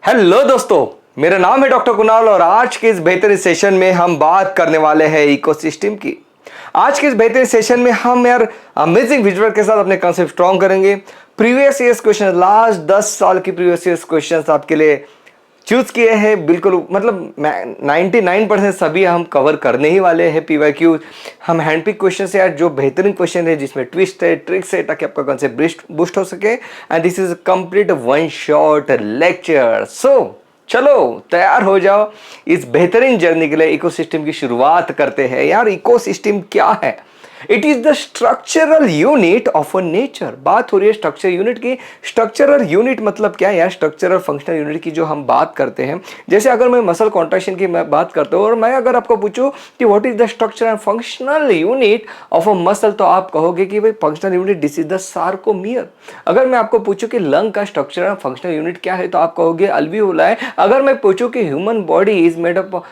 Hello दोस्तों, मेरा नाम है डॉक्टर कुणाल और आज के इस बेहतरीन सेशन में हम बात करने वाले हैं इकोसिस्टम की। आज के इस बेहतरीन सेशन में हम यार अमेजिंग विजुअल के साथ अपने कॉन्सेप्ट स्ट्रॉन्ग करेंगे। प्रीवियस ईयर्स क्वेश्चन, लास्ट 10 साल की प्रीवियस ईयर्स क्वेश्चन आपके लिए चूज किए हैं। बिल्कुल मतलब 99% सभी हम कवर करने ही वाले हैं। पीवाईक्यू हम हैंडपिक क्वेश्चन से यार जो बेहतरीन क्वेश्चन है जिसमें ट्विस्ट है, ट्रिक्स है, ताकि आपका कॉन्सेप्ट बूस्ट हो सके। And this is complete one shot lecture. So चलो तैयार हो जाओ इस बेहतरीन जर्नी के लिए। इकोसिस्टम की शुरुआत करते हैं। यार इकोसिस्टम क्या है? It is the structural unit of a nature. बात हो रही है स्ट्रक्चर यूनिट की। स्ट्रक्चरल यूनिट मतलब क्या है यार? स्ट्रक्चरल फंक्शनल यूनिट की जो हम बात करते हैं। जैसे अगर मैं मसल कॉन्ट्रैक्शन की मैं बात करता हूँ और मैं अगर आपको पूछूं कि what is the structure and functional unit of a muscle, तो आप कहोगे कि भाई functional unit this is the sarcomere. अगर मैं आपको पूछूं कि लंग का स्ट्रक्चर एंड फंक्शनल यूनिट क्या है, तो आप कहोगे अल्वियोलाई। अगर मैं पूछूं कि human body is made up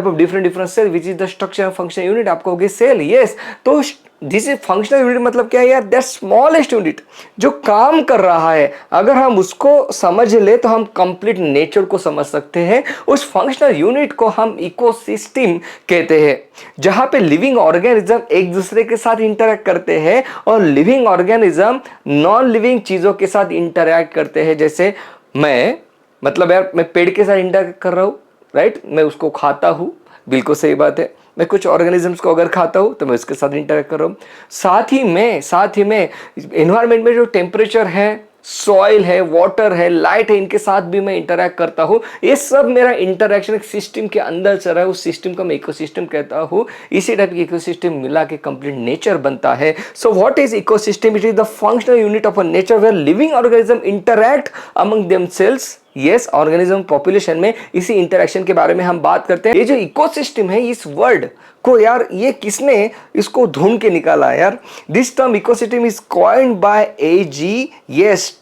of different cell which is the structure and functional unit, आप कहोगे सेल। यस, तो दिस इज फंक्शनल यूनिट मतलब क्या है यार? दैट स्मॉलेस्ट यूनिट जो काम कर रहा है। अगर हम उसको समझ ले तो हम कंप्लीट नेचर को समझ सकते हैं। उस फंक्शनल यूनिट को हम इकोसिस्टम कहते हैं, जहां पे लिविंग ऑर्गेनिज्म एक दूसरे के साथ इंटरेक्ट करते हैं और लिविंग ऑर्गेनिज्म नॉन लिविंग चीजों के साथ इंटरेक्ट करते हैं। जैसे मैं पेड़ के साथ इंटरेक्ट कर रहा हूं, राइट? मैं उसको खाता हूं, बिल्कुल सही बात है। मैं कुछ ऑर्गेनिजम्स को अगर खाता हूं तो मैं उसके साथ इंटरेक्ट कर रहा हूं। साथ ही में एनवायरनमेंट में जो टेम्परेचर है, सॉइल है, वाटर है, लाइट है, इनके साथ भी मैं इंटरेक्ट करता हूं। ये सब मेरा इंटरेक्शन एक सिस्टम के अंदर चल रहा है। उस सिस्टम को मैं इकोसिस्टम कहता हूं। इसी टाइप की इकोसिस्टम मिला के कंप्लीट नेचर बनता है। So what is ecosystem? It is the functional unit of a nature where living organism interact among themselves. Yes, organism population में इसी इंटरेक्शन के बारे में हम बात करते हैं। ये जो इकोसिस्टम है, इस वर्ड को यार ये किसने इसको ढूंढ के निकाला है यार? This term ecosystem is coined by AG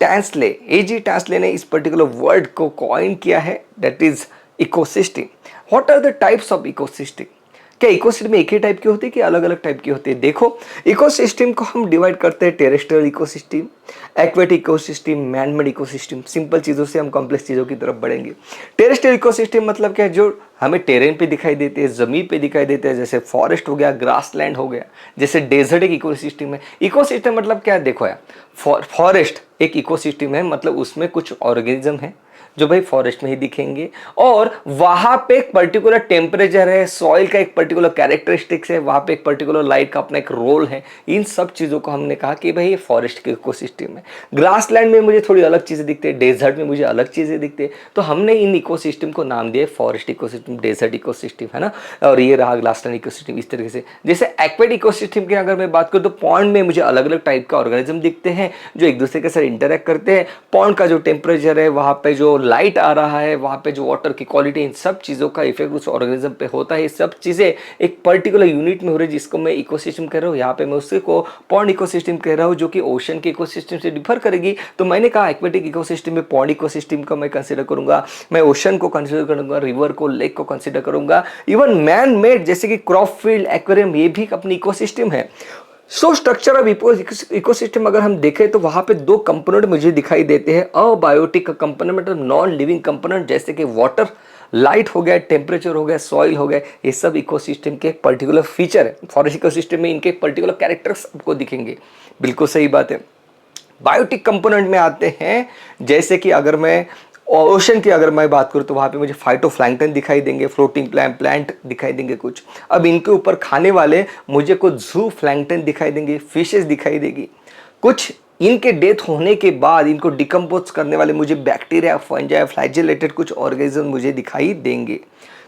Tansley. AG Tansley ने इस पर्टिकुलर वर्ड को कॉइन किया है, that is ecosystem. What are the types of ecosystem? क्या इकोसिस्टम एक ही टाइप की होती है कि अलग अलग टाइप की होती है? देखो, इकोसिस्टम को हम डिवाइड करते हैं terrestrial ecosystem, aquatic ecosystem, manmade ecosystem. Simple चीजों से हम कॉम्प्लेक्स चीजों की तरफ बढ़ेंगे। टेरेस्ट्रियल इकोसिस्टम मतलब क्या? जो हमें टेरेन पे दिखाई देते हैं, जमीन पे दिखाई देते हैं, जैसे फॉरेस्ट हो गया, ग्रासलैंड हो गया, जैसे डेजर्ट एक इकोसिस्टम है। इकोसिस्टम मतलब क्या? देखो यार, फॉरेस्ट एक इकोसिस्टम है, मतलब उसमें कुछ ऑर्गेनिज्म है जो भाई फॉरेस्ट में ही दिखेंगे और वहां पे एक पर्टिकुलर टेम्परेचर है, सॉइल का एक पर्टिकुलर कैरेक्टरिस्टिक्स है, वहां पे एक पर्टिकुलर लाइट का अपना एक रोल है। इन सब चीजों को हमने कहा कि भाई ये फॉरेस्ट के इकोसिस्टम है। ग्रासलैंड में मुझे थोड़ी अलग चीजें दिखती है, डेजर्ट में मुझे अलग चीजें दिखती है, तो हमने इन इकोसिस्टम को नाम दिया फॉरेस्ट इकोसिस्टम, डेजर्ट इकोसिस्टम, है ना। और ये रहा ग्रासलैंड इकोसिस्टम इस तरीके से। जैसे एक्वेटिक इकोसिस्टम की अगर मैं बात करूँ तो पॉन्ड में मुझे अलग अलग टाइप का ऑर्गेनिज्म दिखते हैं जो एक दूसरे के साथ इंटरेक्ट करते हैं। पॉन्ड का जो टेम्परेचर है, वहां पे जो लाइट आ रहा है, वहां पे जो वाटर की क्वालिटी, इन सब चीजों का इफेक्ट उस ऑर्गेनिज्म पे होता है। ये सब चीजें एक पर्टिकुलर यूनिट में हो रही है जिसको मैं इकोसिस्टम कह रहा हूँ। यहाँ पे मैं उससे को पॉन्ड इकोसिस्टम कह रहा हूँ, जो कि ओशन के इकोसिस्टम से डिफर करेगी। तो मैंने कहा एक्वेटिक इकोसिस्टम में पॉन्ड इकोसिस्टम को मैं कंसीडर करूंगा, मैं ओशन को कंसीडर करूंगा, रिवर को, लेक को कंसीडर करूंगा। इवन मैन मेड जैसे कि क्रॉप फील्ड, एक्वेरियम, ये भी अपनी इकोसिस्टम है। सो स्ट्रक्चर ऑफ इकोसिस्टम अगर हम देखें तो वहां पे दो कंपोनेंट मुझे दिखाई देते हैं। अबायोटिक कंपोनेंट मतलब नॉन लिविंग कंपोनेंट, जैसे कि वाटर, लाइट हो गया, टेम्परेचर हो गया, सॉइल हो गया, ये सब इकोसिस्टम के एक पर्टिकुलर फीचर है। फॉरेस्ट इकोसिस्टम में इनके एक पर्टिकुलर कैरेक्टर्स आपको दिखेंगे, बिल्कुल सही बात है। बायोटिक कंपोनेंट में आते हैं, जैसे कि अगर मैं ओशन की अगर मैं बात करूँ तो वहाँ पे मुझे फाइटोप्लैंक्टन दिखाई देंगे, फ्लोटिंग प्लांट दिखाई देंगे कुछ। अब इनके ऊपर खाने वाले मुझे कुछ जू प्लैंक्टन दिखाई देंगे, फिशेस दिखाई देगी। कुछ इनके डेथ होने के बाद इनको डिकम्पोज करने वाले मुझे बैक्टीरिया, फंजाई, फ्लैजेलेटेड कुछ ऑर्गेनिज्म मुझे दिखाई देंगे।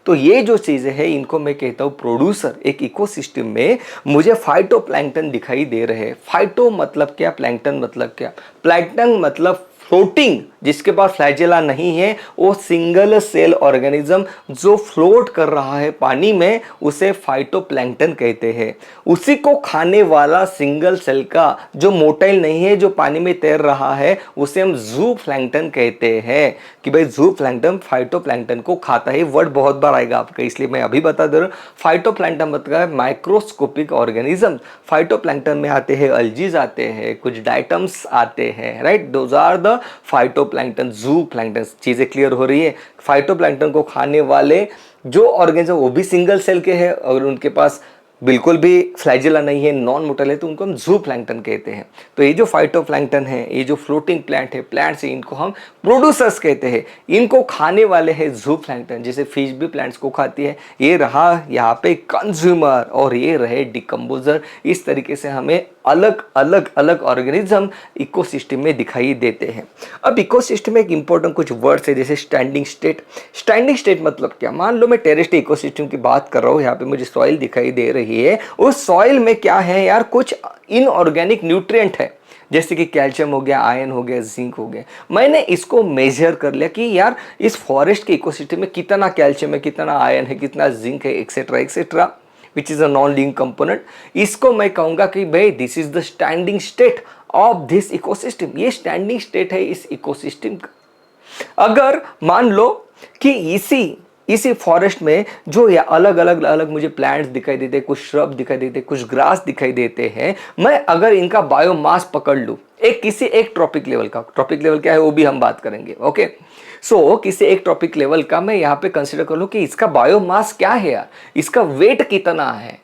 तो ये जो चीजें हैं इनको मैं कहता हूँ प्रोड्यूसर। एक इकोसिस्टम में मुझे फाइटोप्लैंक्टन दिखाई दे रहे हैं। फाइटो मतलब क्या, प्लैंक्टन मतलब क्या? प्लैंक्टन मतलब फ्लोटिंग, जिसके पास फ्लैजेला नहीं है, वो सिंगल सेल ऑर्गेनिज्म जो फ्लोट कर रहा है पानी में, उसे फाइटोप्लैंक्टन कहते हैं। उसी को खाने वाला सिंगल सेल का जो मोटाइल नहीं है, जो पानी में तैर रहा है, उसे हम जू प्लैंक्टन कहते हैं कि भाई जू प्लैंक्टन फाइटोप्लैंक्टन को खाता है। वर्ड बहुत बार आएगा आपका, इसलिए मैं अभी बता दे रहा हूँ। फाइटोप्लैंक्टन मतलब माइक्रोस्कोपिक ऑर्गेनिज्म। फाइटोप्लैंक्टन में आते हैं अल्जीज, आते हैं कुछ डाइटम्स आते हैं, right. Those are the phytoplankton, zoo plankton. चीजें क्लियर हो रही है? फाइटोप्लैंक्टन को खाने वाले जो ऑर्गेनिज्म वो भी सिंगल सेल के हैं और उनके पास बिल्कुल भी फ्लैजिला नहीं है, नॉन मोटल है, तो उनको हम जू प्लैंक्टन कहते हैं। तो ये जो फाइटोप्लैंक्टन है, ये जो फ्लोटिंग प्लांट है, प्लांट्स है, इनको हम प्रोड्यूसर्स कहते हैं। इनको खाने वाले हैं जू प्लैंक्टन, जैसे फिश भी प्लांट्स को खाती है। ये रहा यहाँ पे कंज्यूमर और ये रहे डिकम्पोजर। इस तरीके से हमें अलग अलग अलग ऑर्गेनिज्म इकोसिस्टम में दिखाई देते हैं। अब इकोसिस्टम में एक इंपॉर्टेंट कुछ वर्ड्स है, जैसे स्टैंडिंग स्टेट। स्टैंडिंग स्टेट मतलब क्या? मान लो मैं टेरेस्ट्रियल इकोसिस्टम की बात कर रहा हूँ, यहाँ पे मुझे सॉइल दिखाई दे रही है। उस सॉइल में क्या है यार? कुछ इनऑर्गेनिक न्यूट्रिएंट है, जैसे कि कैल्शियम हो गया, आयरन हो गया, जिंक हो गया। मैंने इसको मेजर कर लिया कि यार इस फॉरेस्ट के इकोसिस्टम में कितना कैल्शियम है, कितना आयरन है, कितना जिंक है, etcetera etcetera, which is a non living component. इसको मैं कहूंगा कि भाई this is the standing state of this ecosystem. ये स्टैंडिंग स्टेट है इस इकोसिस्टम का। अगर मान लो कि इसी फॉरेस्ट में जो या अलग अलग अलग मुझे प्लांट्स दिखाई देते, कुछ श्रब दिखाई देते, कुछ ग्रास दिखाई देते हैं, मैं अगर इनका बायोमास पकड़ लूं किसी एक ट्रॉपिक लेवल का, ट्रॉपिक लेवल क्या है वो भी हम बात करेंगे, ओके। सो किसी एक ट्रॉपिक लेवल का मैं यहाँ पे कंसिडर कर लूं कि इसका बायोमास क्या है यार, इसका वेट कितना है।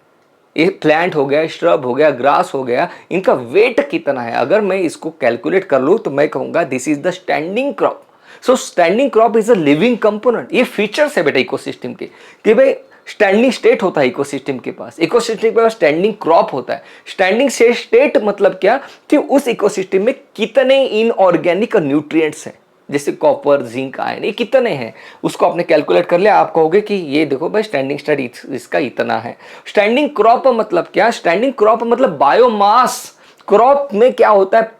ये प्लांट हो गया, श्रब हो गया, ग्रास हो गया, इनका वेट कितना है। अगर मैं इसको कैलकुलेट कर लूं तो मैं कहूंगा this is the standing crop. So standing crop is a living component. ये फीचर्स है बेटा इकोसिस्टम के कि भाई स्टैंडिंग स्टेट होता है इकोसिस्टम के पास, इकोसिस्टम के पास स्टैंडिंग क्रॉप होता है। स्टैंडिंग स्टेट मतलब क्या कि उस इकोसिस्टम में कितने इनऑर्गेनिक न्यूट्रिएंट्स हैं, जैसे कॉपर, जिंक, आयरन, ये कितने हैं उसको आपने कैलकुलेट कर लिया। आप कहोगे कि ये देखो भाई स्टैंडिंग स्टेट इसका इतना है। स्टैंडिंग क्रॉप मतलब क्या? स्टैंडिंग क्रॉप मतलब बायोमास। क्रॉप में क्या होता है?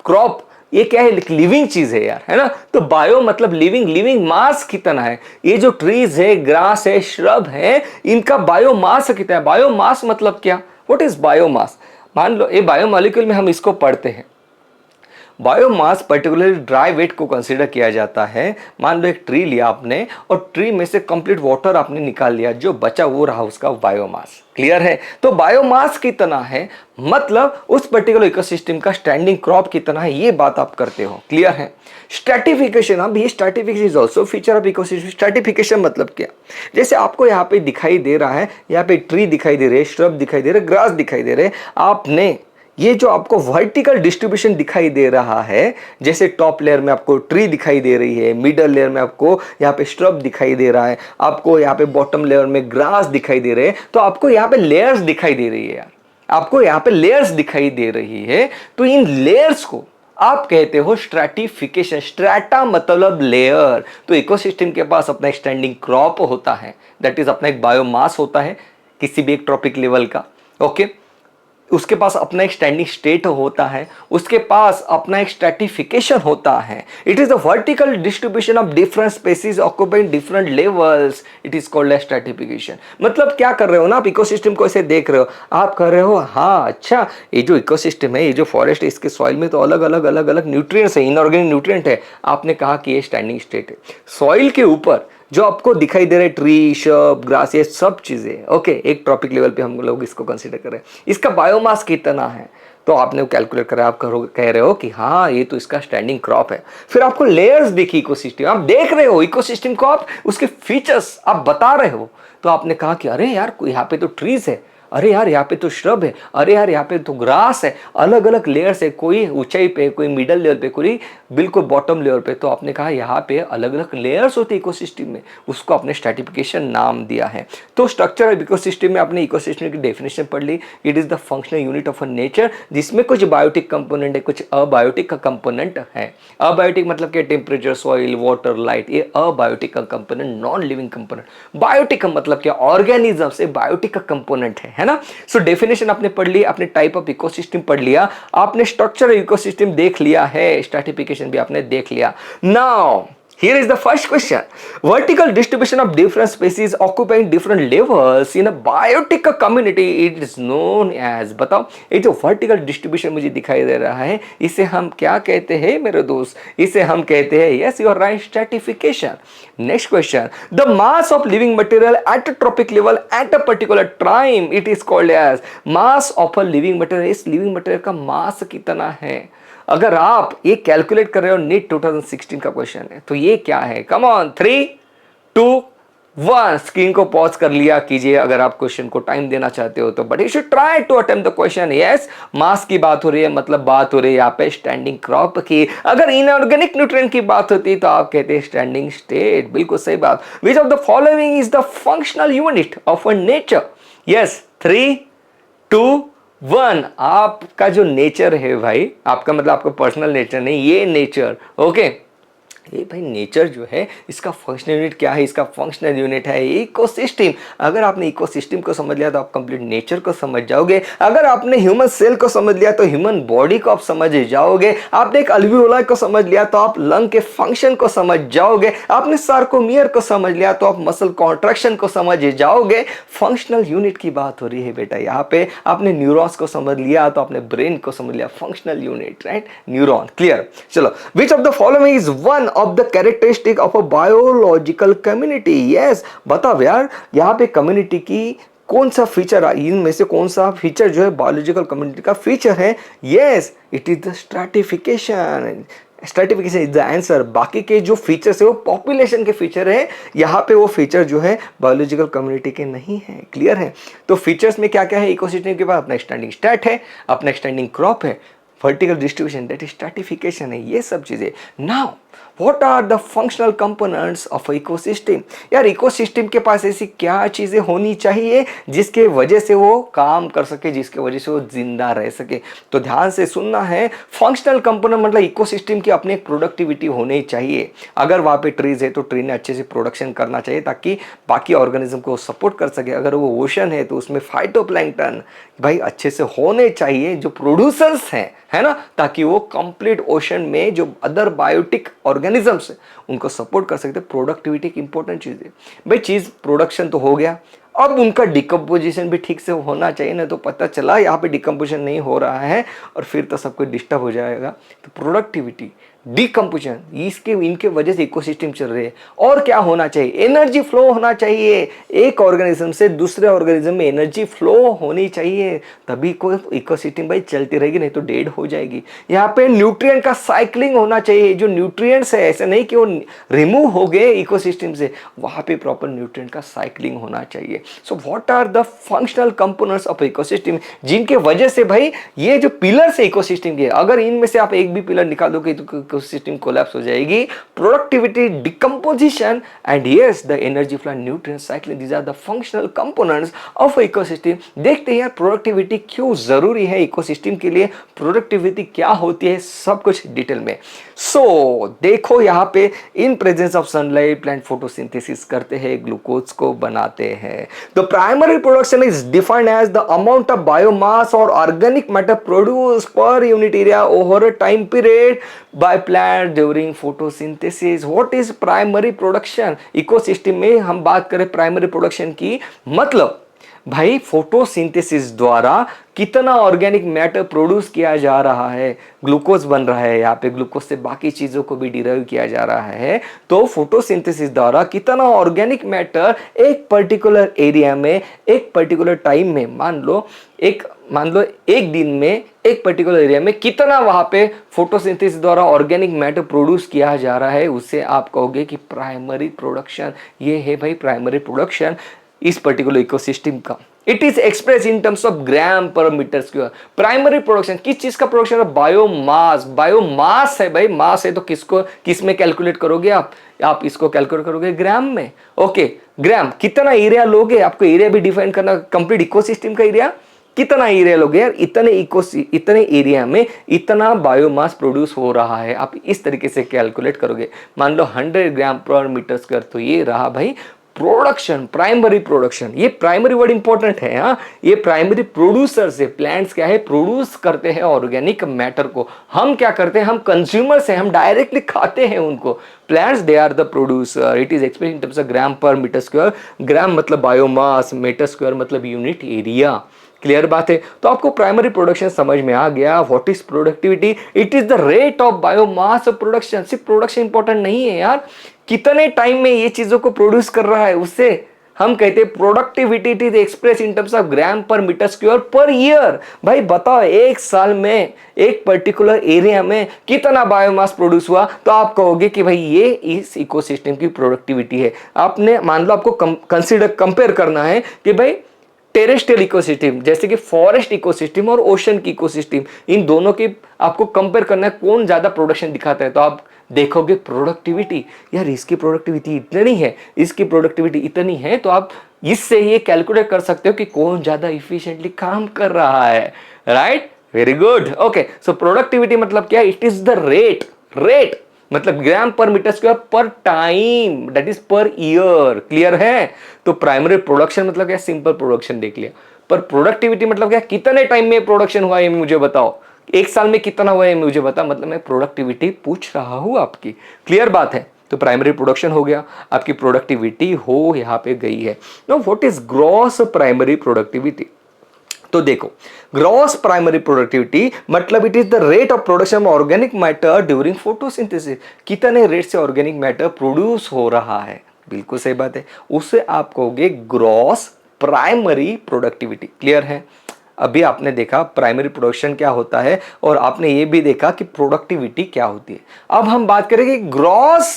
क्रॉप ये क्या है? लिविंग चीज है यार, है ना। तो बायो मतलब लिविंग, लिविंग मास कितना है। ये जो ट्रीज है, ग्रास है, श्रब है, इनका बायोमास कितना है। बायोमास मतलब क्या? What is biomass? मान लो ये बायोमॉलिक्यूल में हम इसको पढ़ते हैं। बायोमास पर्टिकुलरली ड्राई वेट को कंसीडर किया जाता है। मान लो एक ट्री लिया आपने और ट्री में से कंप्लीट वाटर आपने निकाल लिया, जो बचा वो रहा उसका बायोमास। क्लियर है? तो बायोमास कितना है मतलब उस पर्टिकुलर इकोसिस्टम का स्टैंडिंग क्रॉप कितना है, ये बात आप करते हो। क्लियर है? स्ट्रैटिफिकेशन, अब ये stratification is also feature of ecosystem. Stratification मतलब क्या? जैसे आपको यहाँ पे दिखाई दे रहा है, यहाँ पे ट्री दिखाई दे रहे, श्रब दिखाई दे रहे, ग्रास दिखाई दे रहे, आपने ये जो आपको वर्टिकल डिस्ट्रीब्यूशन दिखाई दे रहा है, जैसे टॉप लेयर में आपको ट्री दिखाई दे रही है, मिडल लेयर में आपको यहाँ पे श्रब दिखाई दे रहा है, आपको यहाँ पे बॉटम लेयर में ग्रास दिखाई दे रहे हैं, तो आपको यहाँ पे लेयर्स दिखाई दे रही है यार, आपको यहाँ पे लेयर्स दिखाई दे रही है। तो इन लेयर्स को आप कहते हो स्ट्रैटिफिकेशन। स्ट्रैटा मतलब लेयर। तो इकोसिस्टम के पास अपना एक स्टैंडिंग क्रॉप होता है, दैट इज अपना एक बायोमास होता है किसी भी एक ट्रॉपिक लेवल का, ओके। उसके पास अपना एक स्टैंडिंग स्टेट होता है, उसके पास अपना एक स्ट्रैटिफिकेशन होता है। It is the vertical distribution of different species occupying different levels, it is called as stratification. मतलब क्या कर रहे हो ना, आप इकोसिस्टम को ऐसे देख रहे हो, आप कर रहे हो हाँ अच्छा ये जो इकोसिस्टम है, ये जो फॉरेस्ट है, इसके सॉइल में तो अलग अलग अलग अलग न्यूट्रिएंट्स है, इनऑर्गेनिक न्यूट्रिएंट है। आपने कहा कि ये स्टैंडिंग स्टेट है। सॉइल के ऊपर जो आपको दिखाई दे रहे ट्री, शब, ग्रास, ये सब चीजें, ओके, एक ट्रॉपिक लेवल पे हम लोग इसको कंसीडर कर रहे हैं। इसका बायोमास कितना है तो आपने कैलकुलेट करा, आप कह रहे हो कि हाँ ये तो इसका स्टैंडिंग क्रॉप है। फिर आपको लेयर्स दिखी इकोसिस्टम, आप देख रहे हो इकोसिस्टम को, आप उसके फीचर्स आप बता रहे हो। तो आपने कहा कि अरे यार यहाँ पे तो ट्रीज है, अरे यार यहाँ पे तो श्रब है, अरे यार यहाँ पे तो ग्रास है, अलग अलग लेयर्स है, कोई ऊंचाई पे, कोई मिडल लेवल पे, कोई बिल्कुल बॉटम लेवल पे। तो आपने कहा यहाँ पे अलग अलग लेयर्स होती है इकोसिस्टम में, उसको आपने स्ट्रैटिफिकेशन नाम दिया है। तो स्ट्रक्चर ऑफ इकोसिस्टम में आपने इकोसिस्टम की डेफिनेशन पढ़ ली। It is the functional unit of a nature, जिसमें कुछ बायोटिक कंपोनेंट है, कुछ अबायोटिक का कंपोनेंट है। अबायोटिक मतलब क्या? टेम्परेचर, सॉइल, वाटर, लाइट, ये अबायोटिक का component, non living component. Biotic का मतलब क्या? ऑर्गेनिज्म से बायोटिक का कंपोनेंट है ना। सो डेफिनेशन आपने पढ़ ली, आपने टाइप ऑफ इकोसिस्टम पढ़ लिया, आपने स्ट्रक्चर इकोसिस्टम देख लिया है, स्ट्रैटिफिकेशन भी आपने देख लिया। Now here is the first question. Vertical distribution of different species occupying different levels in a biotic community, it is known as, बताओ ये जो vertical distribution मुझे दिखाई दे रहा है, इसे हम क्या कहते हैं मेरे दोस्त? इसे हम कहते हैं, yes you are right, stratification. Next question. The mass of living material at a tropic level at a particular time, it is called as mass of a living material. इस living material का mass कितना है? अगर आप ये calculate कर रहे हो, नीट 2016 का क्वेश्चन है, तो ये क्या है? कम ऑन, 3 2 1, स्क्रीन को पॉज कर लिया कीजिए अगर आप क्वेश्चन को टाइम देना चाहते हो तो, but you should try to attempt the question. Yes, मास की बात हो रही है, मतलब बात हो रही है यहाँ पे स्टैंडिंग क्रॉप की। अगर इनऑर्गेनिक न्यूट्रिएंट की बात होती तो आप कहते हैं स्टैंडिंग स्टेट। बिल्कुल सही बात। विच of the following is the functional unit of a nature? Yes, 3 2 1, आपका जो नेचर है भाई, आपका मतलब आपका पर्सनल नेचर नहीं, ये नेचर, ओके। ये भाई नेचर जो है, इसका फंक्शनल यूनिट क्या है? इसका फंक्शनल यूनिट है इकोसिस्टम। अगर आपने इकोसिस्टम को समझ लिया तो आप कंप्लीट नेचर को समझ जाओगे। अगर आपने ह्यूमन सेल को समझ लिया तो ह्यूमन बॉडी को आप समझ जाओगे। आपने एक अल्वियोलाई को समझ लिया तो आप लंग के फंक्शन को समझ जाओगे। आपने सार्कोमियर को समझ लिया तो आप मसल कॉन्ट्रैक्शन को समझ जाओगे। फंक्शनल यूनिट की बात हो रही है बेटा यहाँ पे। आपने न्यूरॉन्स को समझ लिया तो आपने ब्रेन को समझ लिया, functional unit, right? Neuron, clear. चलो, which of the following is one of the characteristic of a biological community? Yes, बताओ यार, यहाँ पे कम्युनिटी की कौन सा फीचर, इनमें से कौन सा फीचर जो है बायोलॉजिकल कम्युनिटी का फीचर है? Yes, it is the stratification. Stratification is the answer. बाकी के जो फीचर्स है वो पॉपुलेशन के फीचर है, यहाँ पे वो फीचर जो है बायोलॉजिकल कम्युनिटी के नहीं है। क्लियर है? तो फीचर्स में क्या क्या है इकोसिस्टम के पास? अपना स्टैंडिंग स्टैट है, अपना स्टैंडिंग क्रॉप है, vertical distribution, that is stratification है, ये सब चीजें। Now what are the functional components of ecosystem? यार इकोसिस्टम के पास ऐसी क्या चीजें होनी चाहिए जिसके वजह से वो काम कर सके, जिसके वजह से वो जिंदा रह सके? तो ध्यान से सुनना है। फंक्शनल कंपोनेंट मतलब इकोसिस्टम की अपनी एक प्रोडक्टिविटी होनी चाहिए। अगर वहाँ पे ट्रीज है तो ट्री ने अच्छे से प्रोडक्शन करना चाहिए ताकि बाकी ऑर्गेनिज्म को सपोर्ट कर सके। अगर वो ओशन है तो उसमें फाइटोप्लैंक्टन भाई अच्छे से होने चाहिए जो प्रोड्यूसर्स हैं, है ना, ताकि वो कंप्लीट ओशन में जो अदर बायोटिक ऑर्गेनिजम्स है उनको सपोर्ट कर सकते। प्रोडक्टिविटी एक इंपॉर्टेंट चीज है भाई। चीज प्रोडक्शन तो हो गया, अब उनका डिकम्पोजिशन भी ठीक से होना चाहिए, ना तो पता चला यहाँ पे डिकम्पोजिशन नहीं हो रहा है और फिर तो सब कुछ डिस्टर्ब हो जाएगा। तो प्रोडक्टिविटी, डिकम्पोजिशन, इसके इनके वजह से इकोसिस्टम चल रहे हैं। और क्या होना चाहिए? एनर्जी फ्लो होना चाहिए। एक ऑर्गेनिज्म से दूसरे ऑर्गेनिज्म में एनर्जी फ्लो होनी चाहिए, तभी कोई इकोसिस्टम भाई चलती रहेगी, नहीं तो डेड हो जाएगी। यहाँ पे न्यूट्रिएंट का साइक्लिंग होना चाहिए। जो न्यूट्रिएंट्स है ऐसे नहीं कि वो रिमूव हो गए इकोसिस्टम से, वहाँ पे प्रॉपर न्यूट्रिएंट का साइक्लिंग होना चाहिए। So what are the functional components of ecosystem जिनके वजह से भाई ये जो पिलर्स है इकोसिस्टम के, अगर इनमें से आप एक भी पिलर निकाल दोगे तो इकोसिस्टम कोलैप्स हो जाएगी। Productivity, decomposition and yes the energy flow, nutrient cycling, these are the functional components of ecosystem. देखते हैं यार प्रोडक्टिविटी क्यों जरूरी है इकोसिस्टम के लिए, प्रोडक्टिविटी क्या होती है, सब कुछ डिटेल में। सो देखो यहाँ पे in presence of sunlight plant photosynthesis करते हैं, ग्लूकोज को बनाते हैं। The primary production is defined as the amount of biomass और organic matter produce per unit area over a time period by plant during photosynthesis. What is primary production? Ecosystem में हम बात करें प्राइमरी प्रोडक्शन की, मतलब भाई photosynthesis द्वारा कितना ऑर्गेनिक मैटर प्रोड्यूस किया जा रहा है। ग्लूकोज बन रहा है, यहाँ पे ग्लूकोज से बाकी चीजों को भी डिराइव किया जा रहा है। तो फोटोसिंथेसिस द्वारा कितना ऑर्गेनिक मैटर एक पर्टिकुलर एरिया में एक पर्टिकुलर टाइम में, मान लो एक दिन में एक पर्टिकुलर एरिया में कितना वहां पे फोटोसिंथेसिस द्वारा ऑर्गेनिक मैटर प्रोड्यूस किया जा रहा है, उससे आप कहोगे कि प्राइमरी प्रोडक्शन। ये है भाई प्राइमरी प्रोडक्शन इस पर्टिकुलर इकोसिस्टम का। It is express in terms of gram per metre square. Primary production किस चीज का प्रोडक्शन है? बायोमास। बायोमास है भाई, मास है तो किस में कैलकुलेट करोगे आप इसको कैलकुलेट करोगे ग्राम में। ओके, ग्राम कितना एरिया लोगे, आपको एरिया भी डिफाइन करना, कंप्लीट इकोसिस्टम का एरिया कितना एरिया लोगे यार, इतने एरिया में इतना बायोमास प्रोड्यूस हो रहा है, आप इस तरीके से कैलकुलेट करोगे। मान लो 100 ग्राम पर मीटर स्क्वायर, तो ये रहा भाई प्रोडक्शन, प्राइमरी प्रोडक्शन। ये प्राइमरी वर्ड इंपॉर्टेंट है। हाँ, ये प्राइमरी प्रोड्यूसर से प्लांट्स क्या है, प्रोड्यूस करते हैं ऑर्गेनिक मैटर को। हम क्या करते हैं, हम कंज्यूमर्स हैं, हम डायरेक्टली खाते हैं उनको। Plants they are the producer. It is expressed in terms of gram per metre square. Gram मतलब बायोमास, मीटर स्क्वायर मतलब यूनिट एरिया। क्लियर बात है? तो आपको प्राइमरी प्रोडक्शन समझ में आ गया। What is productivity? It is the rate of biomass production. सिर्फ प्रोडक्शन इंपॉर्टेंट नहीं है यार, कितने टाइम में ये चीजों को प्रोड्यूस कर रहा है, उससे हम कहते हैं productivity it is express in terms of gram per metre square per year. भाई बताओ एक साल में एक पर्टिकुलर एरिया में कितना बायोमास प्रोड्यूस हुआ, तो आप कहोगे कि भाई ये इस इकोसिस्टम की प्रोडक्टिविटी है। आपने मान लो आपको कंपेयर करना है कि भाई टेरेस्ट्रियल इकोसिस्टम जैसे कि फॉरेस्ट इकोसिस्टम और ओशन की इकोसिस्टम, इन दोनों की आपको कंपेयर करना है कौन ज्यादा प्रोडक्शन दिखाता है, तो आप देखोगे प्रोडक्टिविटी, यार इसकी प्रोडक्टिविटी इतनी है, इसकी प्रोडक्टिविटी इतनी है, तो आप इससे ये कैलकुलेट कर सकते हो कि कौन ज्यादा इफिशिएंटली काम कर रहा है। Right, very good. ओके, सो प्रोडक्टिविटी मतलब क्या, इट इज द रेट मतलब ग्राम पर मीटर स्क्वायर पर time, that is per year. Clear है? तो प्राइमरी प्रोडक्शन मतलब क्या, सिंपल प्रोडक्शन देख लिया, पर प्रोडक्टिविटी मतलब क्या, कितने टाइम में प्रोडक्शन हुआ है मुझे बताओ, एक साल में कितना हुआ है मुझे बता, मतलब मैं प्रोडक्टिविटी पूछ रहा हूं आपकी। क्लियर बात है? तो प्राइमरी प्रोडक्शन हो गया, आपकी प्रोडक्टिविटी हो यहां पे गई है। Now what is gross primary productivity? तो देखो, ग्रॉस प्राइमरी प्रोडक्टिविटी मतलब it is the rate of production of organic matter during photosynthesis. कितने रेट से ऑर्गेनिक मैटर प्रोड्यूस हो रहा है, बिल्कुल सही बात है, उससे आप कहोगे ग्रॉस प्राइमरी प्रोडक्टिविटी। क्लियर है? अभी आपने देखा प्राइमरी प्रोडक्शन क्या होता है और आपने ये भी देखा कि प्रोडक्टिविटी क्या होती है। अब हम बात करेंगे gross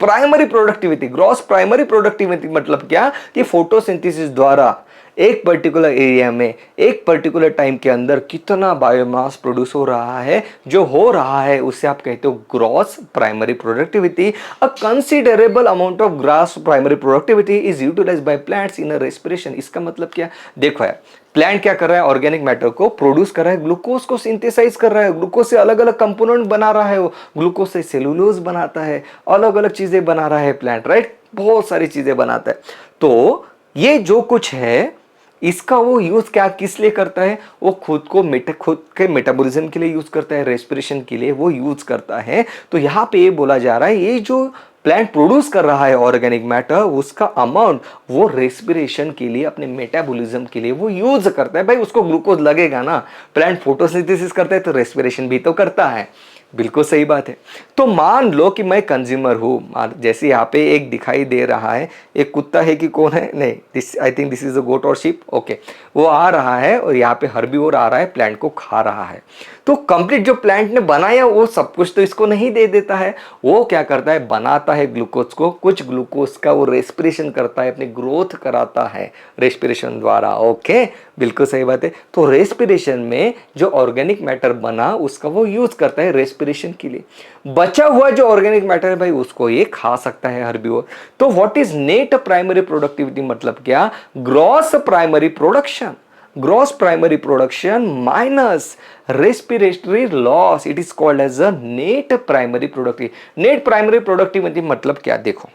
primary productivity. Gross primary productivity मतलब क्या, कि फोटोसिंथेसिस द्वारा एक पर्टिकुलर एरिया में एक पर्टिकुलर टाइम के अंदर कितना बायोमास प्रोड्यूस हो रहा है, जो हो रहा है उसे आप कहते हो gross primary productivity. A considerable amount of gross primary productivity is utilized by plants in a respiration. इसका मतलब क्या, देखो यार, प्लांट क्या कर रहा है, ऑर्गेनिक मैटर को प्रोड्यूस कर रहा है, ग्लूकोज को सिंथेसाइज कर रहा है, ग्लूकोज से अलग अलग कंपोनेंट बना रहा है, वो ग्लूकोज से सेलुलोज बनाता है, अलग अलग चीजें बना रहा है प्लांट। राइट, बहुत सारी चीजें बनाता है। तो ये जो कुछ है इसका वो यूज क्या किस लिए करता है, वो खुद के मेटाबॉलिज्म के लिए यूज करता है, रेस्पिरेशन के लिए वो यूज करता है। तो यहाँ पे ये बोला जा रहा है ये जो प्लांट प्रोड्यूस कर रहा है ऑर्गेनिक मैटर, उसका अमाउंट वो रेस्पिरेशन के लिए, अपने मेटाबॉलिज्म के लिए वो यूज करता है। भाई उसको ग्लूकोज लगेगा ना, प्लांट फोटोसिंथेसिस करता है तो रेस्पिरेशन भी तो करता है। बिल्कुल सही बात है। तो मान लो कि मैं कंज्यूमर हूं, जैसे यहाँ पे एक दिखाई दे रहा है, एक कुत्ता है कि कौन है, नहीं, this I think this is a goat और शीप। ओके, वो आ रहा है और यहाँ पे हर्बीवोर आ रहा है, प्लांट को खा रहा है। तो कंप्लीट जो प्लांट ने बनाया वो सब कुछ तो इसको नहीं दे देता है, वो क्या करता है, बनाता है ग्लूकोज को, कुछ ग्लूकोज का वो रेस्पिरेशन करता है, अपनी ग्रोथ कराता है रेस्पिरेशन द्वारा। ओके, बिल्कुल सही बात है। तो रेस्पिरेशन में जो ऑर्गेनिक मैटर बना उसका वो यूज करता है रेस्पिरेशन के लिए। बचा हुआ जो ऑर्गेनिक मैटर है भाई उसको ये खा सकता है हर्बीवोर। तो what is net primary productivity मतलब क्या, gross primary production, gross primary production minus respiratory loss, it is called as a net primary productivity. Net primary productivity मतलब क्या, देखो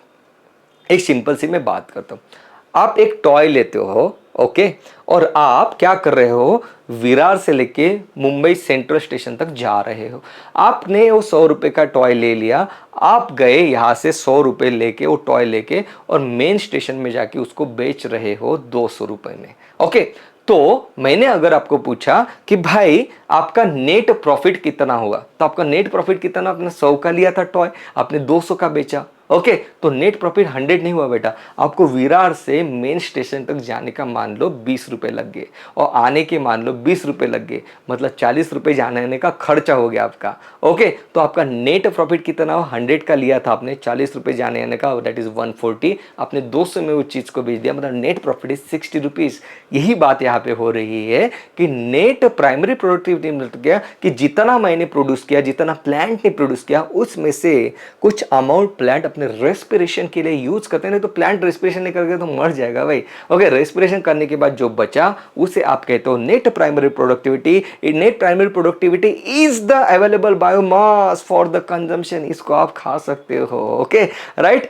एक सिंपल सी मैं बात करता हूं। आप एक टॉय लेते हो, ओके, और आप क्या कर रहे हो, विरार से लेके मुंबई सेंट्रल स्टेशन तक जा रहे हो। आपने वो 100 रुपए का टॉय ले लिया, आप गए यहाँ से 100 रुपए लेके वो टॉय लेके और मेन स्टेशन में जाके उसको बेच रहे हो 200 रुपए में। ओके, तो मैंने अगर आपको पूछा कि भाई आपका नेट प्रॉफिट कितना हुआ, तो आपका नेट प्रॉफिट कितना, आपने 100 का लिया था टॉय, आपने 200 का बेचा। ओके, तो नेट प्रॉफिट 100 नहीं हुआ बेटा, आपको विरार से मेन स्टेशन तक जाने का मान लो 20 रुपए लग गए और आने के मान लो 20 रुपए लग गए, मतलब 40 रुपए जाने आने का खर्चा हो गया आपका। ओके, तो आपका नेट प्रॉफिट कितना हुआ, 100 का लिया था आपने, 40 रुपए जाने आने का, दैट इज 140, आपने 200 में उस चीज को बेच दिया, मतलब नेट प्रॉफिट इज 60 रुपीज। यही बात यहाँ पे हो रही है कि नेट प्राइमरी प्रोडक्टिविटी मतलब क्या, कि जितना मैंने प्रोड्यूस किया, जितना प्लांट ने प्रोड्यूस किया, उसमें से कुछ अमाउंट प्लांट अपने रेस्पिरेशन के लिए यूज करते हैं, नहीं तो प्लांट रेस्पिरेशन नहीं करके तो मर जाएगा भाई। ओके, रेस्पिरेशन करने के बाद जो बचा उसे आप कहते हो net primary productivity. Net primary productivity is the available biomass for the consumption, इसको आप खा सकते हो। Okay, right,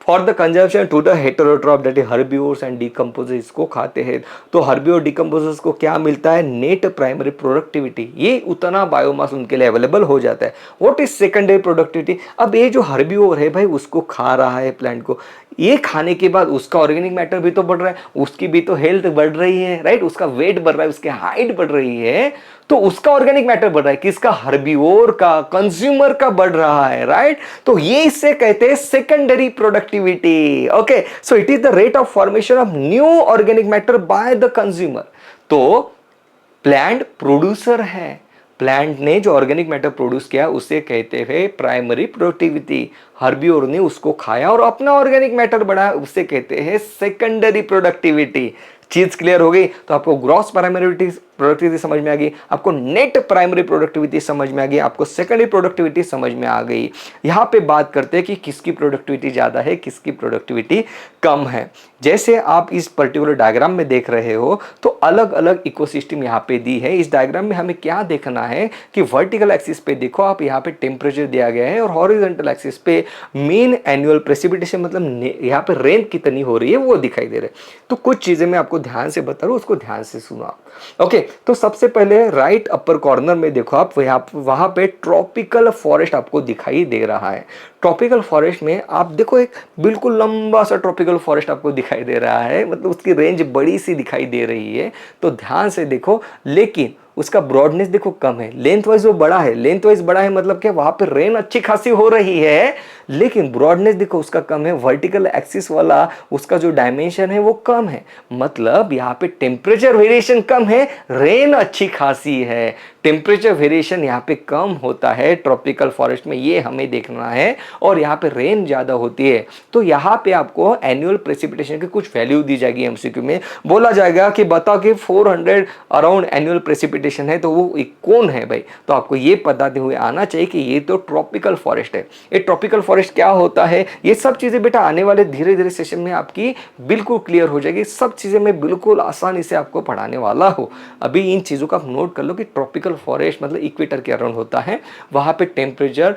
for the consumption to the heterotroph that is herbivores and decomposers, इसको खाते हैं। तो हर्बीवोर डिकम्पोजर्स को क्या मिलता है, नेट प्राइमरी प्रोडक्टिविटी, ये उतना बायोमास उनके लिए अवेलेबल हो जाता है। व्हाट इज सेकेंडरी प्रोडक्टिविटी, अब ये जो हर्बीवोर है भाई उसको खा रहा है प्लांट को, ये खाने के बाद उसका ऑर्गेनिक मैटर भी तो बढ़ रहा है, उसकी भी तो हेल्थ बढ़ रही है, राइट, उसका वेट बढ़ रहा है, उसकी हाइट बढ़ रही है, तो उसका ऑर्गेनिक मैटर बढ़ रहा है, किसका, हर्बीवोर का, कंज्यूमर का बढ़ रहा है, राइट। तो ये इससे कहते हैं secondary productivity. Okay, so it is the rate of formation of new organic matter by the consumer. तो प्लांट प्रोड्यूसर है, प्लांट ने जो ऑर्गेनिक मैटर प्रोड्यूस किया उसे कहते हैं प्राइमरी प्रोडक्टिविटी। हर्बियोर ने उसको खाया और अपना ऑर्गेनिक मैटर बढ़ाया, उसे कहते हैं सेकेंडरी प्रोडक्टिविटी। चीज क्लियर हो गई? तो आपको ग्रॉस प्राइमरी प्रोडक्टिविटी समझ में आ गई, आपको नेट प्राइमरी प्रोडक्टिविटी समझ में आ गई, आपको सेकेंडरी प्रोडक्टिविटी समझ में आ गई। यहां पे बात करते हैं कि किसकी प्रोडक्टिविटी ज्यादा है, किसकी प्रोडक्टिविटी कम है। जैसे आप इस पर्टिकुलर डायग्राम में देख रहे हो तो अलग अलग इकोसिस्टम यहाँ पे दी है। इस डायग्राम में हमें क्या देखना है कि वर्टिकल एक्सिस पे देखो आप, यहाँ पे टेम्परेचर दिया गया है और हॉरिजॉन्टल एक्सिस पे मीन एनुअल प्रेसिपिटेशन, मतलब यहाँ पे रेन कितनी हो रही है वो दिखाई दे रहा है। तो कुछ चीजें मैं आपको ध्यान से बता रहा हूँ, उसको ध्यान से सुना। ओके, तो सबसे पहले राइट अपर कॉर्नर में देखो आप, वहां पे ट्रॉपिकल फॉरेस्ट आपको दिखाई दे रहा है। ट्रॉपिकल फॉरेस्ट में आप देखो एक बिल्कुल लंबा सा ट्रॉपिकल फॉरेस्ट आपको दिखाई दे रहा है, मतलब उसकी रेंज बड़ी सी दिखाई दे रही है। तो ध्यान से देखो, लेकिन उसका ब्रॉडनेस देखो कम है, लेंथ वाइज वो बड़ा है। लेंथ वाइज बड़ा है मतलब क्या, वहां पे रेन अच्छी खासी हो रही है, लेकिन ब्रॉडनेस देखो उसका कम है। वर्टिकल एक्सिस वाला उसका जो डायमेंशन है वो कम है, मतलब यहाँ पे टेम्परेचर वेरिएशन कम है, रेन अच्छी खासी है। टेम्परेचर वेरिएशन यहाँ पे कम होता है ट्रॉपिकल फॉरेस्ट में, ये हमें देखना है। और यहाँ पे रेन ज्यादा होती है, तो यहाँ पे आपको एनुअल प्रेसिपिटेशन की कुछ वैल्यू दी जाएगी। एमसीक्यू में बोला जाएगा कि बताओ कि 400 अराउंड एनुअल प्रेसिपिटेशन है, तो वो कौन है भाई? तो आपको ये बताते हुए आना चाहिए कि ये तो ट्रॉपिकल फॉरेस्ट है। ये ट्रॉपिकल फॉरेस्ट क्या होता है, ये सब चीजें बेटा आने वाले धीरे धीरे सेशन में आपकी बिल्कुल क्लियर हो जाएगी। सब चीजें मैं बिल्कुल आसानी से आपको पढ़ाने वाला हूँ। अभी इन चीजों का आप नोट कर लो कि ट्रॉपिकल फॉरेस्ट मतलब इक्वेटर के अराउंड होता है, वहां पे टेम्परेचर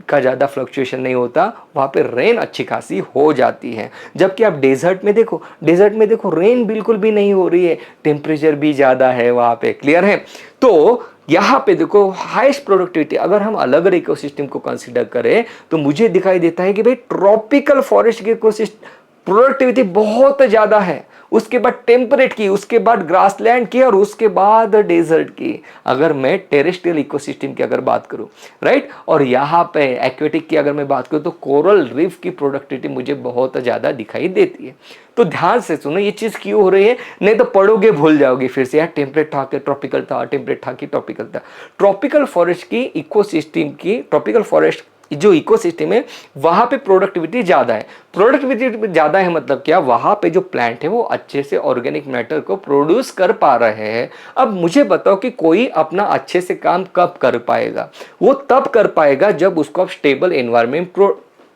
का ज्यादा फ्लक्चुएशन नहीं होता, वहां पे रेन अच्छी खासी हो जाती है। जबकि आप डेजर्ट में देखो, डेजर्ट में देखो रेन बिल्कुल भी नहीं हो रही है, टेम्परेचर भी ज्यादा है वहां पे। क्लियर है? तो यहां पे देखो हाईएस्ट प्रोडक्टिविटी, अगर हम अलग अलग इकोसिस्टम को कंसीडर करें तो मुझे दिखाई देता है कि भाई ट्रॉपिकल फॉरेस्ट के इकोसिस्टम प्रोडक्टिविटी बहुत ज्यादा है, उसके बाद टेम्परेट की, उसके बाद ग्रासलैंड की, और उसके बाद डेजर्ट की। अगर मैं टेरेस्ट्रियल इकोसिस्टम की अगर बात करूं, राइट, और यहाँ पे एक्वेटिक की अगर मैं बात करूं तो कोरल रीफ की प्रोडक्टिविटी मुझे बहुत ज्यादा दिखाई देती है। तो ध्यान से सुनो ये चीज क्यों हो रही है, नहीं तो पढ़ोगे भूल जाओगे फिर से, यार टेम्परेट था कि ट्रॉपिकल था, टेम्परेट था कि ट्रॉपिकल था। ट्रॉपिकल फॉरेस्ट की इकोसिस्टम की, ट्रॉपिकल फॉरेस्ट जो इकोसिस्टम है वहां पे प्रोडक्टिविटी ज्यादा है। प्रोडक्टिविटी ज्यादा है मतलब क्या, वहां पे जो प्लांट है वो अच्छे से ऑर्गेनिक मैटर को प्रोड्यूस कर पा रहे हैं। अब मुझे बताओ कि कोई अपना अच्छे से काम कब कर पाएगा? वो तब कर पाएगा जब उसको आप स्टेबल एनवायरनमेंट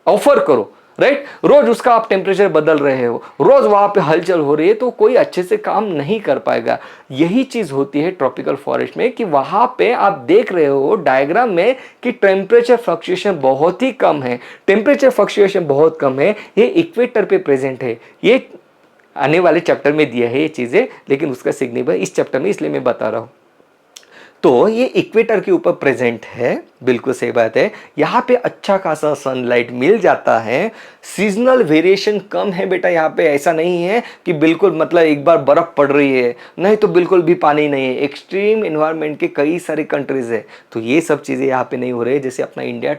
ऑफर करो, राइट। रोज उसका आप टेम्परेचर बदल रहे हो, रोज वहां पे हलचल हो रही है, तो कोई अच्छे से काम नहीं कर पाएगा। यही चीज होती है ट्रॉपिकल फॉरेस्ट में कि वहां पे आप देख रहे हो डायग्राम में कि टेम्परेचर फ्लक्चुएशन बहुत ही कम है, टेम्परेचर फ्लक्चुएशन बहुत कम है। ये इक्वेटर पे प्रेजेंट है, ये आने वाले चैप्टर में दिया है ये चीजें, लेकिन उसका सिग्निफिकेंस इस चैप्टर में इसलिए मैं बता रहा हूं। तो ये इक्वेटर के ऊपर प्रेजेंट है, बिल्कुल सही बात है। यहाँ पे अच्छा खासा सनलाइट मिल जाता है, सीजनल वेरिएशन कम है बेटा। यहाँ पे ऐसा नहीं है कि बिल्कुल मतलब एक बार बर्फ पड़ रही है, नहीं तो बिल्कुल भी पानी नहीं है। एक्सट्रीम इन्वायरमेंट के कई सारे कंट्रीज है, तो ये सब चीज़ें यहाँ पे नहीं हो रही है। जैसे अपना इंडिया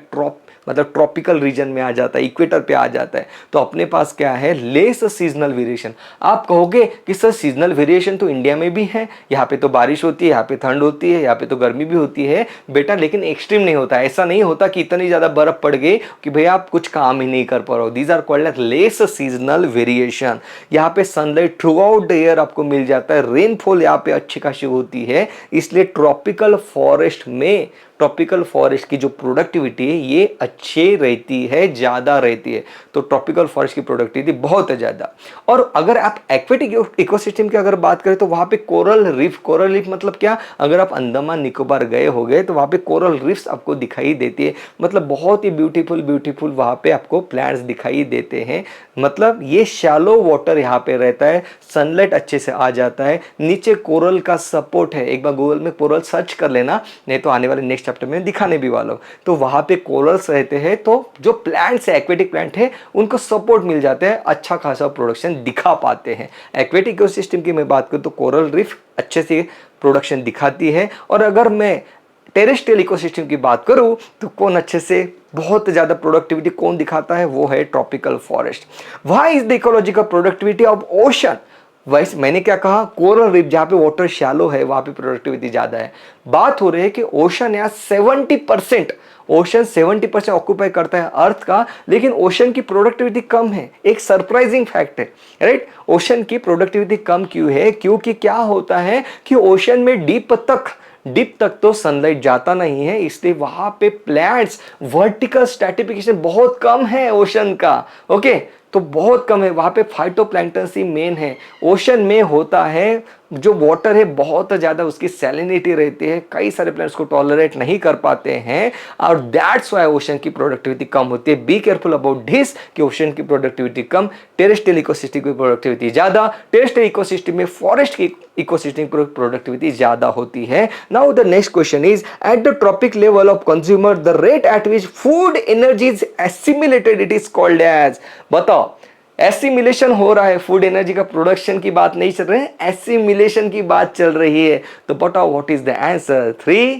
मतलब ट्रॉपिकल रीजन में आ जाता है, इक्वेटर पे आ जाता है, तो अपने पास क्या है, लेस सीजनल वेरिएशन। आप कहोगे कि सर सीजनल वेरिएशन तो इंडिया में भी है, यहाँ पे तो बारिश होती है, यहाँ पे ठंड होती है, यहाँ पे तो गर्मी भी होती है बेटा, लेकिन एक्सट्रीम नहीं होता। ऐसा नहीं होता कि इतनी ज्यादा बर्फ पड़ गई कि भैया आप कुछ काम ही नहीं कर पा रहे हो। These are called as less seasonal variation. यहाँ पे sunlight throughout the year आपको मिल जाता है, रेनफॉल यहाँ पे अच्छी खासी होती है, इसलिए ट्रॉपिकल फॉरेस्ट में, ट्रॉपिकल फॉरेस्ट की जो प्रोडक्टिविटी है ये अच्छी रहती है, ज़्यादा रहती है। तो ट्रॉपिकल फॉरेस्ट की प्रोडक्टिविटी बहुत है ज़्यादा। और अगर आप एक्वेटिक इकोसिस्टम की अगर बात करें तो वहाँ पे कोरल रीफ मतलब क्या, अगर आप अंडमान निकोबार गए होंगे तो वहाँ पे कोरल रीफ्स आपको दिखाई देती है, मतलब बहुत ही ब्यूटीफुल वहाँ पे आपको प्लांट्स दिखाई देते हैं। मतलब ये शैलो वाटर यहाँ पे रहता है, सनलाइट अच्छे से आ जाता है, नीचे कोरल का सपोर्ट है। एक बार गूगल में कोरल सर्च कर लेना, नहीं तो आने वाले नेक्स्ट चैप्टर में दिखाने भी वाला हूँ। तो वहाँ पे कोरल्स रहते हैं, तो जो प्लांट्स है, एक्वेटिक प्लांट है, उनको सपोर्ट मिल जाता है, अच्छा खासा प्रोडक्शन दिखा पाते हैं। एक्वेटिक इकोसिस्टम की मैं बात करूँ तो कोरल रीफ अच्छे से प्रोडक्शन दिखाती है। और अगर मैं टेरेस्ट्रियल इकोसिस्टम की बात करूं तो कौन अच्छे से बहुत ज़्यादा प्रोडक्टिविटी कौन दिखाता है, वो है tropical forest. Why is the ecological productivity of ocean, वैसे मैंने क्या कहा, कोरल रीफ जहाँ पे वाटर शैलो है वहाँ पे प्रोडक्टिविटी ज़्यादा है। बात हो रही है कि ओशन यहाँ 70%, ओशन 70% ऑक्यूपाई करता है अर्थ का, लेकिन ओशन की प्रोडक्टिविटी कम है। एक सरप्राइजिंग फैक्ट है, राइट। ओशन की प्रोडक्टिविटी कम क्यों है? क्योंकि क्या होता है कि ओशन में डीप तक तो सनलाइट जाता नहीं है, इसलिए वहां पे प्लांट्स, वर्टिकल स्ट्रैटिफिकेशन बहुत कम है ओशन का। ओके, तो बहुत कम है वहां पे, फाइटोप्लैंक्टन ही मेन है। ओशन में होता है जो वाटर है बहुत ज़्यादा उसकी सैलिनिटी रहती है, कई सारे प्लांट्स को टॉलरेट नहीं कर पाते हैं, और दैट्स वाई ओशन की प्रोडक्टिविटी कम होती है। बी केयरफुल अबाउट दिस कि ओशन की प्रोडक्टिविटी कम, टेरेस्ट्रियल इकोसिस्टम की प्रोडक्टिविटी ज़्यादा। टेरेस्ट्रियल इकोसिस्टम में फॉरेस्ट की इकोसिस्टम की प्रोडक्टिविटी ज़्यादा होती है। Now the next question is, at the trophic level of consumer the rate at which food energy is assimilated it is called as, बताओ। Assimilation हो रहा है, फूड एनर्जी का प्रोडक्शन की बात नहीं चल रही है, एसिमिलेशन की बात चल रही है। तो बताओ what is the answer? 3,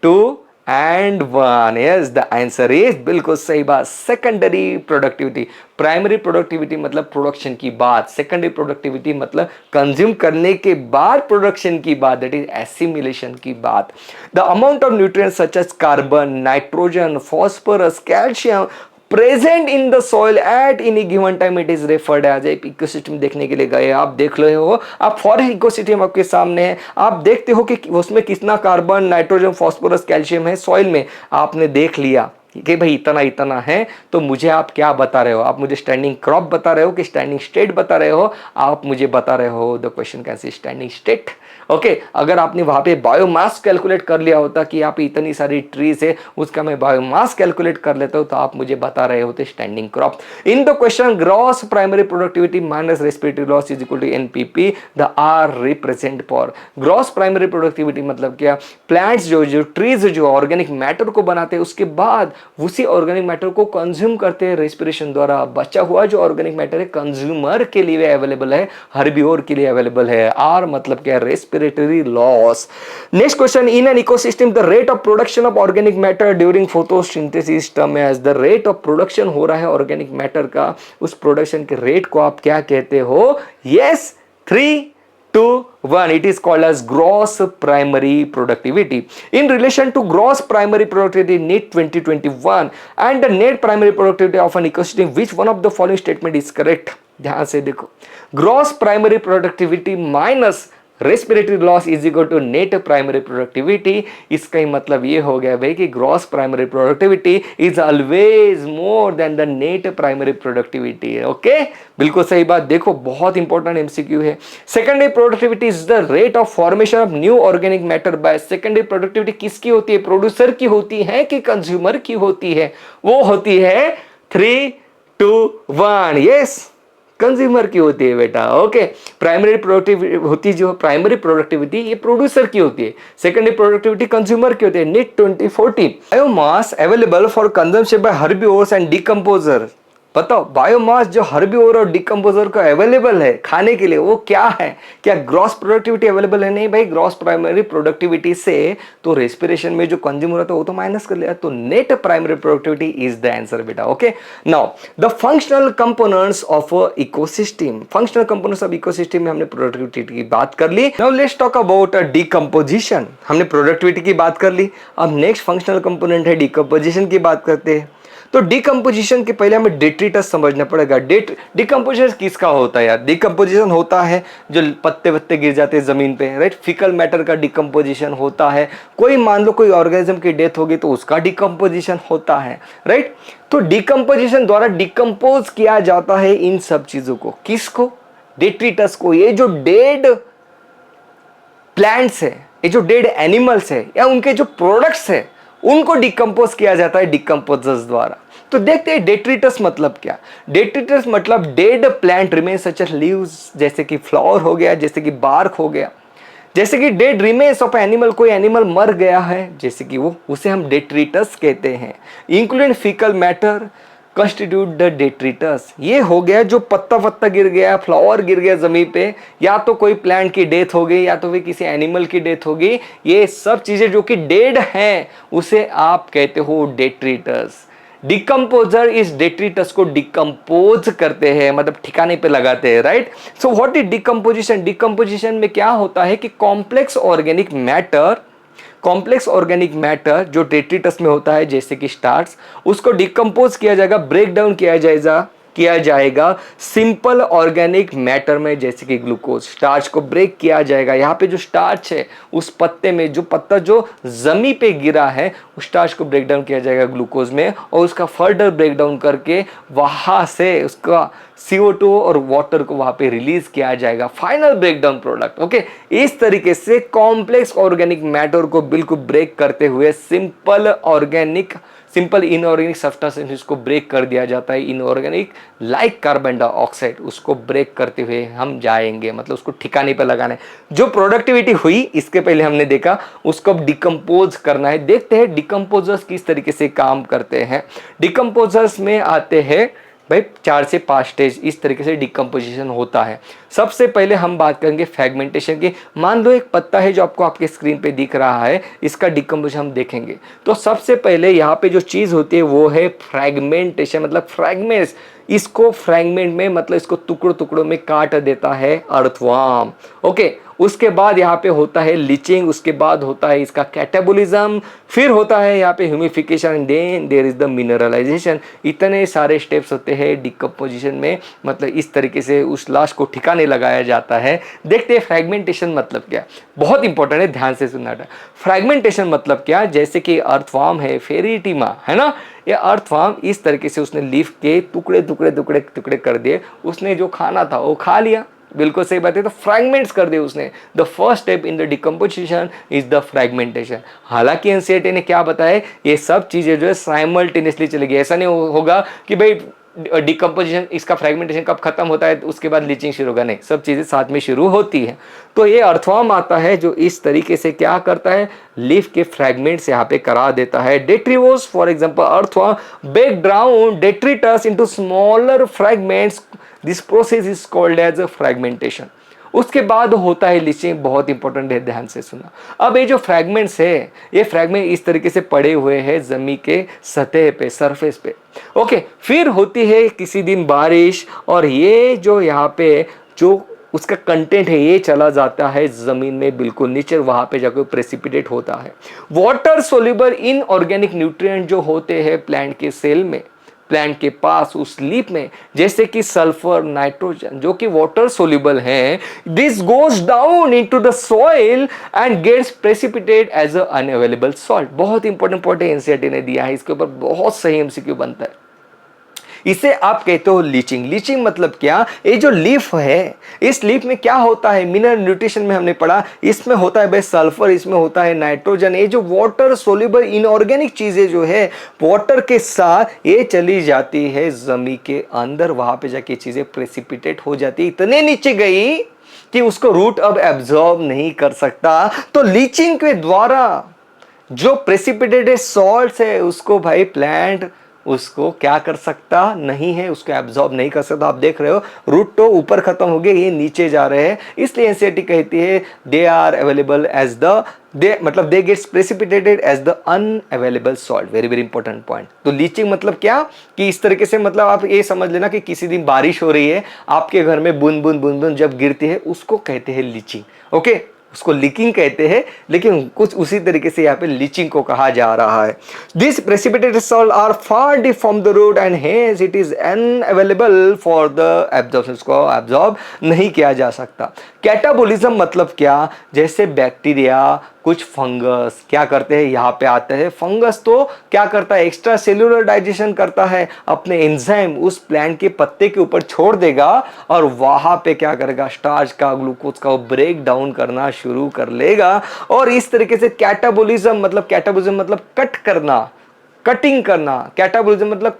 2 and 1। Yes, the answer is, बिल्कुल सही बात, सेकेंडरी प्रोडक्टिविटी। प्राइमरी प्रोडक्टिविटी मतलब प्रोडक्शन की बात, सेकेंडरी प्रोडक्टिविटी मतलब कंज्यूम करने के बाद प्रोडक्शन की बात, दैट इज एसिमिलेशन की बात। The amount of nutrients such as carbon, nitrogen, phosphorus, calcium present in the soil at any given time it is referred as a. Ecosystem देखने के लिए गए, आप देख रहे हो, आप फॉरेस्ट इकोसिस्टम आपके सामने है, आप देखते हो कि उसमें कितना कार्बन, नाइट्रोजन, फास्फोरस, कैल्शियम है सॉइल में, आपने देख लिया कि भाई इतना है, तो मुझे आप क्या बता रहे हो? आप मुझे स्टैंडिंग क्रॉप बता रहे हो कि स्टैंडिंग स्टेट बता रहे हो? आप मुझे बता रहे हो the question can say standing state. Okay, अगर आपने वहां पे बायोमास कैलकुलेट कर लिया होता कि यहाँ पे इतनी सारी ट्रीज है, उसका मैं बायोमास कैलकुलेट कर लेता हूँ, तो आप मुझे बता रहे होते standing crop. In the question gross primary productivity minus respiratory loss is equal to NPP, the R represent for. Gross primary productivity मतलब क्या? प्लांट्स जो ट्रीज जो ऑर्गेनिक मैटर को बनाते हैं, उसके बाद उसी ऑर्गेनिक मैटर को कंज्यूम करते हैं रेस्पिरेशन द्वारा। बचा हुआ जो ऑर्गेनिक मैटर है कंज्यूमर के लिए अवेलेबल है, हर्बिवोर के लिए अवेलेबल है। आर मतलब क्या? Respiratory loss. Next question, in an ecosystem the rate of production of organic matter during photosynthesis term as, the rate of production हो रहा है ऑर्गेनिक मैटर का, उस प्रोडक्शन के रेट को आप क्या कहते हो? Yes, 3, 2, 1, it is called as gross primary productivity. In relation to gross primary productivity NEET 2021 and the net primary productivity of an ecosystem, which one of the following statement is correct? ध्यान से देखो, gross primary productivity minus respiratory loss is equal to net primary productivity. इसका ही मतलब ये हो गया भाई कि gross primary productivity is always more than the net primary productivity. Okay, बिल्कुल सही बात। देखो, बहुत इंपॉर्टेंट एमसीक्यू है। Secondary productivity is the rate of formation of new organic matter by. Secondary productivity किसकी होती है? प्रोड्यूसर की होती है कि कंज्यूमर की होती है? वो होती है 3, 2, 1, यस, कंज्यूमर की होती है बेटा। ओके, प्राइमरी प्रोडक्टिविटी होती जो प्राइमरी प्रोडक्टिविटी ये प्रोड्यूसर की होती है, सेकेंडरी प्रोडक्टिविटी कंज्यूमर की होती है। NEET 2014 biomass available for consumption by herbivores and decomposer. बताओ, बायोमास जो हर्बिवोर और डिकम्पोजर का अवेलेबल है खाने के लिए, वो क्या है? क्या ग्रॉस प्रोडक्टिविटी अवेलेबल है? नहीं भाई, ग्रॉस प्राइमरी प्रोडक्टिविटी से तो रेस्पिरेशन में जो कंज्यूम होता है वो तो माइनस कर लिया, तो net primary productivity is the answer बेटा। Okay, now the functional components of ecosystem. Functional components of ecosystem में हमने प्रोडक्टिविटी की बात कर ली। Now let's talk about decomposition. हमने प्रोडक्टिविटी की बात कर ली, अब नेक्स्ट फंक्शनल कंपोनेंट है डिकम्पोजिशन की बात करते हैं। तो डिकम्पोजिशन के पहले हमें डेट्रिटस समझना पड़ेगा। डिकम्पोजिशन किसका होता है यार? डिकम्पोजिशन होता है जो पत्ते वत्ते गिर जाते हैं जमीन पे, राइट। फिकल मैटर का डिकम्पोजिशन होता है। कोई मान लो कोई ऑर्गेनिज्म की डेथ होगी तो उसका डिकम्पोजिशन होता है, राइट। तो डिकम्पोजिशन द्वारा डिकम्पोज किया जाता है इन सब चीजों को। किसको? डेट्रिटस को। ये जो डेड प्लांट्स है, ये जो डेड एनिमल्स है, या उनके जो प्रोडक्ट्स है, उनको डिकम्पोज किया जाता है डिकम्पोजर्स द्वारा। तो देखते हैं डेट्रिटस मतलब क्या। डेट्रिटस मतलब dead plant remain such as leaves, जैसे कि फ्लावर हो गया, जैसे कि बार्क हो गया, जैसे कि डेड रिमेन्स ऑफ एनिमल, कोई एनिमल मर गया है जैसे कि वो, उसे हम डेट्रिटस कहते हैं। Including faecal matter constitute the detritus. ये हो गया जो पत्ता पत्ता गिर गया, फ्लावर गिर गया जमीन पे, या तो कोई प्लांट की डेथ हो गई या तो फिर किसी एनिमल की डेथ हो गई, ये सब चीजें जो कि डेड हैं उसे आप कहते हो डेट्रिटस। डिकम्पोजर इस डेट्रिटस को डिकम्पोज करते हैं, मतलब ठिकाने पे लगाते हैं, right. So what is decomposition? Decomposition में क्या होता है कि कॉम्प्लेक्स ऑर्गेनिक मैटर जो डेट्रिटस में होता है जैसे कि स्टार्च, उसको डिकम्पोज किया जाएगा, ब्रेक डाउन किया जाएगा सिंपल ऑर्गेनिक मैटर में जैसे कि ग्लूकोज। स्टार्च को ब्रेक किया जाएगा। यहाँ पे जो स्टार्च है उस पत्ते में, जो पत्ता जो जमी पे गिरा है, उस स्टार्च को ब्रेक डाउन किया जाएगा ग्लूकोज में, और उसका फर्दर ब्रेक डाउन करके वहां से उसका CO2 और वाटर को वहां पे रिलीज किया जाएगा, फाइनल ब्रेकडाउन प्रोडक्ट। ओके, इस तरीके से कॉम्प्लेक्स ऑर्गेनिक मैटर को बिल्कुल ब्रेक करते हुए सिंपल इनऑर्गेनिक सब्सटेंस को ब्रेक कर दिया जाता है। इनऑर्गेनिक लाइक कार्बन डाइऑक्साइड, उसको ब्रेक करते हुए हम जाएंगे, मतलब उसको ठिकाने पर लगाना है। जो प्रोडक्टिविटी हुई इसके पहले हमने देखा, उसको अब डिकम्पोज करना है। देखते हैं डिकम्पोजर्स किस तरीके से काम करते हैं। डिकम्पोजर्स में आते हैं भाई 4 से 5 स्टेज, इस तरीके से डिकम्पोजिशन होता है। सबसे पहले हम बात करेंगे फ्रैगमेंटेशन की। मान लो एक पत्ता है जो आपको आपके स्क्रीन पे दिख रहा है, इसका डिकम्पोजिशन हम देखेंगे तो सबसे पहले यहाँ पे जो चीज होती है वो है फ्रैगमेंटेशन, मतलब फ्रैगमेंट्स। इसको फ्रैगमेंट में मतलब इसको टुकड़ों टुकड़ों में काट देता है अर्थवर्म। ओके, उसके बाद यहाँ पे होता है लीचिंग, उसके बाद होता है इसका कैटाबोलिज्म, फिर होता है यहाँ पे humification and then there is the mineralization. इतने सारे स्टेप्स होते हैं डिकम्पोजिशन में, मतलब इस तरीके से उस लाश को ठिकाने लगाया जाता है। देखते हैं फ्रैगमेंटेशन मतलब क्या, बहुत इंपॉर्टेंट है, ध्यान से सुनना है। फ्रैगमेंटेशन मतलब क्या, जैसे कि अर्थवर्म है, फेरिटिमा है ना, ये अर्थवर्म इस तरीके से उसने लीफ के टुकड़े टुकड़े टुकड़े टुकड़े कर दिए, उसने जो खाना था वो खा लिया, बिल्कुल सही बात है, तो फ्रैगमेंट्स कर दिए उसने। The first step in the decomposition is the fragmentation. हालांकि एनसीईआरटी ने क्या बताया, ये सब चीजें जो है साइमल्टेनियसली चलेगी। ऐसा नहीं होगा कि भाई डिकम्पोजिशन इसका फ्रैगमेंटेशन कब खत्म होता है तो उसके बाद लीचिंग शुरू होगा, नहीं, सब चीजें साथ में शुरू होती है। तो ये अर्थवर्म आता है जो इस तरीके से क्या करता है, लीफ के फ्रैगमेंट्स यहाँ पे करा देता है। Detritivores for example earthworm break down detritus into smaller fragments, this process is called as a fragmentation. उसके बाद होता है लीचिंग, बहुत इंपॉर्टेंट है, ध्यान से सुना। अब ये जो फ्रैगमेंट्स है, ये फ्रैगमेंट इस तरीके से पड़े हुए हैं जमीन के सतह पे, सरफेस पे। ओके, फिर होती है किसी दिन बारिश, और ये जो यहाँ पे जो उसका कंटेंट है ये चला जाता है जमीन में बिल्कुल नीचे, वहां पे जाकर प्रेसिपिटेट होता है। वाटर सोल्यूबल इनऑर्गेनिक न्यूट्रिएंट जो होते हैं प्लांट के सेल में, प्लांट के पास उस लीफ में, जैसे कि सल्फर, नाइट्रोजन जो कि वाटर सोल्यूबल है, this goes down into the soil and gets precipitate as a unavailable salt. बहुत इंपॉर्टेंट पॉइंट एनसीईआरटी ने दिया है, इसके ऊपर बहुत सही एमसीक्यू बनता है। इसे आप कहते हो लीचिंग। लीचिंग मतलब क्या, ये जो लीफ है, इस लीफ में क्या होता है, मिनरल न्यूट्रिशन में हमने पढ़ा, इसमें होता है भाई सल्फर, इसमें होता है नाइट्रोजन। ये जो वाटर सोल्यूबल इनऑर्गेनिक चीजें जो है वाटर के साथ ये चली जाती है जमीन के अंदर, वहां पे जाके चीजें प्रेसिपिटेट हो जाती है, इतने नीचे गई कि उसको रूट अब एब्जॉर्ब नहीं कर सकता। तो लीचिंग के द्वारा जो प्रेसिपिटेटेड सॉल्ट्स है उसको भाई प्लांट उसको क्या कर सकता नहीं है, उसको एब्जॉर्ब नहीं कर सकता। आप देख रहे हो रूट तो ऊपर खत्म हो गए, ये नीचे जा रहे हैं, इसलिए एनसीईआरटी कहती है they are available as the मतलब they gets precipitated as the unavailable salt. Very very important point. तो लीचिंग मतलब क्या, कि इस तरीके से, मतलब आप ये समझ लेना कि किसी दिन बारिश हो रही है, आपके घर में बूंद बूंद बूंद बूंद जब गिरती है उसको कहते हैं लीचिंग। ओके, उसको लीकिंग कहते हैं, लेकिन कुछ उसी तरीके से यहाँ पे लीचिंग को कहा जा रहा है। This precipitated salt are far deep from the root and hence it is unavailable for the absorption, उसको एब्जॉर्ब नहीं किया जा सकता। कैटाबोलिज्म मतलब क्या, जैसे बैक्टीरिया, कुछ फंगस क्या करते हैं, यहाँ पे आते हैं फंगस, तो क्या करता है, एक्स्ट्रा सेल्यूलर डाइजेशन करता है, अपने एंजाइम उस प्लांट के पत्ते के ऊपर छोड़ देगा और वहां पे क्या करेगा, स्टार्च का, ग्लूकोज का ब्रेक डाउन करना शुरू कर लेगा। और इस तरीके से कैटाबोलिज्म मतलब कट करना, कटिंग करना, कैटाबोलिज्म मतलब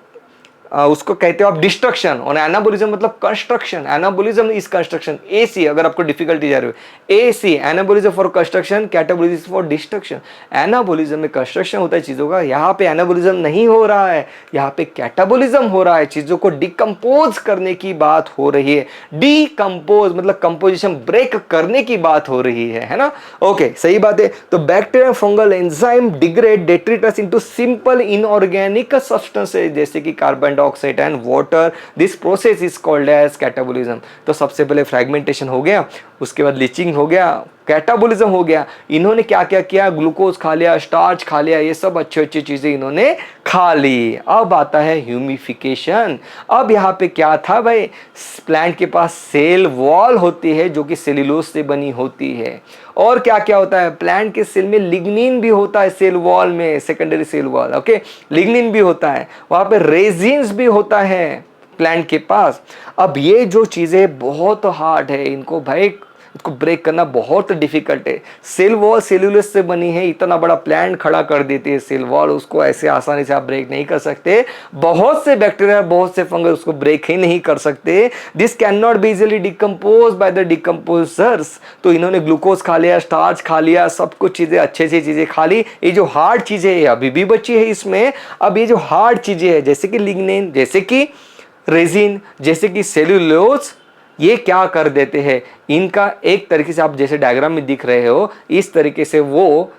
उसको कहते हो आप डिस्ट्रक्शन, और एनाबोलिज्म मतलब construction. Anabolism is construction. AC अगर आपको डिफिकल्टी जा रही हो, AC anabolism for construction, catabolism for destruction. Anabolism में कंस्ट्रक्शन होता है चीजों का, यहाँ पे एनाबोलिज्म नहीं हो रहा है, यहाँ पे कैटाबोलिज्म हो रहा है, चीजों को डिकम्पोज करने की बात हो रही है। डिकम्पोज मतलब कंपोजिशन ब्रेक करने की बात हो रही है ना। ओके, सही बात है। तो bacteria fungal enzyme degrade detritus into simple inorganic substances जैसे कि carbon dioxide and water. This process is called as catabolism. तो सबसे पहले फ्रेगमेंटेशन हो गया, उसके बाद लीचिंग हो गया, कैटाबोलिज्म हो गया। इन्होंने क्या क्या किया, ग्लूकोज खा लिया, स्टार्च खा लिया, ये सब अच्छी अच्छी चीजें इन्होंने खा ली। अब आता है ह्यूमिफिकेशन। अब यहाँ पे क्या था भाई, प्लांट के पास सेल वॉल होती है जो कि सेल्यूलोज से बनी होती है। और क्या क्या होता है, प्लांट के सेल में लिग्निन भी होता है, सेल वॉल में, secondary cell wall, okay, lignin भी होता है, वहां पे रेजिन्स भी होता है प्लांट के पास। अब ये जो चीजें बहुत हार्ड है, इनको भाई इसको ब्रेक करना बहुत डिफिकल्ट है। सेल वॉल सेल्यूलोज से बनी है, इतना बड़ा प्लांट खड़ा कर देती है सेल वॉल, उसको ऐसे आसानी से आप ब्रेक नहीं कर सकते। बहुत से बैक्टीरिया, बहुत से फंगस उसको ब्रेक ही नहीं कर सकते। This can not be easily decompose by the decomposers. तो इन्होंने ग्लूकोज खा लिया, स्टार्च खा लिया, सब कुछ चीजें अच्छे से चीजें खा ली। ये जो हार्ड चीजें है अभी भी बची है इसमें। अब ये जो हार्ड चीजें है जैसे कि लिग्निन, जैसे कि रेजिन, जैसे कि सेल्यूलोज, ये क्या कर देते हैं, इनका एक तरीके से आप जैसे डायग्राम में दिख रहे हो इस तरीके से वो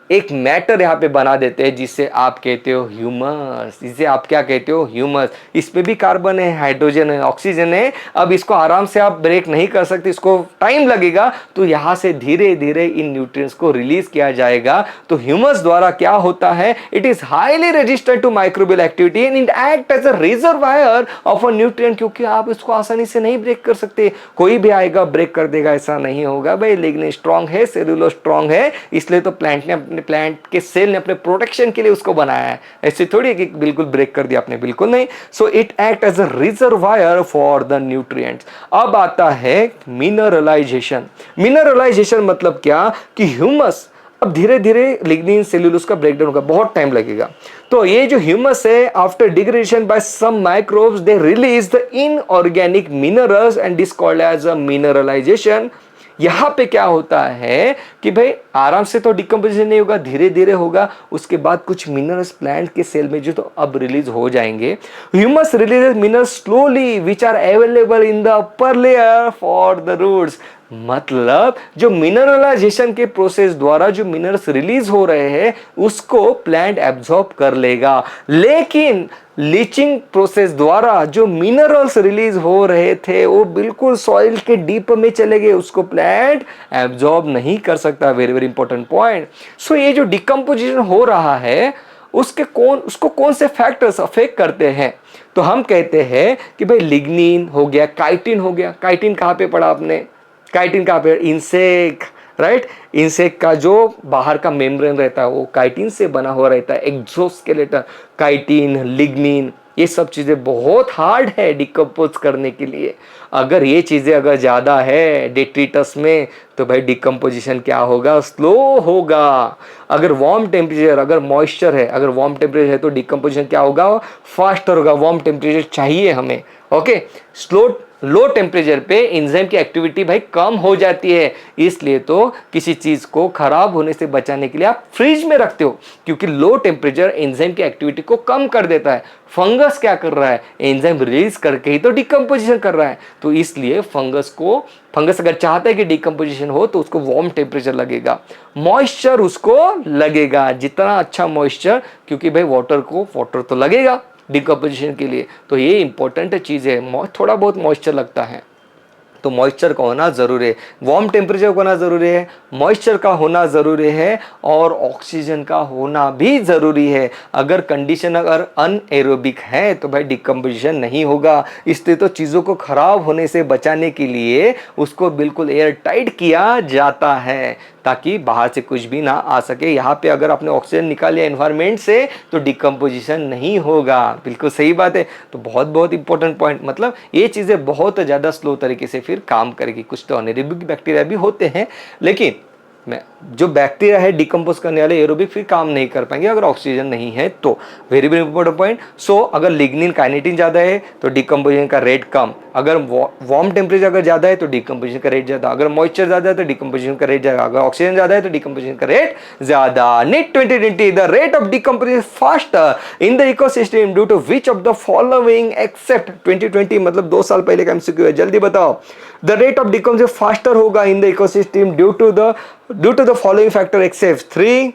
एक मैटर यहाँ पे बना देते हैं जिससे आप कहते हो ह्यूमस। जिसे आप क्या कहते हो, ह्यूमस। इसमें भी कार्बन है, हाइड्रोजन है, ऑक्सीजन है। अब इसको आराम से आप ब्रेक नहीं कर सकते, इसको टाइम लगेगा। तो यहाँ से धीरे धीरे इन न्यूट्रिएंट्स को रिलीज किया जाएगा। तो ह्यूमस द्वारा क्या होता है, it is highly resistant to microbial activity and it act as a reservoir of a nutrient. क्योंकि आप इसको आसानी से नहीं ब्रेक कर सकते, कोई भी आएगा ब्रेक कर देगा, ऐसा नहीं होगा भाई। लिग्निन स्ट्रांग है, सेल्यूलोज स्ट्रांग है, इसलिए तो प्लांट ने अपने प्लांट के सेल ने अपने प्रोटेक्शन के लिए उसको बनाया है। ऐसे थोड़ी कि बिल्कुल ब्रेक कर दिया आपने, बिल्कुल नहीं। So it act as a reservoir for the nutrients. अब आता है मिनरलाइजेशन। मिनरलाइजेशन मतलब क्या कि ह्यूमस अब धीरे धीरे लिग्निन सेल्यूलोज का ब्रेकडाउन होगा, बहुत टाइम लगेगा। तो ये जो ह्यूमस है after degradation by some microbes they release the inorganic minerals and this called as a mineralization. यहां पे क्या होता है कि भाई आराम से तो डिकम्पोजिशन नहीं होगा, धीरे धीरे होगा। उसके बाद कुछ मिनरल्स प्लांट के सेल में जो तो अब रिलीज हो जाएंगे। Humus releases minerals slowly which are available in the upper layer for the roots. मतलब जो मिनरलाइजेशन के प्रोसेस द्वारा जो मिनरल्स रिलीज हो रहे हैं उसको प्लांट एब्जॉर्ब कर लेगा, लेकिन लीचिंग प्रोसेस द्वारा जो मिनरल्स रिलीज हो रहे थे वो बिल्कुल सॉइल के डीप में चले गए, उसको प्लांट एब्जॉर्ब नहीं कर सकता। Very very important point. So ये जो डिकम्पोजिशन हो रहा है उसको कौन से फैक्टर्स अफेक्ट करते हैं, तो हम कहते हैं कि भाई लिग्निन हो गया, काइटिन हो गया। काइटिन कहाँ पे पढ़ा आपने, काइटिन कहाँ पे, इंसेक्ट, राइट। इंसेक्ट का जो बाहर का मेम्ब्रेन रहता है वो काइटिन से बना हुआ रहता है, एक्सोस्केलेटन। काइटिन, लिग्निन, ये सब चीजें बहुत हार्ड है डिकम्पोज करने के लिए। अगर ये चीजें अगर ज्यादा है डेट्रिटस में तो भाई डिकम्पोजिशन क्या होगा, स्लो होगा। अगर वार्म टेम्परेचर, अगर मॉइस्चर है, अगर वार्म टेम्परेचर है तो डिकम्पोजिशन क्या होगा, फास्टर होगा। वार्म टेम्परेचर चाहिए हमें, ओके। लो टेम्परेचर पे एंजाइम की एक्टिविटी भाई कम हो जाती है, इसलिए तो किसी चीज को खराब होने से बचाने के लिए आप फ्रिज में रखते हो, क्योंकि लो टेम्परेचर एंजाइम की एक्टिविटी को कम कर देता है। फंगस क्या कर रहा है, एंजाइम रिलीज करके ही तो डिकम्पोजिशन कर रहा है। तो इसलिए फंगस अगर चाहता है कि डिकम्पोजिशन हो तो उसको वार्म टेम्परेचर लगेगा, मॉइस्चर उसको लगेगा, जितना अच्छा मॉइस्चर, क्योंकि भाई वाटर तो लगेगा डिकम्पोजिशन के लिए। तो ये इंपॉर्टेंट चीज है, थोड़ा बहुत मॉइस्चर लगता है तो मॉइस्चर का होना जरूरी है, वार्म टेम्परेचर का होना जरूरी है, मॉइस्चर का होना जरूरी है, और ऑक्सीजन का होना भी जरूरी है। अगर कंडीशन अगर अनएरोबिक है तो भाई डिकम्पोजिशन नहीं होगा। इसलिए तो चीज़ों को खराब होने से बचाने के लिए उसको बिल्कुल एयर टाइट किया जाता है ताकि बाहर से कुछ भी ना आ सके। यहाँ पे अगर आपने ऑक्सीजन निकाल लिया एनवायरनमेंट से तो डिकम्पोजिशन नहीं होगा। बिल्कुल सही बात है। तो बहुत बहुत इंपॉर्टेंट पॉइंट, मतलब ये चीज़ें बहुत ज़्यादा स्लो तरीके से फिर काम करेगी। कुछ तो अनएरोबिक बैक्टीरिया भी होते हैं, लेकिन जो बैक्टीरिया है डिकम्पोज करने वाले एरोबिक फिर काम नहीं कर पाएंगे अगर ऑक्सीजन नहीं है तो। Very very important point. So अगर लिग्निन काइनेटिन ज़्यादा है तो डिकम्पोजिशन का रेट कम, अगर वार्म टेम्परेचर अगर ज़्यादा है तो डिकम्पोजिशन का रेट ज़्यादा, अगर मॉइस्चर ज़्यादा है तो डिकम्पोजिशन का रेट ज़्यादा, अगर ऑक्सीजन ज़्यादा है तो डिकम्पोजिशन का रेट ज़्यादा। NEET 2020 the rate of decomposition faster in the ecosystem due to which of the following except 2020 मतलब 2 साल पहले का एमसीक्यू है, जल्दी बताओ। The rate of decomposition faster होगा in the ecosystem due to the following factor except 3,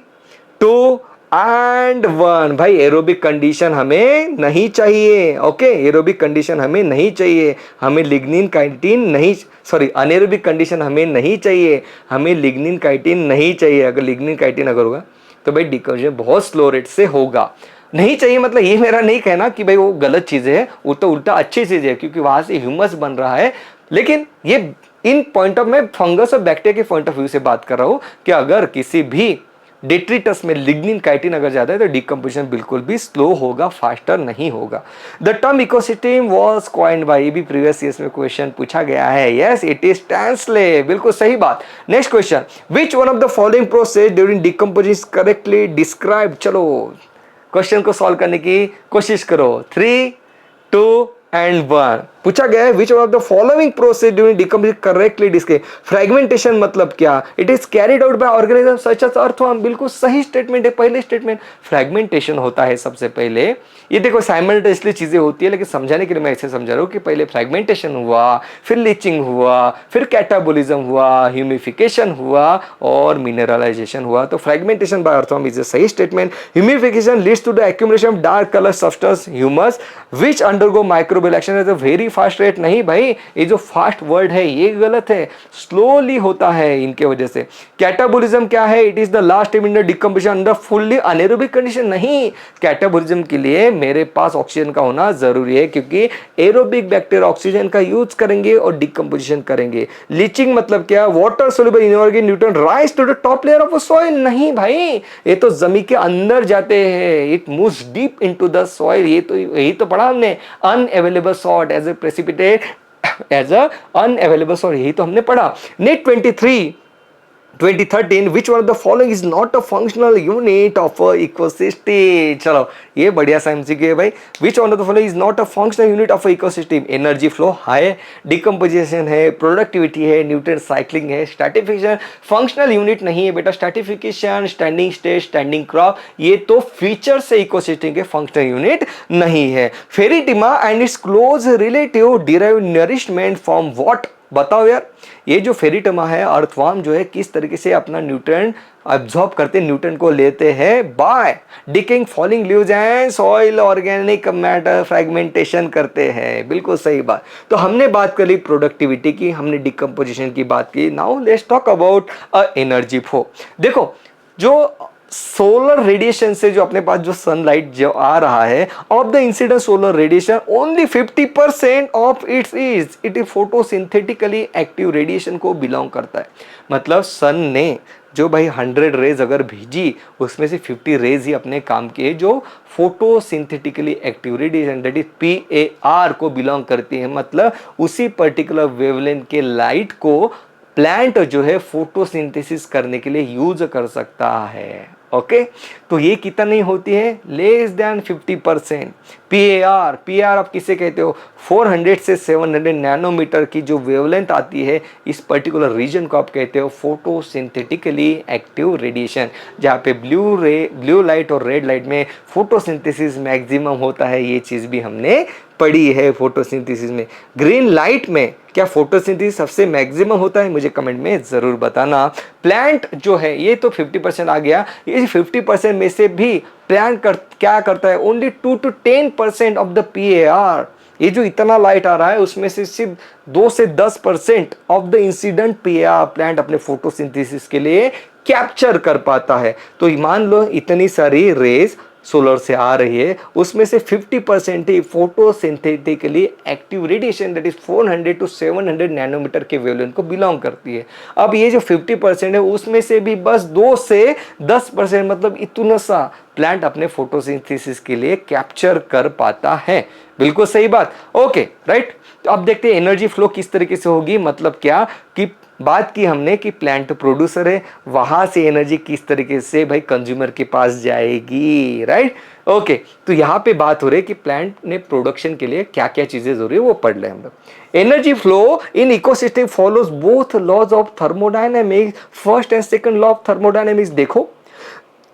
2 and 1। भाई aerobic condition हमें नहीं चाहिए, ओके एरोबिक कंडीशन हमें नहीं चाहिए, हमें लिग्निन काइटिन नहीं, सॉरी अनएरोबिक कंडीशन हमें नहीं चाहिए, हमें लिग्निन काइटिन नहीं चाहिए। अगर लिग्निन काइटिन अगर होगा तो भाई डिकम्पोजिशन बहुत स्लो रेट से होगा। नहीं चाहिए मतलब ये मेरा नहीं कहना कि भाई वो गलत चीज़ है, वो तो उल्टा अच्छी चीज़ है क्योंकि वहाँ से ह्यूमस बन रहा है। लेकिन ये इन पॉइंट ऑफ मैं फंगस और बैक्टीरिया के पॉइंट ऑफ व्यू से बात कर रहा हूँ कि अगर किसी भी डिट्रिटस में लिग्निन काइटिन अगर ज्यादा है तो डिकम्पोजिशन बिल्कुल भी स्लो होगा, फास्टर नहीं होगा। The term ecosystem was coined bye, भी प्रीवियस ईयर्स में क्वेश्चन पूछा गया है। यस इट इज टैंसले, बिल्कुल सही बात। Next question, which one of the following process during decomposition correctly describe. चलो क्वेश्चन को सॉल्व करने की कोशिश करो। 3, 2 एंड 1 पूछा गया है which of the following process during decomposition correctly describe. Fragmentation मतलब क्या, it is carried out by organism such as earthworm. बिल्कुल सही स्टेटमेंट है, पहले स्टेटमेंट। फ्रेगमेंटेशन होता है सबसे पहले, ये देखो साइमल्टेनियसली चीजें होती है लेकिन समझाने के लिए मैं ऐसे समझा रहा हूँ कि पहले फ्रेगमेंटेशन हुआ, फिर लीचिंग हुआ, फिर कैटाबोलिज्म हुआ, ह्यूमिफिकेशन हुआ और मिनरलाइजेशन हुआ। तो fragmentation by earthworm is a सही statement. Humification leads to the accumulation of dark colour substance humus which undergo microbial action at a very fast rate. नहीं भाई, ये जो फास्ट वर्ड है ये गलत है, स्लोली होता है इनके वजह से। कैटाबोलिज्म क्या है, it is the last step in the decomposition under fully anaerobic condition. नहीं, कैटाबोलिज्म के लिए मेरे पास ऑक्सीजन का होना जरूरी है क्योंकि एरोबिक बैक्टीरिया ऑक्सीजन का यूज करेंगे और डिकम्पोजिशन करेंगे। लीचिंग मतलब क्या, water soluble inorganic nutrient rise to the top layer of soil. नहीं भाई, ये तो जमीन के अंदर जाते हैं, it moves deep into the soil. ये तो यही तो पढ़ा हमने, unavailable salt as a precipitate as a unavailable salt, यही तो हमने पढ़ा। NEET 2013 which one of the following is not a functional unit of a ecosystem। चलो ये बढ़िया सा एमसीक्यू है भाई। which one of the following is not a functional unit of a ecosystem। Energy flow है, डिकम्पोजिशन है, productivity है, nutrient cycling है, स्ट्रैटिफिकेशन फंक्शनल यूनिट नहीं है बेटा। Stratification, standing state, standing crop ये तो फीचर से इकोसिस्टम के फंक्शनल यूनिट नहीं है। Pheretima and it's close relative derive nourishment from what. बताओ यार, ये जो फेरिटमा है, अर्थवर्म जो है, किस तरीके से अपना न्यूट्रिएंट अब्सॉर्ब करते हैं, न्यूट्रिएंट को लेते हैं by decaying falling leaves and soil organic matter fragmentation करते हैं। बिल्कुल सही बात। तो हमने बात करी प्रोडक्टिविटी की, हमने डिकम्पोजिशन की बात की। Now let's talk about energy flow. देखो जो सोलर रेडिएशन से जो अपने पास जो सनलाइट जो आ रहा है, of the incident solar radiation only 50% of it is photosynthetically active radiation को बिलोंग करता है। मतलब सन ने जो भाई 100 रेज अगर भेजी उसमें से 50 रेज ही अपने काम किए जो photosynthetically active radiation that is PAR को बिलोंग करती है। मतलब उसी पर्टिकुलर वेवलेंथ के लाइट को प्लांट जो है फोटोसिंथेसिस करने के लिए यूज कर सकता है। ओके तो ये कितनी होती है, लेस देन 50%। PAR आप किसे कहते हो, 400 से 700 नैनोमीटर की जो वेवलेंथ आती है इस पर्टिकुलर रीजन को आप कहते हो फोटोसिंथेटिकली एक्टिव रेडिएशन। जहाँ पे ब्लू लाइट और रेड लाइट में फोटोसिंथेसिस मैक्सिमम होता है, ये चीज़ भी हमने पढ़ी है। फोटोसिंथेसिस में ग्रीन लाइट में क्या फोटोसिंथेसिस सबसे मैक्सिमम होता है, मुझे कमेंट में ज़रूर बताना। प्लांट जो है ये तो 50% आ गया, ये 50% में से भी प्लांट क्या करता है, only 2 to 10% of the PAR। ये जो इतना लाइट आ रहा है उसमें से सिर्फ 2 से 10% of the incident PAR plant अपने फोटोसिंथेसिस के लिए कैप्चर कर पाता है। तो मान लो इतनी सारी रेज सोलर से आ रही है, उसमें से 50% ही photosynthetically active radiation that is 400 to 700 nanometre के वेवलेंथ को बिलोंग करती है। अब ये जो 50% है उसमें से भी बस 2 से 10% मतलब इतना सा प्लांट अपने फोटोसिंथेसिस के लिए कैप्चर कर पाता है। बिल्कुल सही बात। Okay right. तो अब देखते हैं एनर्जी फ्लो किस तरीके से होगी, मतलब क्या कि बात की हमने कि प्लांट प्रोड्यूसर है, वहां से एनर्जी किस तरीके से भाई कंज्यूमर के पास जाएगी, राइट। ओके, तो यहाँ पे बात हो रही है कि प्लांट ने प्रोडक्शन के लिए क्या क्या चीजें जरूरी है वो पढ़ ले हम लोग। Energy flow in ecosystem follows both laws of thermodynamics, first and second law of thermodynamics. देखो,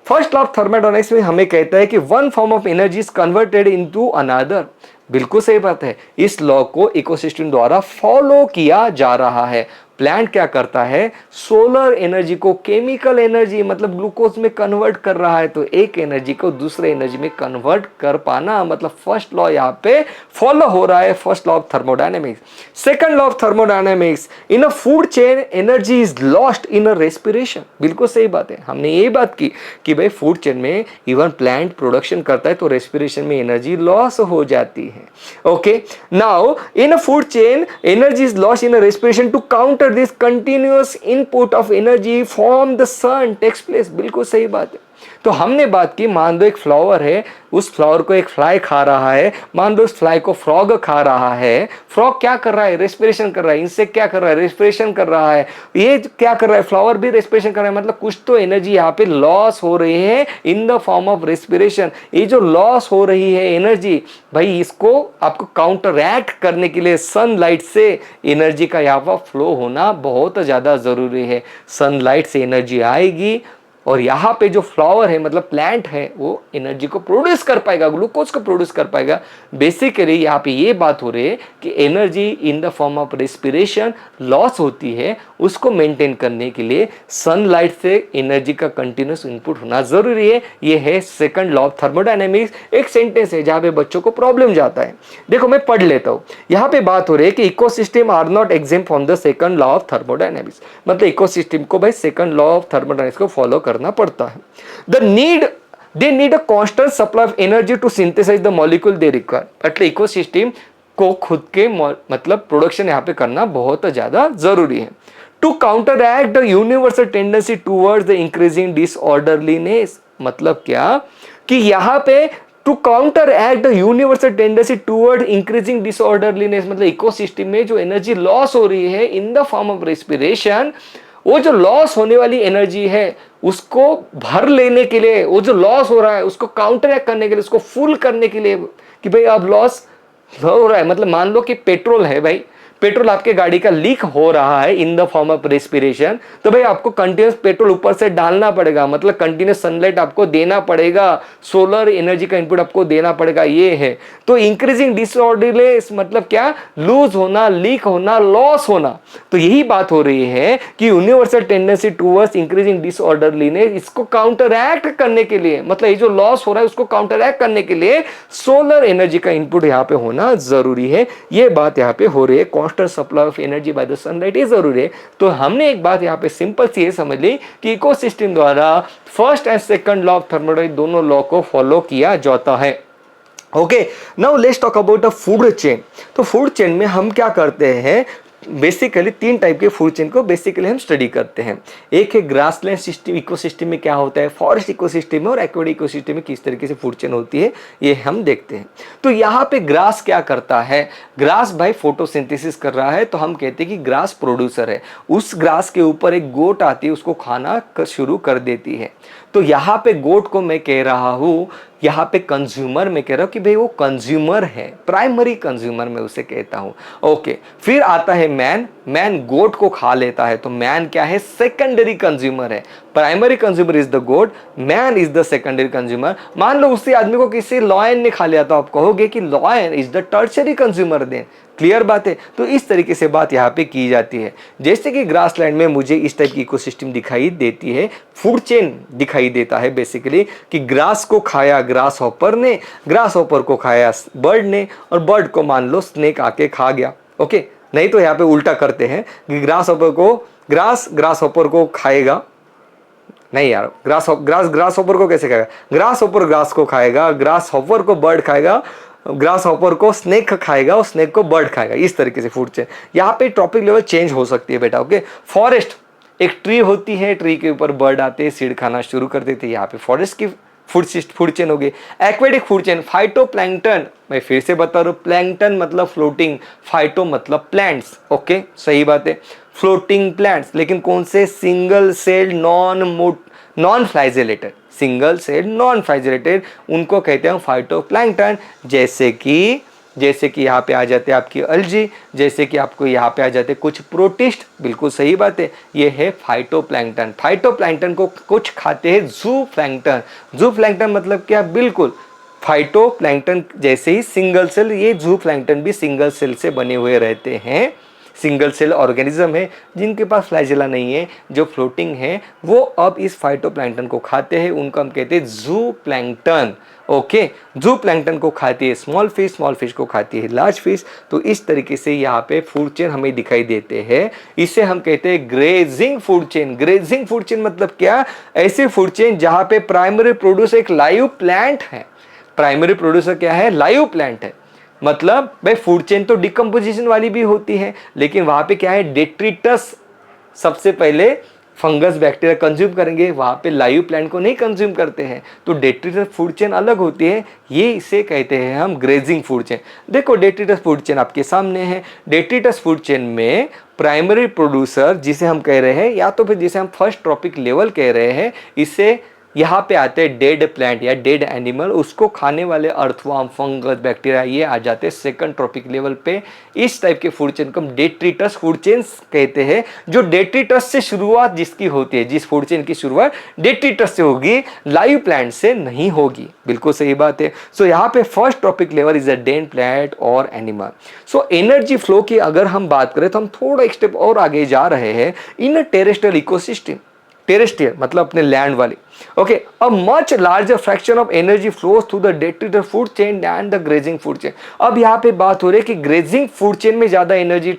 फर्स्ट लॉ ऑफ थर्मोडायनेमिक्स में हमें कहता है कि one form of energy is converted into another. बिल्कुल सही बात है, इस लॉ को इकोसिस्टम द्वारा फॉलो किया जा रहा है। प्लांट क्या करता है, सोलर एनर्जी को केमिकल एनर्जी मतलब ग्लूकोज में कन्वर्ट कर रहा है, तो एक एनर्जी को दूसरे एनर्जी में कन्वर्ट कर पाना, मतलब फर्स्ट लॉ यहाँ पे फॉलो हो रहा है, first law of thermodynamics. Second law of thermodynamics, in a food chain energy is lost in a respiration. बिल्कुल सही बात है, हमने ये बात की कि भाई फूड चेन में इवन प्लांट प्रोडक्शन करता है तो रेस्पिरेशन में एनर्जी लॉस हो जाती है। Okay, now in a food chain energy is lost in a respiration, to counter this continuous input of energy from the sun takes place। बिल्कुल सही बात है। तो हमने बात की, मान लो एक फ्लावर है, उस फ्लावर को एक फ्लाई खा रहा है, मान लो उस फ्लाई को फ्रॉग खा रहा है, फ्रॉग क्या कर रहा है, रेस्पिरेशन कर रहा है, इंसेक्ट क्या कर रहा है, रेस्पिरेशन कर रहा है, ये क्या कर रहा है, फ्लावर भी रेस्पिरेशन कर रहा है, मतलब कुछ तो एनर्जी यहाँ पे लॉस हो रही है in the form of respiration. ये जो लॉस हो रही है एनर्जी, भाई इसको आपको काउंटरएक्ट करने के लिए सनलाइट से एनर्जी का यहाँ पर फ्लो होना बहुत ज्यादा जरूरी है। सनलाइट से एनर्जी आएगी और यहाँ पे जो फ्लावर है मतलब प्लांट है वो एनर्जी को प्रोड्यूस कर पाएगा, ग्लूकोज को प्रोड्यूस कर पाएगा। बेसिकली यहाँ पे ये बात हो रही है कि energy in the form of respiration loss होती है, उसको मेंटेन करने के लिए सनलाइट से एनर्जी का कंटिन्यूस इनपुट होना जरूरी है। ये है सेकंड लॉ ऑफ थर्मोडायनेमिक्स। एक सेंटेंस है जहाँ पे बच्चों को प्रॉब्लम जाता है, देखो मैं पढ़ लेता हूँ। यहाँ पे बात हो रही है कि ecosystem are not exempt from the second law of thermodynamics, मतलब इकोसिस्टम को भाई सेकंड लॉ ऑफ थर्मोडायनेमिक्स को फॉलो करना पड़ता है। They need a constant supply of energy to synthesize the molecule they require, मतलब इकोसिस्टम को खुद के मतलब प्रोडक्शन यहाँ पे करना बहुत ज्यादा जरूरी है। To counteract the universal tendency towards the increasing disorderliness, मतलब क्या कि यहाँ पे to counteract the universal tendency toward increasing disorderliness, मतलब इकोसिस्टम में जो एनर्जी लॉस हो रही है in the form of respiration, वो जो लॉस होने वाली एनर्जी है उसको भर लेने के लिए, वो जो लॉस हो रहा है उसको काउंटर एक्ट करने के लिए, उसको फुल करने के लिए कि भाई अब लॉस हो रहा है। मतलब मान लो कि पेट्रोल है भाई, पेट्रोल आपके गाड़ी का लीक हो रहा है in the form of respiration, तो भाई आपको कंटिन्यूस पेट्रोल ऊपर से डालना पड़ेगा, मतलब कंटिन्यूस सनलाइट आपको देना पड़ेगा, सोलर एनर्जी का इनपुट आपको देना पड़ेगा, ये है। तो इंक्रीजिंग डिसऑर्डरलीनेस मतलब क्या, लूज होना, लीक होना, लॉस होना। तो यही बात हो रही है कि यूनिवर्सल टेंडेंसी टूवर्ड्स इंक्रीजिंग डिसऑर्डरलीनेस, इसको काउंटरएक्ट करने के लिए, मतलब ये जो लॉस हो रहा है उसको काउंटरएक्ट करने के लिए सोलर एनर्जी का इनपुट यहाँ पे होना जरूरी है। ये बात यहाँ पे हो रही है, supply of energy by the sunlight ये जरूरी है। तो हमने एक बात यहाँ पे सिंपल सी ये समझ ली कि इकोसिस्टम द्वारा first and second law of thermodynamics दोनों लॉ को फॉलो किया जाता है। Okay, now let's talk about a food chain. तो फूड चेन में हम क्या करते हैं, बेसिकली तीन टाइप के फूड चेन को बेसिकली हम स्टडी करते हैं। एक है ग्रासलैंड सिस्टम, इकोसिस्टम में क्या होता है, फॉरेस्ट इकोसिस्टम में और एक्वेटिक इकोसिस्टम में किस तरीके से फूड चेन होती है, ये हम देखते हैं। तो यहाँ पे ग्रास क्या करता है, ग्रास भाई फोटोसिंथेसिस कर रहा है, तो हम कहते हैं कि ग्रास प्रोड्यूसर है। उस ग्रास के ऊपर एक गोट आती है, उसको खाना शुरू कर देती है। तो यहाँ पे गोट को मैं कह रहा हूँ, यहाँ पे कंज्यूमर में कह रहा हूँ कि भाई वो कंज्यूमर है, प्राइमरी कंज्यूमर में उसे कहता हूँ। ओके, फिर आता है मैन, मैन गोट को खा लेता है, तो मैन क्या है, सेकेंडरी कंज्यूमर है। Primary consumer is the goat, man is the secondary consumer. मान लो उसी आदमी को किसी लॉयन ने खा लिया, तो आप कहोगे कि lion is the tertiary consumer then. Clear बात है। तो इस तरीके से बात यहाँ पे की जाती है। जैसे कि ग्रासलैंड में मुझे इस टाइप की इकोसिस्टम दिखाई देती है, फूड चेन दिखाई देता है बेसिकली, कि ग्रास को खाया ग्रास हॉपर ने, ग्रास हॉपर को खाया बर्ड ने, और बर्ड को मान लो स्नेक आके खा गया। ओके, नहीं तो यहाँ पे उल्टा करते हैं कि ग्रास हॉपर को ग्रास हॉपर को खाएगा, नहीं यार, ग्रास हॉपर को कैसे खाएगा, ग्रास हॉपर ग्रास को खाएगा, ग्रास हॉपर को बर्ड खाएगा, ग्रास हॉपर को स्नेक खाएगा और स्नेक को बर्ड खाएगा। इस तरीके से फूड चेन, यहाँ पे टॉपिक लेवल चेंज हो सकती है बेटा। ओके, फॉरेस्ट एक ट्री होती है, ट्री के ऊपर बर्ड आते हैं, सीड खाना शुरू कर देते हैं, यहाँ पे फॉरेस्ट की फूड चेन हो गई। एक्वेटिक फूड चेन, फाइटोप्लैंक्टन, मैं फिर से बता रहा हूँ, प्लैंक्टन मतलब फ्लोटिंग, फाइटो मतलब प्लांट्स, ओके सही बात है, फ्लोटिंग प्लांट्स, लेकिन कौन से, single cell non flagellated, single cell non flagellated, उनको कहते हैं फाइटोप्लैंक्टन। जैसे कि यहाँ पे आ जाते हैं आपकी अल्जी, जैसे कि आपको यहाँ पे आ जाते हैं कुछ प्रोटिस्ट, बिल्कुल सही बात है, ये है फाइटोप्लैंक्टन। फाइटोप्लैंक्टन को कुछ खाते हैं ज़ूप्लैंक्टन। ज़ूप्लैंक्टन मतलब क्या, बिल्कुल फाइटोप्लैंक्टन जैसे ही सिंगल सेल, ये ज़ूप्लैंक्टन भी सिंगल सेल से बने हुए रहते हैं, सिंगल सेल ऑर्गेनिज्म है जिनके पास फ्लैजेला नहीं है, जो फ्लोटिंग है, वो अब इस फाइटोप्लैंक्टन को खाते हैं, उनको हम कहते हैं ज़ूप्लैंक्टन। ओके, ज़ूप्लैंक्टन को खाती है स्मॉल फिश को खाती है लार्ज फिश। तो इस तरीके से यहाँ पे फूड चेन हमें दिखाई देते हैं, इसे हम कहते हैं grazing food chain. Grazing food chain मतलब क्या, ऐसे फूड चेन जहाँ पे प्राइमरी प्रोड्यूसर एक लाइव प्लांट है। प्राइमरी प्रोड्यूसर क्या है, लाइव प्लांट है। मतलब भाई फूड चेन तो डिकम्पोजिशन वाली भी होती है, लेकिन वहां पे क्या है, डेट्रिटस सबसे पहले फंगस बैक्टीरिया कंज्यूम करेंगे, वहां पे लाइव प्लांट को नहीं कंज्यूम करते हैं, तो डेट्रिटस फूड चेन अलग होती है, ये इसे कहते हैं हम ग्रेजिंग फूड चेन। देखो डेट्रिटस फूड चेन आपके सामने है। डेट्रिटस फूड चेन में प्राइमरी प्रोड्यूसर जिसे हम कह रहे हैं, या तो फिर जिसे हम फर्स्ट ट्रॉपिक लेवल कह रहे हैं, इसे यहाँ पे आते हैं डेड प्लांट या डेड एनिमल, उसको खाने वाले अर्थवर्म, फंगस, बैक्टीरिया, ये आ जाते हैं सेकंड ट्रॉपिक लेवल पे। इस टाइप के फूड चेन को हम डेट्रिटस फूड चेन कहते हैं। जो डेट्रिटस से शुरुआत जिसकी होती है, जिस फूड चेन की शुरुआत डेट्रिटस से होगी, लाइव प्लांट से नहीं होगी, बिल्कुल सही बात है। सो यहाँ पे first trophic level is a dead plant और एनिमल। सो एनर्जी फ्लो की अगर हम बात करें तो हम थोड़ा एक स्टेप और आगे जा रहे हैं। इन टेरेस्ट्रियल इकोसिस्टम, टेरेस्ट्रियल मतलब अपने लैंड वाली, okay, a much larger fraction of energy flows through the detritus food chain and the grazing food chain. अब यहाँ पे बात हो रही है कि ग्रेजिंग फूड चेन में ज्यादा एनर्जी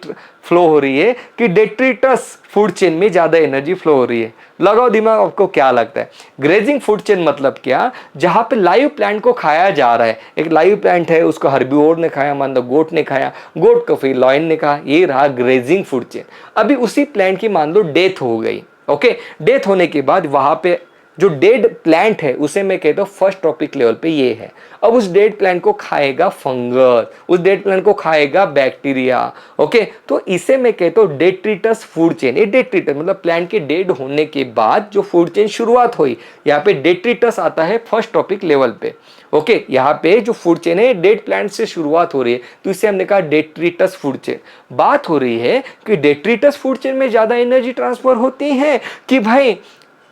फ्लो हो रही है कि डेट्रिटस फूड चेन में ज्यादा एनर्जी फ्लो हो रही है। लगाओ दिमाग, आपको क्या लगता है। ग्रेजिंग फूड चेन मतलब क्या, जहां पे लाइव प्लांट को खाया जा रहा है, एक लाइव प्लांट है, उसको हर्बीवोर ने खाया, मान लो गोट ने खाया, गोट को फिर लॉयन ने खाया, ये रहा ग्रेजिंग फूड चेन। अभी उसी प्लांट की मान लो डेथ हो गई, ओके, डेथ होने के बाद वहां पे जो डेड प्लांट है उसे मैं कहता हूं फर्स्ट ट्रॉपिक लेवल पे ये है। अब उस डेड प्लांट को खाएगा फंगस, उस डेड प्लांट को खाएगा बैक्टीरिया, ओके, तो इसे मैं कहता हूं डेट्रिटस फूड चेन। ये डेट्रिटस मतलब प्लांट के डेड होने के बाद जो फूड चेन शुरुआत हुई, यहाँ पे डेट्रिटस आता है फर्स्ट ट्रॉपिक लेवल पे, ओके, यहाँ पे जो फूड चेन है डेड प्लांट से शुरुआत हो रही है, तो इसे हमने कहा डेट्रिटस फूड चेन। बात हो रही है कि डेट्रिटस फूड चेन में ज्यादा एनर्जी ट्रांसफर होती है कि भाई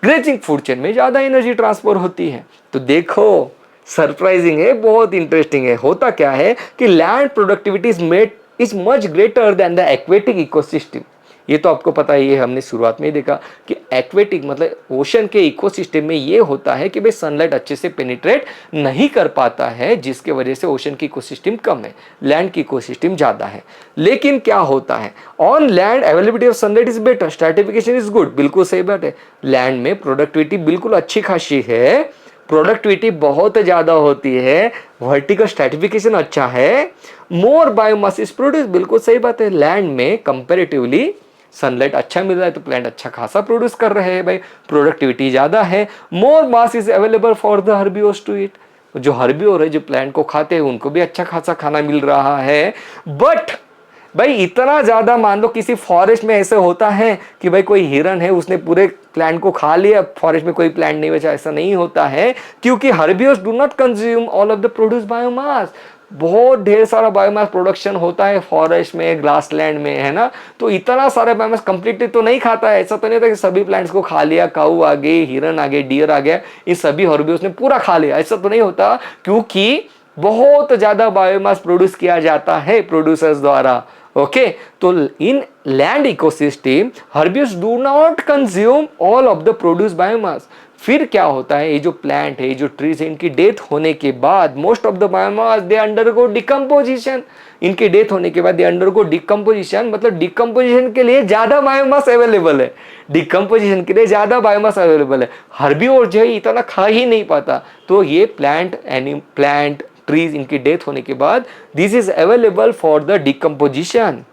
ग्रेजिंग फूड चेन में ज्यादा एनर्जी ट्रांसफर होती है। तो देखो सरप्राइजिंग है, बहुत इंटरेस्टिंग है। होता क्या है कि land productivity is much greater than the aquatic ecosystem. ये तो आपको पता ही है, हमने शुरुआत में ही देखा कि एक्वेटिक मतलब ओशन के इकोसिस्टम में ये होता है कि भाई सनलाइट अच्छे से पेनिट्रेट नहीं कर पाता है, जिसके वजह से ओशन की इकोसिस्टम कम है, लैंड की इकोसिस्टम ज़्यादा है। लेकिन क्या होता है, on land availability of sunlight is better, stratification is good, बिल्कुल सही बात है। लैंड में प्रोडक्टिविटी बिल्कुल अच्छी खासी है, प्रोडक्टिविटी बहुत ज़्यादा होती है, वर्टिकल स्ट्रैटिफिकेशन अच्छा है, मोर बायोमास इज प्रोड्यूस, बिल्कुल सही बात है। लैंड में कंपेरेटिवली सनलाइट अच्छा मिल रहा है तो प्लांट अच्छा खासा प्रोड्यूस कर रहे हैं भाई, प्रोडक्टिविटी ज्यादा है। More mass is available for the herbivores to eat, जो हर्बिवोर है, जो प्लांट को खाते हैं, उनको भी अच्छा खासा खाना मिल रहा है। बट भाई इतना ज्यादा, मान लो किसी फॉरेस्ट में ऐसे होता है कि भाई कोई हिरन है, उसने पूरे प्लांट को खा लिया, फॉरेस्ट में कोई प्लांट नहीं बचा, ऐसा नहीं होता है, क्योंकि herbivores do not consume all of the produce biomass. बहुत ढेर सारा बायोमास प्रोडक्शन होता है फॉरेस्ट में, ग्रासलैंड में, है ना, तो इतना सारा बायोमास कंप्लीटली तो नहीं खाता है। ऐसा तो नहीं होता कि सभी प्लांट्स को खा लिया, काऊ आ गए, हिरन आ गए, डियर आ गया, इन सभी हर्बिवोर्स ने पूरा खा लिया, ऐसा तो नहीं होता, क्योंकि बहुत ज्यादा बायोमास प्रोड्यूस किया जाता है प्रोड्यूसर्स द्वारा, ओके। तो इन land ecosystem herbivores do not consume all of the produce biomass. फिर क्या होता है, ये जो प्लांट है, जो ट्रीज है, इनकी डेथ होने के बाद most of the biomass they undergo decomposition. इनके डेथ होने के बाद दे अंडरगो डिकम्पोजिशन, मतलब डिकम्पोजिशन के लिए ज्यादा बायोमास अवेलेबल है, डिकम्पोजिशन के लिए ज्यादा बायोमास अवेलेबल है। हर्बिवोर जो है इतना खा ही नहीं पाता, तो ये प्लांट ट्रीज, इनकी डेथ होने के बाद this is available for the decomposition.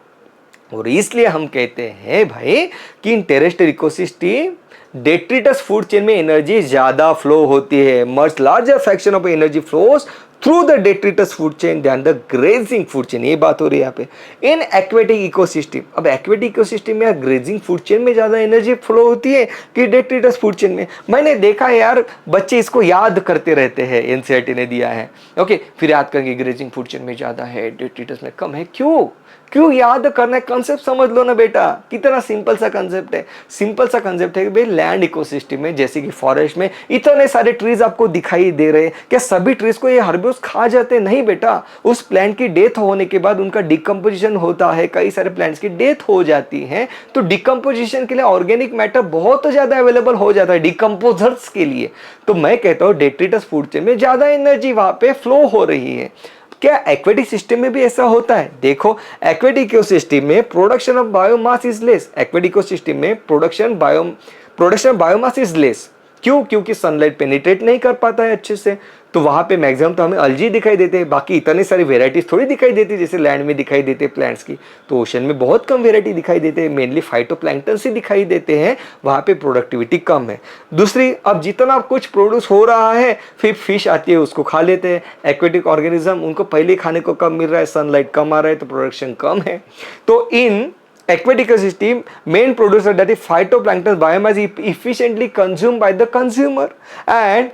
और इसलिए हम कहते हैं भाई कि in terrestrial ecosystem detritus food chain में एनर्जी ज्यादा फ्लो होती है। Much larger fraction of energy flows through the detritus food chain than the grazing food chain. ये बात हो रही है यहाँ पे। इन एक्वेटिक इकोसिस्टम, अब एक्वेटिक इकोसिस्टम में ग्रेजिंग फूड चेन में ज्यादा एनर्जी फ्लो होती है कि डेट्रिटस फूड चेन में? मैंने देखा है यार, बच्चे इसको याद करते रहते हैं, एनसीईआरटी ने दिया है। ओके, फिर याद करेंगे ग्रेजिंग फूड चेन में ज्यादा है, डेट्रिटस में कम है। क्यों क्यों याद करना है? कंसेप्ट समझ लो ना बेटा, कितना सिंपल सा कंसेप्ट है। सिंपल सा कंसेप्ट है कि भाई लैंड इकोसिस्टम में, जैसे कि फॉरेस्ट में इतने सारे ट्रीज आपको दिखाई दे रहे हैं, क्या सभी ट्रीज को ये हर्बिवोर्स खा जाते? नहीं बेटा, उस प्लांट की डेथ होने के बाद उनका डिकम्पोजिशन होता है, कई सारे प्लांट्स की डेथ हो जाती है, तो डिकम्पोजिशन के लिए ऑर्गेनिक मैटर बहुत ज्यादा अवेलेबल हो जाता है डिकम्पोजर्स के लिए। तो मैं कहता हूँ डेट्रिटस फूड चेन में ज्यादा एनर्जी वहां पे फ्लो हो रही है। क्या एक्वेटिक सिस्टम में भी ऐसा होता है? देखो, एक्वेटिक इकोसिस्टम में production of biomass is less. Aquatic ecosystem में प्रोडक्शन बायोमास इज लेस। क्यों? क्योंकि सनलाइट पेनिट्रेट नहीं कर पाता है अच्छे से, तो वहां पे मैक्सिमम तो हमें अल्जी दिखाई देते हैं, बाकी इतनी सारी वेराइटीज थोड़ी दिखाई देती जैसे लैंड में दिखाई देते प्लांट्स की। तो ओशन में बहुत कम वेराइटी दिखाई देते हैं, मेनली फाइटोप्लैंक्टन से दिखाई देते हैं, वहां पे प्रोडक्टिविटी कम है। दूसरी, अब जितना कुछ प्रोड्यूस हो रहा है, फिर फिश आती है उसको खा लेते हैं। एक्वेटिक ऑर्गेनिज्म, उनको पहले खाने को कम मिल रहा है, सनलाइट कम आ रहा है, तो प्रोडक्शन कम है। तो इन aquatic ecosystem main producer, that is phytoplankton biomass, is efficiently consumed by the consumer, and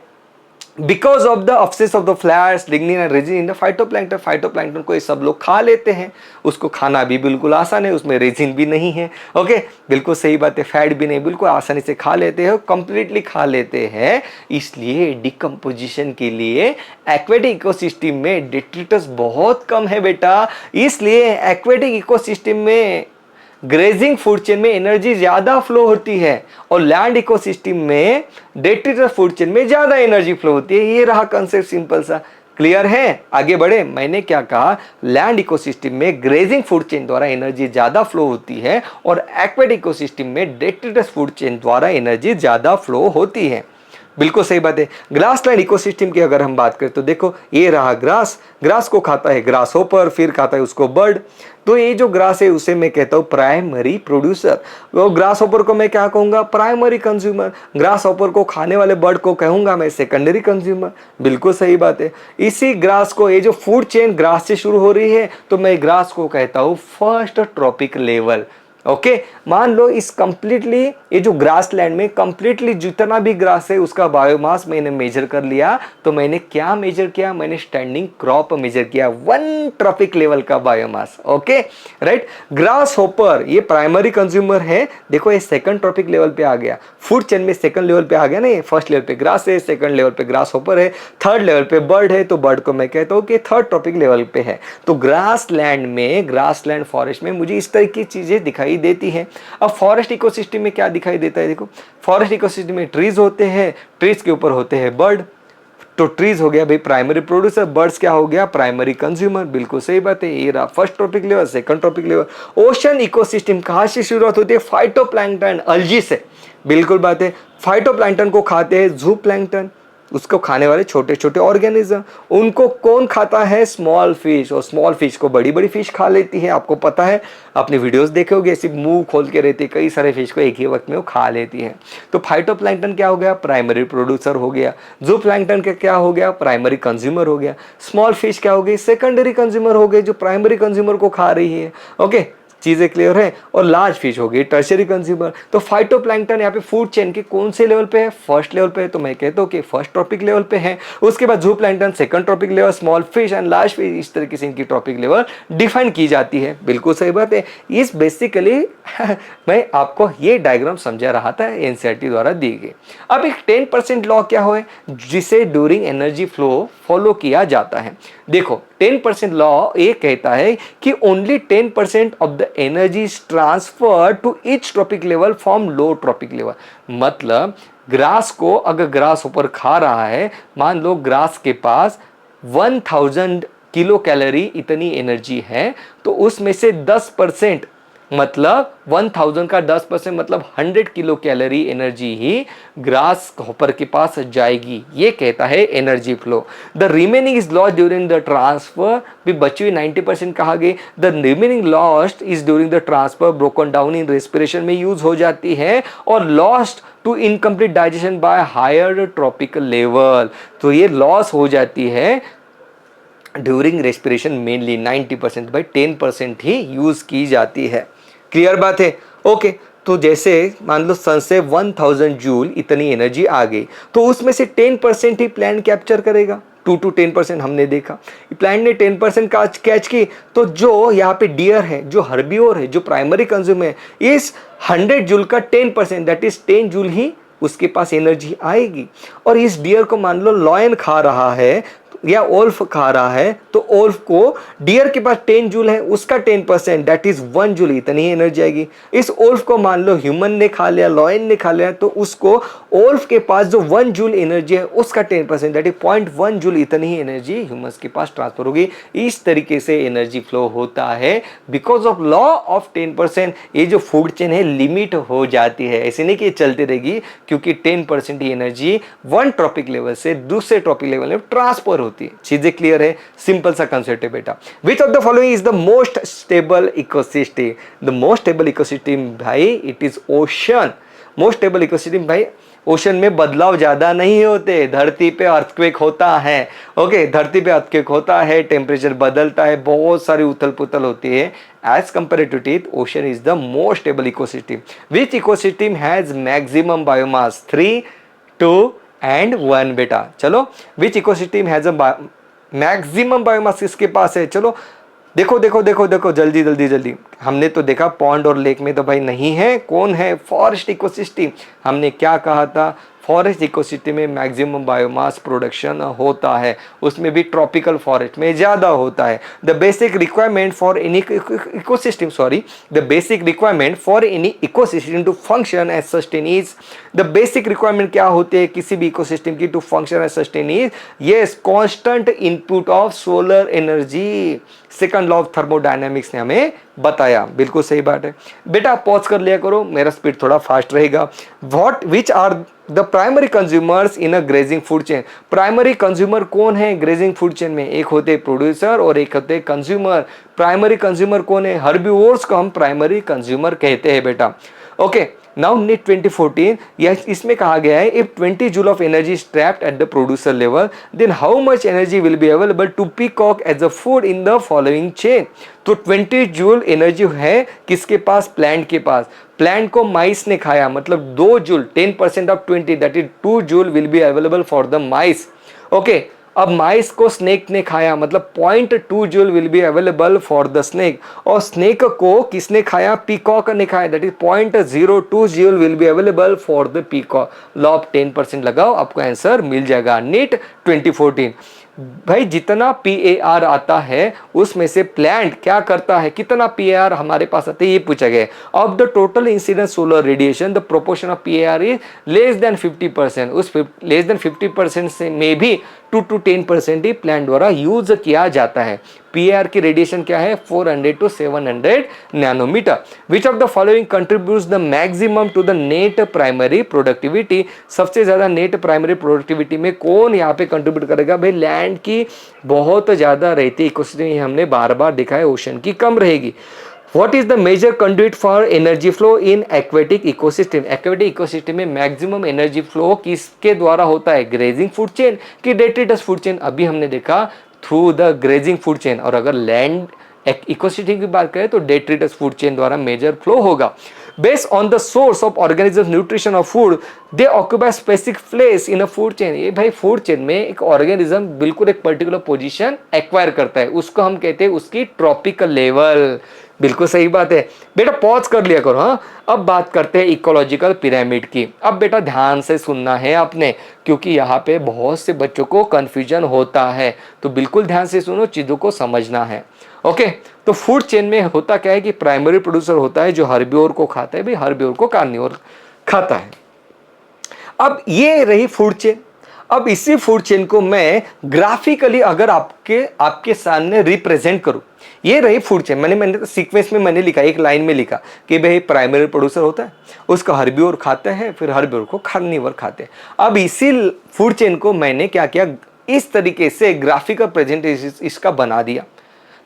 because of the absence of the flash, lignin and resin in the phytoplankton को ये सब लोग खा लेते हैं। उसको खाना भी बिल्कुल आसान है, उसमें रेजिन भी नहीं है। ओके, बिल्कुल सही बात है, फैट भी नहीं, बिल्कुल आसानी से खा लेते हैं, कंप्लीटली खा लेते हैं। इसलिए डिकम्पोजिशन के लिए एक्वेटिक इकोसिस्टम में डेट्रिटस बहुत कम है बेटा। इसलिए एक्वेटिक इकोसिस्टम में ग्रेजिंग फूड चेन में एनर्जी ज्यादा फ्लो होती है और लैंड इकोसिस्टम में डेट्रिटस फूड चेन में ज्यादा एनर्जी फ्लो होती है। ये रहा कंसेप्ट, सिंपल सा। क्लियर है? आगे बढ़े। मैंने क्या कहा? लैंड इकोसिस्टम में ग्रेजिंग फूड चेन द्वारा एनर्जी ज्यादा फ्लो होती है और एक्वेटिक इकोसिस्टम में डेट्रिटस फूड चेन द्वारा एनर्जी ज्यादा फ्लो होती है। बिल्कुल सही बात है। ग्रास लैंड इकोसिस्टम की अगर हम बात करें तो देखो, ये रहा ग्रास। ग्रास को खाता है ग्रास होपर, फिर खाता है उसको बर्ड। तो ये जो ग्रास है उसे मैं कहता हूँ प्राइमरी प्रोड्यूसर। वो ग्रास होपर को मैं क्या कहूंगा? Primary consumer. ग्रास होपर को खाने वाले बर्ड को कहूंगा मैं सेकेंडरी कंज्यूमर। बिल्कुल सही बात है। इसी ग्रास को, ये जो फूड चेन ग्रास से शुरू हो रही है, तो मैं ग्रास को कहता हूँ फर्स्ट ट्रॉपिक लेवल। ओके, मान लो इस कंप्लीटली, ये जो ग्रास लैंड में कंप्लीटली जितना भी ग्रास है उसका बायोमास मैंने मेजर कर लिया। तो मैंने क्या मेजर किया? मैंने स्टैंडिंग क्रॉप मेजर किया, 1 ट्रॉपिक लेवल का biomass. Okay, right. Grass hopper ये प्राइमरी कंज्यूमर है। देखो, ये सेकंड ट्रॉपिक लेवल पे आ गया, फूड चेन में सेकंड लेवल पे आ गया ना। ये फर्स्ट लेवल पे ग्रास है, सेकंड लेवल पे ग्रास होपर है, थर्ड लेवल पे बर्ड है, तो बर्ड को मैं कहता हूँ कि थर्ड ट्रॉपिक लेवल पे है। तो ग्रास लैंड में, ग्रास लैंड फॉरेस्ट में मुझे इस तरह की चीजें दिखाई देती है। अब फॉरेस्ट इकोसिस्टम में क्या दिखाई देता है? देखो, फॉरेस्ट इकोसिस्टम में ट्रीज होते हैं, ट्रीज के ऊपर होते हैं बर्ड। तो ट्रीज हो गया भाई प्राइमरी प्रोड्यूसर, बर्ड्स क्या हो गया? Primary consumer. बिल्कुल सही बात है। ये रहा first trophic level, second trophic level. Ocean ecosystem कहां से शुरुआत होती है? फाइटोप्लैंक्टन, अल्जी से। बिल्कुल बात है। फाइटोप्लैंक्टन को खाते हैं ज़ूप्लैंक्टन, उसको खाने वाले छोटे छोटे ऑर्गेनिज्म। उनको कौन खाता है? Small fish. और स्मॉल फिश को बड़ी बड़ी फिश खा लेती है। आपको पता है, अपने वीडियोस देखे होंगे, ऐसे मुंह खोल के रहती है, कई सारे फिश को एक ही वक्त में वो खा लेती है। तो फाइटोप्लैंक्टन क्या हो गया? प्राइमरी प्रोड्यूसर हो गया। ज़ूप्लैंक्टन का क्या हो गया? प्राइमरी कंज्यूमर हो गया। स्मॉल फिश क्या हो गई? सेकेंडरी कंज्यूमर हो गए, जो प्राइमरी कंज्यूमर को खा रही है। ओके, चीजें क्लियर है। और लार्ज फिश हो गई टर्शियरी कंज्यूमर। तो फाइटोप्लैंक्टन यहाँ पे फूड चेन के कौन से लेवल पे है? फर्स्ट लेवल पे है। तो मैं कहता हूँ कि फर्स्ट ट्रॉपिक लेवल पे है। उसके बाद zooplankton second trophic level, small fish and large fish, इस तरीके से इनकी ट्रॉपिक लेवल डिफाइन की जाती है। बिल्कुल सही बात है। इस बेसिकली मैं आपको ये डायग्राम समझा रहा था, एनसीईआरटी द्वारा दी गई। अब एक 10% लॉ क्या हो, जिसे ड्यूरिंग एनर्जी फ्लो फॉलो किया जाता है। देखो, 10% लॉ ये कहता है कि only 10% of the energy is transfer to each trophic level from low trophic level. मतलब ग्रास को, अगर ग्रास ऊपर खा रहा है, मान लो ग्रास के पास 1000 किलो कैलोरी इतनी एनर्जी है, तो उसमें से 10% मतलब 1000 का 10% मतलब 100 किलो कैलोरी एनर्जी ही ग्रास हॉपर के पास जाएगी, ये कहता है energy flow. The remaining is lost during the transfer, भी बची हुई 90% कहा गई, the remaining lost is during the transfer broken down in respiration में यूज हो जाती है और lost to incomplete digestion by higher tropical level. तो ये लॉस हो जाती है ड्यूरिंग रेस्पिरेशन मेनली 90%, भाई 10% ही यूज की जाती है। क्लियर बात है? ओके तो जैसे मान लो सन से 1000 जूल इतनी एनर्जी आ गई, तो उसमें से 10% ही प्लांट कैप्चर करेगा। 2 to 10% हमने देखा, प्लांट ने 10% कैच की, तो जो यहाँ पे डियर है, जो हर्बियोर है, जो प्राइमरी कंज्यूमर है, इस 100 जूल का 10% दैट इज 10 जूल ही उसके पास एनर्जी आएगी। और इस डियर को मान लो लॉयन खा रहा है या ओल्फ खा रहा है, तो ओल्फ को डियर के पास 10 जूल है, उसका 10% दैट इज 1 जूल इतनी ही एनर्जी आएगी। इस ओल्फ को मान लो ह्यूमन ने खा लिया, लॉयन ने खा लिया, तो उसको ओल्फ के पास जो 1 जूल एनर्जी है उसका 10% दैट इज 0.1 जूल इतनी ही एनर्जी ह्यूमंस के पास ट्रांसफर होगी। इस तरीके से एनर्जी फ्लो होता है बिकॉज ऑफ लॉ ऑफ 10%। ये जो फूड चेन है लिमिट हो जाती है, ऐसे नहीं कि चलती रहेगी, क्योंकि 10% ही एनर्जी वन ट्रॉपिक लेवल से दूसरे ट्रॉपिक लेवल में ट्रांसफर होती है। चीजें क्लियर है? सिंपल सा कंसेप्ट है बेटा। Which of the following is the most stable ecosystem? The most stable ecosystem भाई it is ocean. Most stable ecosystem भाई ओशन में बदलाव ज्यादा नहीं होते। धरती पे अर्थक्वेक होता है, ओके धरती पे अर्थक्वेक होता है, टेम्परेचर बदलता है, बहुत सारी उथल पुथल होती है। As compared to it ocean is the most stable ecosystem. Which ecosystem has maximum biomass? 3, 2 and 1 बेटा। चलो which ecosystem has a maximum biomass किसके पास है? चलो देखो देखो देखो देखो जल्दी जल्दी जल्दी। हमने तो देखा पॉन्ड और लेक में तो भाई नहीं है, कौन है? Forest ecosystem. हमने क्या कहा था? फॉरेस्ट इकोसिस्टम में मैक्सिमम बायोमास प्रोडक्शन होता है, उसमें भी ट्रॉपिकल फॉरेस्ट में ज़्यादा होता है। The basic requirement for any ecosystem the basic requirement for any ecosystem to function as sustain is, the basic requirement क्या होती है किसी भी इकोसिस्टम की to function as sustain is? Yes, constant input of solar energy. Second law of thermodynamics ने हमें बताया, बिल्कुल सही बात है बेटा। पॉज कर लिया करो, मेरा स्पीड थोड़ा फास्ट रहेगा। What which are the primary consumers in a grazing food chain? Primary consumer कौन है ग्रेजिंग फूड चेन में? एक होते प्रोड्यूसर और एक होते कंज्यूमर। प्राइमरी कंज्यूमर कौन है? हर्बिवोर्स को हम प्राइमरी कंज्यूमर कहते हैं बेटा। ओके नाउ नीट 2014 यह इसमें कहा गया है if 20 joule of energy is trapped at the producer level then how much energy will be available to peacock as a food in the following chain? तो 20 joule energy है किसके पास? Plant के पास। Plant को माइस ने खाया, मतलब 2 joule 10% of 20 that is 2 joule will be available for the mice. Okay अब माइस को स्नेक ने खाया, मतलब 0.2 joule will be available for the snake. और स्नेक को किसने खाया? पीकॉक ने खाया, that is 0.02 joule will be available for the peacock. Law of 10% लगाओ, आपको आंसर मिल जाएगा। नीट 2014 भाई जितना PAR आता है उसमें से प्लांट क्या करता है, कितना PAR हमारे पास आता है ये पूछा गया है। Of the total incident solar radiation the proportion of PAR is less than 50%। उस लेस देन 50% से में भी 2 to 10% ही प्लांट द्वारा यूज किया जाता है। PAR की रेडिएशन क्या है? 400 to 700 nanometre. Which of the following contributes the maximum to the net primary productivity? सबसे ज्यादा नेट प्राइमरी प्रोडक्टिविटी में कौन यहाँ पे कंट्रीब्यूट करेगा? भाई लैंड की बहुत ज्यादा रहती है इकोसिस्टम, हमने बार बार देखा है, ओशन की कम रहेगी। What is the major conduit for energy flow in aquatic ecosystem? Aquatic ecosystem में मैक्सिमम एनर्जी फ्लो किसके द्वारा होता है? ग्रेजिंग फूड चेन की डेट्रिटस फूड चेन? अभी हमने देखा through the grazing food chain. और अगर लैंड इकोसिस्टम की बात करें तो डेट्रिटस फूड चेन द्वारा मेजर फ्लो होगा। Based on the source of organism nutrition of food they occupy specific place in a food chain. ये भाई फूड चेन में एक ऑर्गेनिज्म बिल्कुल एक पर्टिकुलर पोजीशन एक्वायर करता है, उसको हम कहते हैं उसकी ट्रॉपिकल लेवल। बिल्कुल सही बात है बेटा, पॉज कर लिया करो। हाँ अब बात करते हैं इकोलॉजिकल पिरामिड की। अब बेटा ध्यान से सुनना है आपने, क्योंकि यहाँ पे बहुत से बच्चों को कंफ्यूजन होता है, तो बिल्कुल ध्यान से सुनो, चीज़ों को समझना है। ओके तो फूड चेन में होता क्या है कि प्राइमरी प्रोड्यूसर होता है जो हर्बिवोर को खाता है, भाई हर्बिवोर को कार्निवोर खाता है। अब ये रही फूड चेन। अब इसी फूड चेन को मैं ग्राफिकली अगर आपके सामने रिप्रेजेंट करूं, ये रही फूड चेन। मैंने तो सीक्वेंस में मैंने लिखा, एक लाइन में लिखा कि भाई प्राइमरी प्रोड्यूसर होता है, उसका हर्बिवर खाते हैं, फिर हर्बिवर को कार्निवर खाते हैं। अब इसी फूड चेन को मैंने क्या किया, इस तरीके से ग्राफिकल प्रेजेंटेशन इसका बना दिया।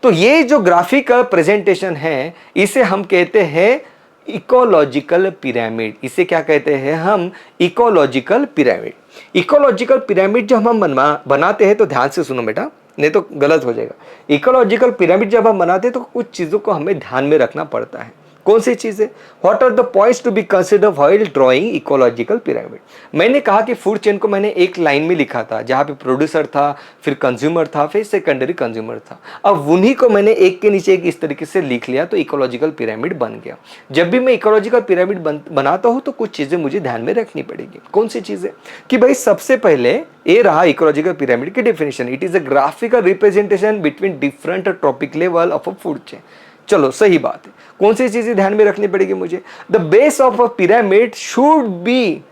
तो ये जो ग्राफिकल प्रेजेंटेशन है इसे हम कहते हैं इकोलॉजिकल पिरामिड। इसे क्या कहते हैं हम, इकोलॉजिकल पिरामिड। इकोलॉजिकल पिरामिड जब हम बनाते हैं तो ध्यान से सुनो बेटा, नहीं तो गलत हो जाएगा। इकोलॉजिकल पिरामिड जब हम बनाते हैं तो कुछ चीज़ों को हमें ध्यान में रखना पड़ता है। कौन सी चीज़ें, what are the points to be consider while drawing ecological pyramid. मैंने कहा कि फूड चेन को मैंने एक लाइन में लिखा था, जहाँ पे प्रोड्यूसर था, फिर कंज्यूमर था, फिर सेकेंडरी कंज्यूमर था। अब उन्हीं को मैंने एक के नीचे एक इस तरीके से लिख लिया तो इकोलॉजिकल पिरामिड बन गया। जब भी मैं इकोलॉजिकल पिरामिड बनाता हूँ तो कुछ चीज़ें मुझे ध्यान में रखनी पड़ेगी। कौन सी चीज़ें, कि भाई सबसे पहले ये रहा इकोलॉजिकल पिरामिड की definition, it is a graphical representation between different trophic level of a food chain. चलो सही बात है, कौन सी चीजें ध्यान में रखनी पड़ेगी मुझे, the base of a pyramid should be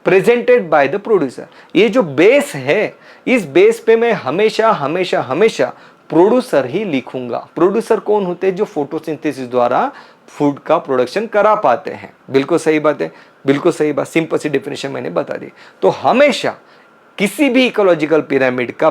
presented by the producer. ये जो बेस है, इस बेस पे मैं हमेशा हमेशा हमेशा प्रोड्यूसर ही लिखूंगा। प्रोड्यूसर कौन होते हैं, जो फोटोसिंथेसिस द्वारा फूड का प्रोडक्शन करा पाते हैं। बिल्कुल सही बात है, बिल्कुल सही बात, सिंपल सी डेफिनेशन मैंने बता दी। तो हमेशा किसी भी इकोलॉजिकल पिरामिड का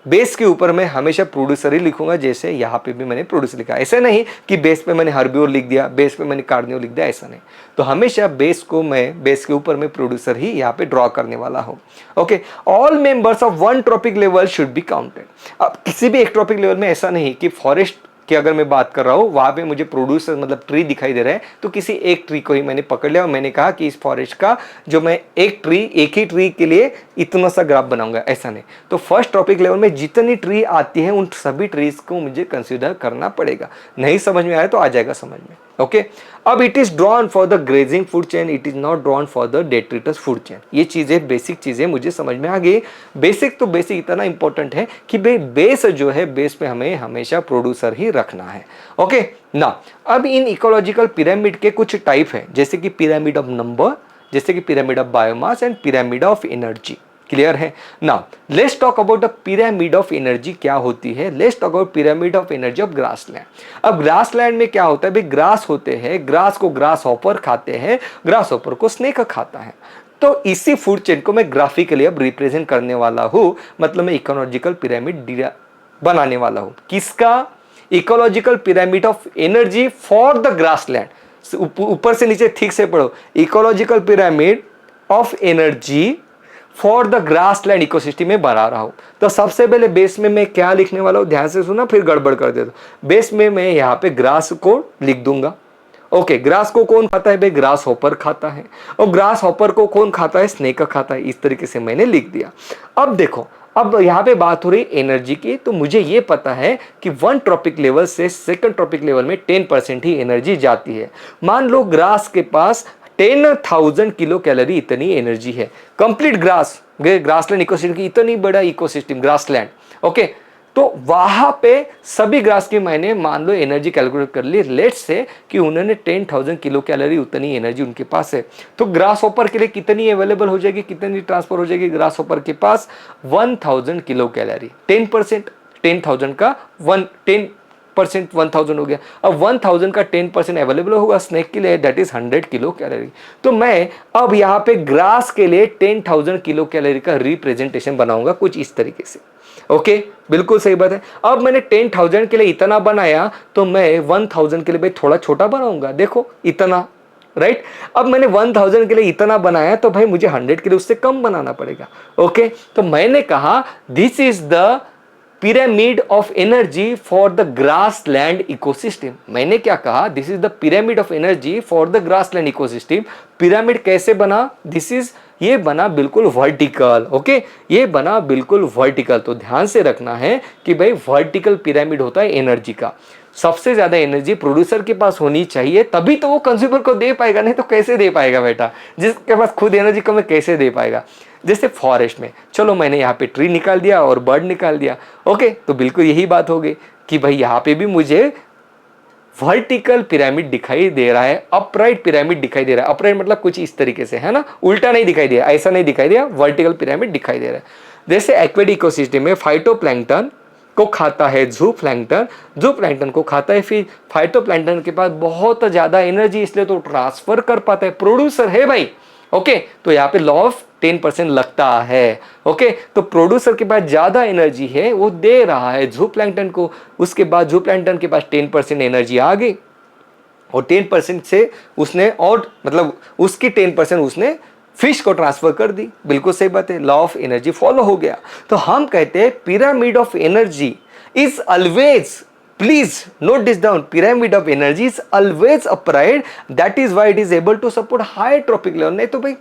बेस के ऊपर मैं हमेशा प्रोड्यूसर ही लिखूंगा। जैसे यहाँ पे भी मैंने प्रोड्यूसर लिखा, ऐसा नहीं कि बेस पे मैंने हर्बिवर लिख दिया, बेस पे मैंने कार्निवर लिख दिया, ऐसा नहीं। तो हमेशा बेस के ऊपर मैं प्रोड्यूसर ही यहाँ पे ड्रॉ करने वाला हूँ। Okay, all members of one trophic level should be counted. अब किसी भी एक ट्रॉपिक लेवल में ऐसा नहीं कि फॉरेस्ट कि अगर मैं बात कर रहा हूँ वहां पे मुझे प्रोड्यूसर मतलब ट्री दिखाई दे रहा है, तो किसी एक ट्री को ही मैंने पकड़ लिया और मैंने कहा कि इस फॉरेस्ट का जो मैं एक ही ट्री के लिए इतना सा ग्राफ बनाऊंगा, ऐसा नहीं। तो फर्स्ट टॉपिक लेवल में जितनी ट्री आती है उन सभी ट्रीज को मुझे कंसिडर करना पड़ेगा। नहीं समझ में आया तो आ जाएगा समझ में। ओके, अब it is drawn for the grazing food chain, it is not drawn for the detritus food chain. ये चीजें बेसिक चीजें मुझे समझ में आ गई। बेसिक तो बेसिक इतना इंपॉर्टेंट है कि भाई बेस जो है, बेस पे हमें हमेशा प्रोड्यूसर ही रखना है। ओके ना, अब इन इकोलॉजिकल पिरामिड के कुछ टाइप है, जैसे कि पिरामिड ऑफ नंबर, जैसे कि pyramid of biomass and pyramid of energy. Clear है ना। Let's talk about the pyramid of energy क्या होती है। Let's talk about pyramid of energy of grassland. अब ग्रासलैंड में क्या होता है भाई, ग्रास होते हैं, ग्रास को ग्रास हॉपर खाते हैं, ग्रास हॉपर को स्नेक खाता है। तो इसी फूड चेन को मैं ग्राफिकली अब रिप्रेजेंट करने वाला हूं, मतलब मैं इकोलॉजिकल पिरामिड बनाने वाला हूं। किसका, ecological pyramid of energy for the grassland. ऊपर से नीचे ठीक से पढ़ो, ecological pyramid of energy for the grassland ecosystem में बना रहा हूं। तो सबसे पहले बेस में मैं क्या लिखने वाला हूं, ध्यान से सुना फिर गड़बड़ कर देता हूं। बेस में मैं यहाँ पे ग्रास को लिख दूंगा। ओके, ग्रास को कौन खाता है भाई, ग्रास हॉपर खाता है, और ग्रास हॉपर को कौन खाता है, स्नेक खाता है। इस तरीके से मैंने लिख दिया। अब देखो, अब यहाँ पे बात हो रही एनर्जी की, तो मुझे ये पता है कि वन ट्रॉपिक लेवल से सेकंड ट्रॉपिक लेवल में 10% ही एनर्जी जाती है। मान लो ग्रास के पास 10,000 किलो कैलोरी इतनी एनर्जी है। कंप्लीट ग्रासलैंड इकोसिस्टम की इतनी बड़ा इकोसिस्टम ग्रासलैंड। ओके, तो वहां पे सभी ग्रास की मैंने मान लो एनर्जी कैलकुलेट कर ली। लेट्स से कि उन्होंने 10,000 किलो कैलोरी उतनी एनर्जी उनके पास है। तो ग्रास हॉपर के लिए कितनी अवेलेबल हो जाएगी, कितनी ट्रांसफर हो जाएगी ग्रास हॉपर के पास, 1000 किलो कैलोरी। 10% 10,000 का 10% 1000 हो गया। अब 1000 का 10% अवेलेबल होगा स्नेक के लिए, दैट इज 100 किलो कैलोरी। तो मैं अब यहाँ पे ग्रास के लिए 10,000 किलो कैलोरी का रिप्रेजेंटेशन बनाऊंगा कुछ इस तरीके से। ओके, बिल्कुल सही बात है। अब मैंने 10,000 के लिए इतना बनाया, तो मैं 1000 के लिए भाई थोड़ा छोटा बनाऊंगा, देखो इतना, राइट। अब मैंने 1000 के लिए इतना बनाया, तो भाई मुझे 100 के लिए उससे कम बनाना पड़ेगा। ओके, तो मैंने कहा this is the pyramid of energy for the grassland ecosystem. मैंने क्या कहा, this is the pyramid of energy for the grassland ecosystem. Pyramid कैसे बना, दिस इज, ये बना बिल्कुल वर्टिकल। ओके, ये बना बिल्कुल वर्टिकल। तो ध्यान से रखना है कि भाई वर्टिकल पिरामिड होता है एनर्जी का। सबसे ज्यादा एनर्जी प्रोड्यूसर के पास होनी चाहिए, तभी तो वो कंज्यूमर को दे पाएगा, नहीं तो कैसे दे पाएगा बेटा। जिसके पास खुद एनर्जी कम है कैसे दे पाएगा। जैसे फॉरेस्ट में, चलो मैंने यहाँ पे ट्री निकाल दिया और बर्ड निकाल दिया। ओके, तो बिल्कुल यही बात हो गई कि भाई यहाँ पे भी मुझे वर्टिकल पिरामिड दिखाई दे रहा है, अपराइट पिरामिड दिखाई दे रहा है। अपराइट मतलब कुछ इस तरीके से, है ना, उल्टा नहीं दिखाई दिया, ऐसा नहीं दिखाई दिया, वर्टिकल पिरामिड दिखाई दे रहा है। जैसे एक्वेटिक इकोसिस्टम में फाइटोप्लैंक्टन को खाता है ज़ूप्लैंक्टन, ज़ूप्लैंक्टन को खाता है फिश। फाइटोप्लैंक्टन के पास बहुत ज़्यादा एनर्जी, इसलिए तो ट्रांसफर कर पाता है, प्रोड्यूसर है भाई। ओके, तो यहाँ पे लॉ ऑफ 10% लगता है। ओके, तो प्रोड्यूसर के पास ज्यादा एनर्जी है, वो दे रहा है ज़ूप्लैंक्टन को। उसके बाद ज़ूप्लैंक्टन के पास 10% एनर्जी आ गई और 10% से उसने, और मतलब उसकी 10% उसने फिश को ट्रांसफर कर दी। बिल्कुल सही बात है, लॉ ऑफ एनर्जी फॉलो हो गया। तो हम कहते हैं pyramid of energy is always, please note this down, pyramid of energy is always upright, that is why it is able to support high trophic level. नहीं तो भाई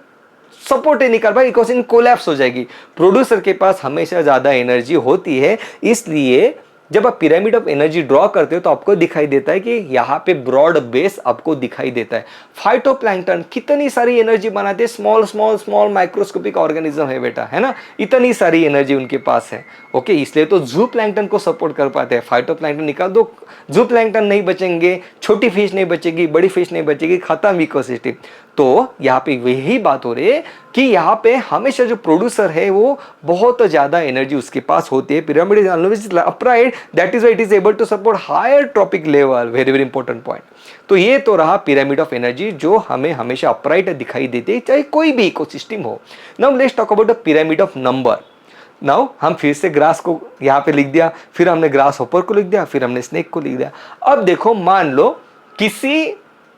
सपोर्ट ही नहीं कर पाएगी, इकोसिस्टम कोलैप्स हो जाएगी। प्रोड्यूसर के पास हमेशा ज्यादा एनर्जी होती है, इसलिए जब आप पिरामिड ऑफ एनर्जी ड्रॉ करते हो तो आपको दिखाई देता है कि यहाँ पे ब्रॉड बेस आपको दिखाई देता है। फाइटोप्लैंक्टन कितनी सारी एनर्जी बनाते हैं, small small small microscopic organism है बेटा, है ना, इतनी सारी एनर्जी उनके पास है। ओके, इसलिए तो ज़ूप्लैंक्टन को सपोर्ट कर पाते हैं। फाइटोप्लैंक्टन निकाल दो, ज़ूप्लैंक्टन नहीं बचेंगे, छोटी फिश नहीं बचेगी, बड़ी फिश नहीं बचेगी, खत्म इकोसिस्टम। तो यहाँ पे वही बात हो रही है कि यहाँ पे हमेशा जो प्रोड्यूसर है वो बहुत ज्यादा एनर्जी उसके पास होती है। Pyramid is always upright, that is why it is able to support higher trophic level. Very very important point. तो ये तो रहा पिरामिड ऑफ एनर्जी जो हमें हमेशा अपराइट दिखाई देती है, चाहे कोई भी इकोसिस्टम हो। Now let's talk about the pyramid of number. Now हम फिर से ग्रास को यहाँ पे लिख दिया, फिर हमने ग्रास होपर को लिख दिया, फिर हमने स्नेक को लिख दिया। अब देखो, मान लो किसी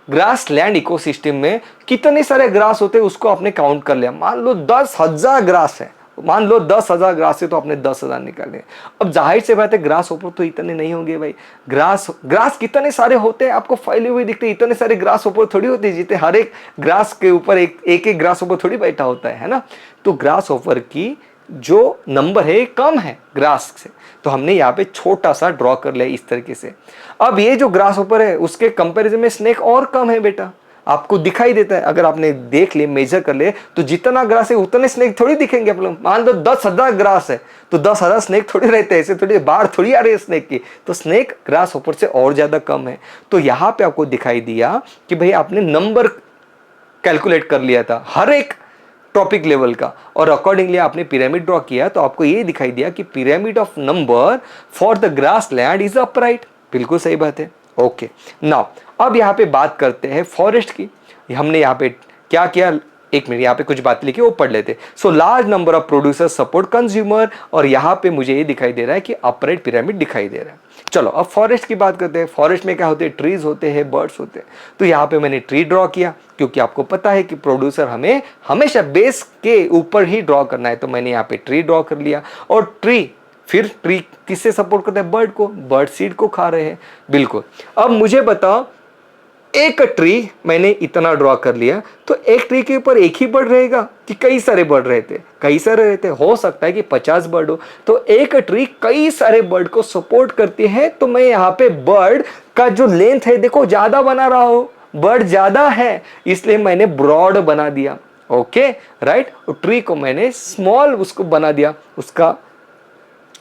ग्रास लैंड इकोसिस्टम में कितने सारे ग्रास होते हैं उसको आपने काउंट कर लिया। मान लो 10,000 ग्रास है, मान लो 10,000 ग्रास है तो आपने 10,000 निकाले। अब जाहिर से बात है ग्रास ऊपर तो इतने नहीं होंगे भाई। ग्रास कितने सारे होते हैं आपको फैले हुए दिखते हैं, इतने सारे ग्रास ऊपर थोड़ी होते हैं, जितने हर एक ग्रास के ऊपर एक एक ग्रास ऊपर थोड़ी बैठा होता है ना। तो ग्रास ऊपर की जो नंबर है कम है ग्रास से, तो हमने यहाँ पे छोटा सा ड्रॉ कर लिया इस तरीके से। अब ये जो ग्रास ऊपर है उसके कंपैरिजन में स्नेक और कम है बेटा, आपको दिखाई देता है। अगर आपने देख ले, मेजर कर ले, तो जितना ग्रास है उतने स्नेक थोड़ी दिखेंगे आप लोग। मान लो 10,000 ग्रास है तो 10,000 स्नेक थोड़ी रहते हैं, ऐसे थोड़ी बाढ़ थोड़ी आ रही है स्नेक की। तो स्नेक ग्रास ऊपर से और ज्यादा कम है। तो यहाँ पे आपको दिखाई दिया कि भाई आपने नंबर कैलकुलेट कर लिया था हर एक टॉपिक लेवल का, और अकॉर्डिंगली आपने पिरामिड ड्रॉ किया तो आपको ये दिखाई दिया कि pyramid of number for the grass land is upright. बिल्कुल सही बात है। ओके, नाउ अब यहाँ पे बात करते हैं फॉरेस्ट की। हमने यहाँ पे क्या किया, एक मिनट, यहाँ पे कुछ बात लिखी वो पढ़ लेते। So large number of producer support consumer, और यहाँ पे मुझे ये दिखाई दे रहा है कि अपराइट पिरामिड दिखाई दे रहा है। चलो अब फॉरेस्ट की बात करते हैं। फॉरेस्ट में क्या होते हैं, ट्रीज होते हैं, बर्ड्स होते हैं। तो यहाँ पे मैंने ट्री ड्रॉ किया क्योंकि आपको पता है कि प्रोड्यूसर हमें हमेशा बेस के ऊपर ही ड्रॉ करना है। तो मैंने यहाँ पे ट्री ड्रॉ कर लिया। और ट्री किससे सपोर्ट करता है, बर्ड को, बर्ड सीड को खा रहे हैं। बिल्कुल। अब मुझे बताओ, एक ट्री मैंने इतना ड्रॉ कर लिया, तो एक ट्री के ऊपर एक ही बर्ड रहेगा कि कई सारे बर्ड रहते, कई सारे रहते, हो सकता है कि 50 बर्ड हो। तो एक ट्री कई सारे बर्ड को सपोर्ट करती है। तो मैं यहाँ पे बर्ड का जो लेंथ है देखो ज्यादा बना रहा हूं, बर्ड ज्यादा है इसलिए मैंने ब्रॉड बना दिया। ओके राइट, ट्री को मैंने स्मॉल उसको बना दिया, उसका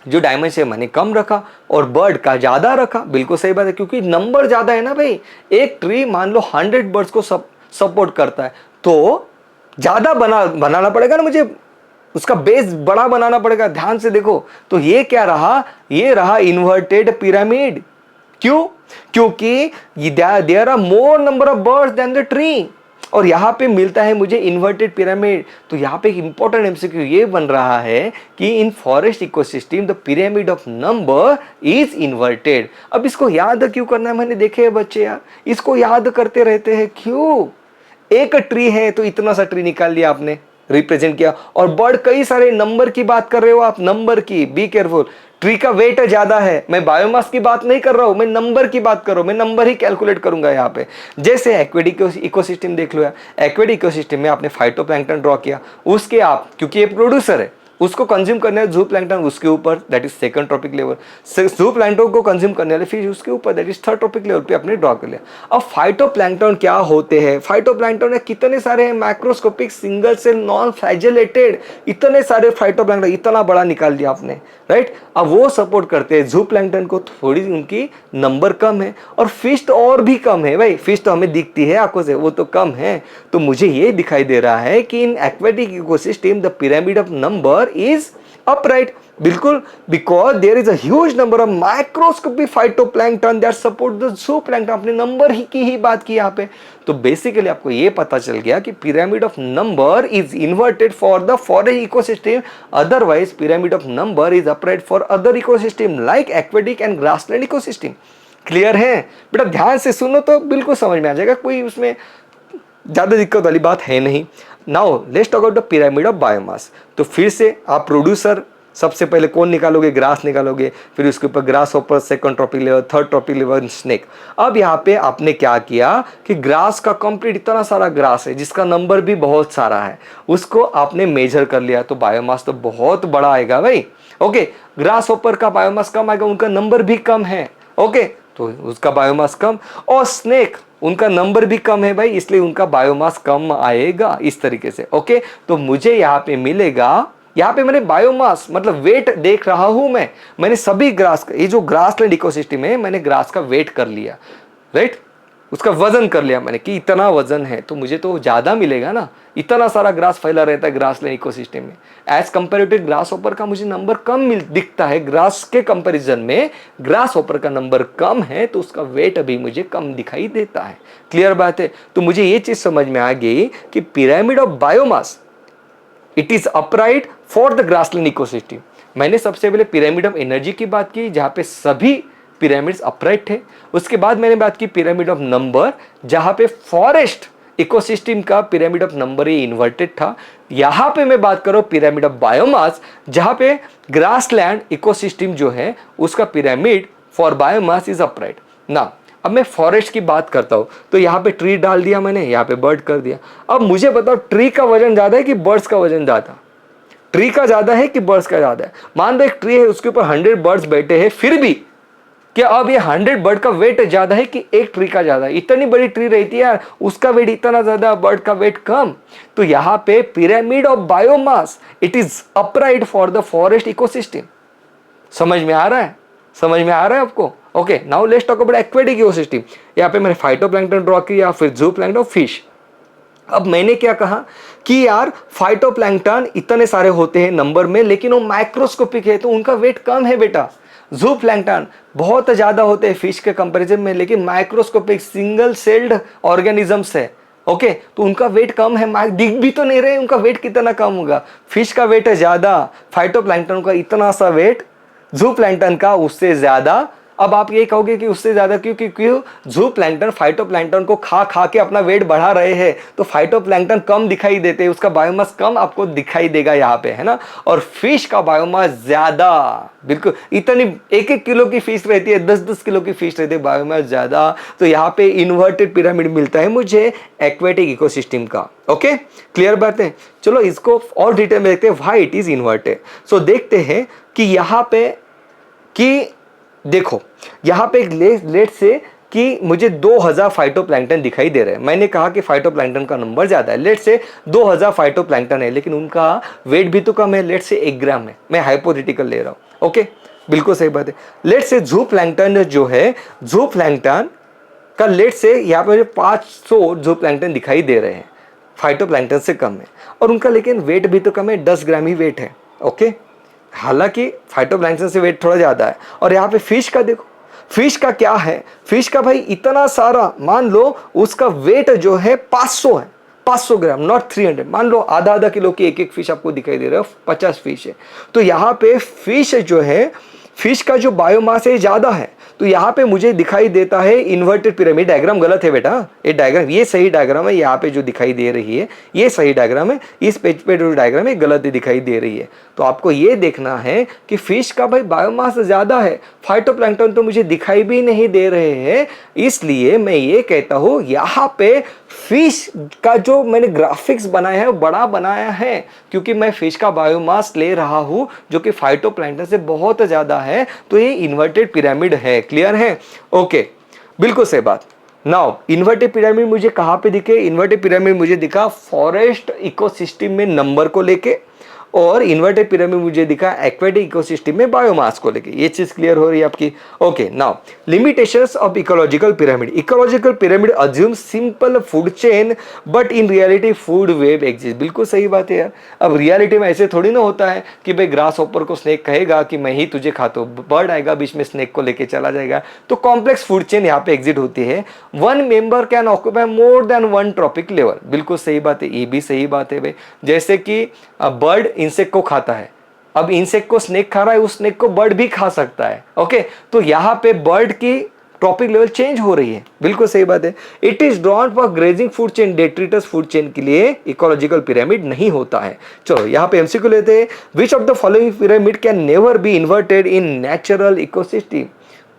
जो डायमेंशन मैंने कम रखा और बर्ड का ज्यादा रखा। बिल्कुल सही बात है, क्योंकि नंबर ज्यादा है ना भाई। एक ट्री मान लो 100 बर्ड्स को सपोर्ट करता है तो ज्यादा बनाना पड़ेगा ना मुझे, उसका बेस बड़ा बनाना पड़ेगा। ध्यान से देखो, तो ये क्या रहा, ये रहा इन्वर्टेड पिरामिड। क्यों? क्योंकि there are more number of birds than the tree, और यहाँ पे मिलता है मुझे इन्वर्टेड पिरामिड। तो यहाँ पे एक इंपॉर्टेंट एमसीक्यू ये बन रहा है कि इन forest ecosystem the pyramid of number is inverted. अब इसको याद क्यों करना है, मैंने देखे हैं बच्चे यार इसको याद करते रहते हैं। क्यों? एक ट्री है तो इतना सा ट्री निकाल लिया आपने, रिप्रेजेंट किया, और बर्ड कई सारे, नंबर की बात कर रहे हो आप, नंबर की, बी केयरफुल। ट्री का वेट ज्यादा है, मैं बायोमास की बात नहीं कर रहा हूं, मैं नंबर की बात कर रहा हूं, मैं नंबर ही कैलकुलेट करूंगा यहाँ पे। जैसे एक्वेटिक इकोसिस्टम देख लो यार, एक्वेटिक इकोसिस्टम में आपने फाइटोप्लैंक्टन ड्रॉ किया, उसके आप, क्योंकि ये प्रोड्यूसर है उसको कंज्यूम करने वाले ज़ूप्लैंक्टन उसके ऊपर, that is second trophic level. Zooplankton को कंज्यूम करने वाले फिश उसके ऊपर, that is third trophic level पे आपने ड्रॉ कर लिया। अब फाइटोप्लैंक्टन क्या होते हैं, फाइटोप्लैंक्टन कितने सारे हैं, microscopic, single cell, non flagellated, इतने सारे फाइटोप्लैंक्टन, इतना बड़ा निकाल दिया आपने, राइट। अब वो सपोर्ट करते हैं ज़ूप्लैंक्टन को, थोड़ी उनकी नंबर कम है, और फिश तो और भी कम है भाई, फिश तो हमें दिखती है आंखों से, वो तो कम है। तो मुझे ये दिखाई दे रहा है कि in aquatic ecosystem the pyramid of number is upright, बिल्कुल, because there is a huge number of microscopic phytoplankton that support the zooplankton. आपने नंबर ही बात की यहाँ पे। तो बेसिकली आपको ये पता चल गया कि pyramid of number is inverted for the forest ecosystem, otherwise pyramid of number is upright for other ecosystem like aquatic and grassland ecosystem. Clear है बेटा? ध्यान से सुनो तो बिल्कुल समझ में आ जाएगा, कोई उसमें ज़्यादा दिक्कत वाली बात है नहीं। Now let's talk about the pyramid of biomass. तो फिर से आप प्रोड्यूसर सबसे पहले कौन निकालोगे? ग्रास निकालोगे, फिर उसके ऊपर ग्रास ऊपर, second trophic level, third trophic level snake. अब यहाँ पे आपने क्या किया कि ग्रास का कंप्लीट इतना सारा ग्रास है जिसका नंबर भी बहुत सारा है, उसको आपने मेजर कर लिया, तो बायोमास तो बहुत बड़ा आएगा भाई। ओके, ग्रास ऊपर का बायोमास कम आएगा, उनका नंबर भी कम है। ओके, तो उसका बायोमास कम, और स्नेक उनका नंबर भी कम है भाई, इसलिए उनका बायोमास कम आएगा इस तरीके से। ओके, तो मुझे यहाँ पे मिलेगा, यहाँ पे मैंने बायोमास मतलब वेट देख रहा हूं मैंने सभी ग्रास, ये जो ग्रासलैंड इकोसिस्टम है, मैंने ग्रास का वेट कर लिया, राइट, उसका वजन कर लिया मैंने कि इतना वजन है, तो मुझे तो ज्यादा मिलेगा ना, इतना सारा ग्रास फैला रहता है ग्रासलैंड इकोसिस्टम में। एज कंपेरेटिव ग्रास ऑपर का मुझे नंबर कम दिखता है, ग्रास के कंपैरिजन में ग्रास ऑपर का नंबर कम है, तो उसका वेट अभी मुझे कम दिखाई देता है। क्लियर बात है? तो मुझे ये चीज समझ में आ गई कि pyramid of biomass it is upright for the grassland ecosystem. मैंने सबसे पहले पिरामिड ऑफ एनर्जी की बात की, जहां पे सभी पिरामिड्स अपराइट थे। उसके बाद मैंने बात की पिरामिड ऑफ नंबर, जहां पे फॉरेस्ट इकोसिस्टम का पिरामिड ऑफ नंबर ये इन्वर्टेड था। यहां पे मैं बात करूं पिरामिड ऑफ बायोमास, जहां पे ग्रासलैंड इकोसिस्टम जो है उसका pyramid for biomass is upright ना। अब मैं फॉरेस्ट की बात करता हूं, तो यहाँ पे ट्री डाल दिया मैंने, यहाँ पे बर्ड कर दिया। अब मुझे बताओ ट्री का वजन ज्यादा है कि बर्ड्स का वजन ज्यादा? ट्री का ज्यादा है कि बर्ड्स का ज्यादा है? मान लो एक ट्री है, उसके ऊपर 100 बर्ड्स बैठे हैं, फिर भी क्या अब ये 100 बर्ड का वेट ज्यादा है कि एक ट्री का ज्यादा है? इतनी बड़ी ट्री रहती है यार, उसका वेट इतना ज्यादा, बर्ड का वेट कम। तो यहाँ पे pyramid of biomass it is upright for the forest ecosystem. समझ में आ रहा है? समझ में आ रहा है आपको? Okay, now let's talk about aquatic ecosystem. यहाँ पे मैंने फाइटोप्लैंक्टन ड्रॉ किया, फिर ज़ूप्लैंक्टन, फिश। अब मैंने क्या कहा कि यार फाइटोप्लैंक्टन इतने सारे होते हैं नंबर में, लेकिन वो माइक्रोस्कोपिक है, तो उनका वेट कम है बेटा। ज़ूप्लैंक्टन बहुत ज्यादा होते हैं फिश के कंपैरिजन में, लेकिन माइक्रोस्कोपिक सिंगल सेल्ड ऑर्गेनिजम्स है। ओके, तो उनका वेट कम है, दिख भी तो नहीं रहे, उनका वेट कितना कम होगा? फिश का वेट है ज्यादा, फाइटोप्लैंक्टन का इतना सा वेट, ज़ूप्लैंक्टन का उससे ज्यादा। अब आप ये कहोगे कि उससे ज्यादा क्यों? ज़ूप्लैंक्टन फाइटोप्लैंक्टन को खा के अपना वेट बढ़ा रहे हैं, तो फाइटोप्लैंक्टन कम दिखाई देते हैं, उसका बायोमास कम आपको दिखाई देगा यहाँ पे, है ना। और फिश का बायोमास ज्यादा, बिल्कुल इतनी 1-1 किलो की फिश रहती है, 10-10 किलो की फिश रहती है, बायोमास ज्यादा। तो यहाँ पे इन्वर्टेड पिरामिड मिलता है मुझे एक्वेटिक इकोसिस्टम का। ओके, क्लियर बात है? चलो इसको और डिटेल में देखते हैं, व्हाई इट इज इन्वर्टेड। सो देखते हैं कि यहाँ पे कि देखो यहाँ पे एक लेट से कि मुझे 2000 फाइटोप्लैंक्टन दिखाई दे रहे हैं। मैंने कहा कि फाइटोप्लैंक्टन का नंबर ज्यादा है, लेट से 2000 फाइटोप्लैंक्टन है, लेकिन उनका वेट भी तो कम है, लेट से 1 ग्राम है। मैं हाइपोथेटिकल ले रहा हूं। ओके, बिल्कुल सही बात है। लेट से ज़ूप्लैंक्टन जो है, ज़ूप्लैंक्टन का लेट से यहाँ पे 500 ज़ूप्लैंक्टन दिखाई दे रहे हैं, फाइटोप्लैंक्टन से कम है, और उनका लेकिन वेट भी तो कम है, 10 ग्राम ही वेट है। ओके, हालांकि फाइटोप्लैंक्टन से वेट थोड़ा ज्यादा है। और यहाँ पे फिश का देखो, फिश का क्या है? फिश का भाई इतना सारा, मान लो उसका वेट जो है 500 है, 500 ग्राम, नॉट 300। मान लो आधा किलो की एक फिश आपको दिखाई दे रहा है, 50 फिश है। तो यहाँ पे फिश जो है, फिश का जो बायोमास है ज्यादा है, तो यहाँ पे मुझे दिखाई देता है इन्वर्टेड पिरामिड। डायग्राम गलत है बेटा, ये डायग्राम, ये सही डायग्राम है, यहाँ पे जो दिखाई दे रही है ये सही डायग्राम है, इस पेज पे जो डायग्राम है गलत दिखाई दे रही है। तो आपको ये देखना है कि फिश का भाई बायोमास ज्यादा है, फाइटोप्लैंक्टन तो मुझे दिखाई भी नहीं दे रहे हैं। इसलिए मैं ये कहता हूँ यहाँ पे फिश का जो मैंने ग्राफिक्स बनाया है वो बड़ा बनाया है, क्योंकि मैं फिश का बायोमास ले रहा हूँ जो कि फाइटोप्लैंक्टन से बहुत ज्यादा है, तो ये इन्वर्टेड पिरामिड है। क्लियर है? ओके, बिल्कुल सही बात। नाउ इन्वर्टेड पिरामिड मुझे कहाँ पे दिखे? इन्वर्टेड पिरामिड मुझे दिखा फॉरेस्ट इकोसिस्टम में नंबर को लेके, और इन्वर्टेड पिरामिड मुझे दिखा एक्वेटिक इकोसिस्टम में बायोमास को लेके। ये चीज क्लियर हो रही है आपकी। Okay, now limitations of ecological pyramid. Ecological pyramid assume simple food chain but in reality food web exist. बिल्कुल सही बात है यार। अब रियलिटी में ऐसे थोड़ी ना होता है कि भाई ग्रास हॉपर को स्नेक कहेगा कि मैं ही तुझे खाता हूं, बर्ड आएगा बीच में स्नेक को लेके चला जाएगा। तो कॉम्प्लेक्स फूड चेन यहाँ पे एग्जिट होती है। One member can occupy more than one tropic level. बिल्कुल सही बात है, ये भी सही बात है भाई। जैसे कि बर्ड इंसेक्ट को खाता है, अब इंसेक्ट को स्नेक खा रहा है, उस स्नेक को बर्ड भी खा सकता है। ओके, तो यहाँ पे बर्ड की ट्रॉपिक लेवल चेंज हो रही है। बिल्कुल सही बात है। It is drawn for grazing food chain, detritus food chain के लिए इकोलॉजिकल पिरामिड नहीं होता है। चलो यहाँ पे एमसीक्यू लेते हैं। Which of the following pyramid can never be inverted in natural ecosystem.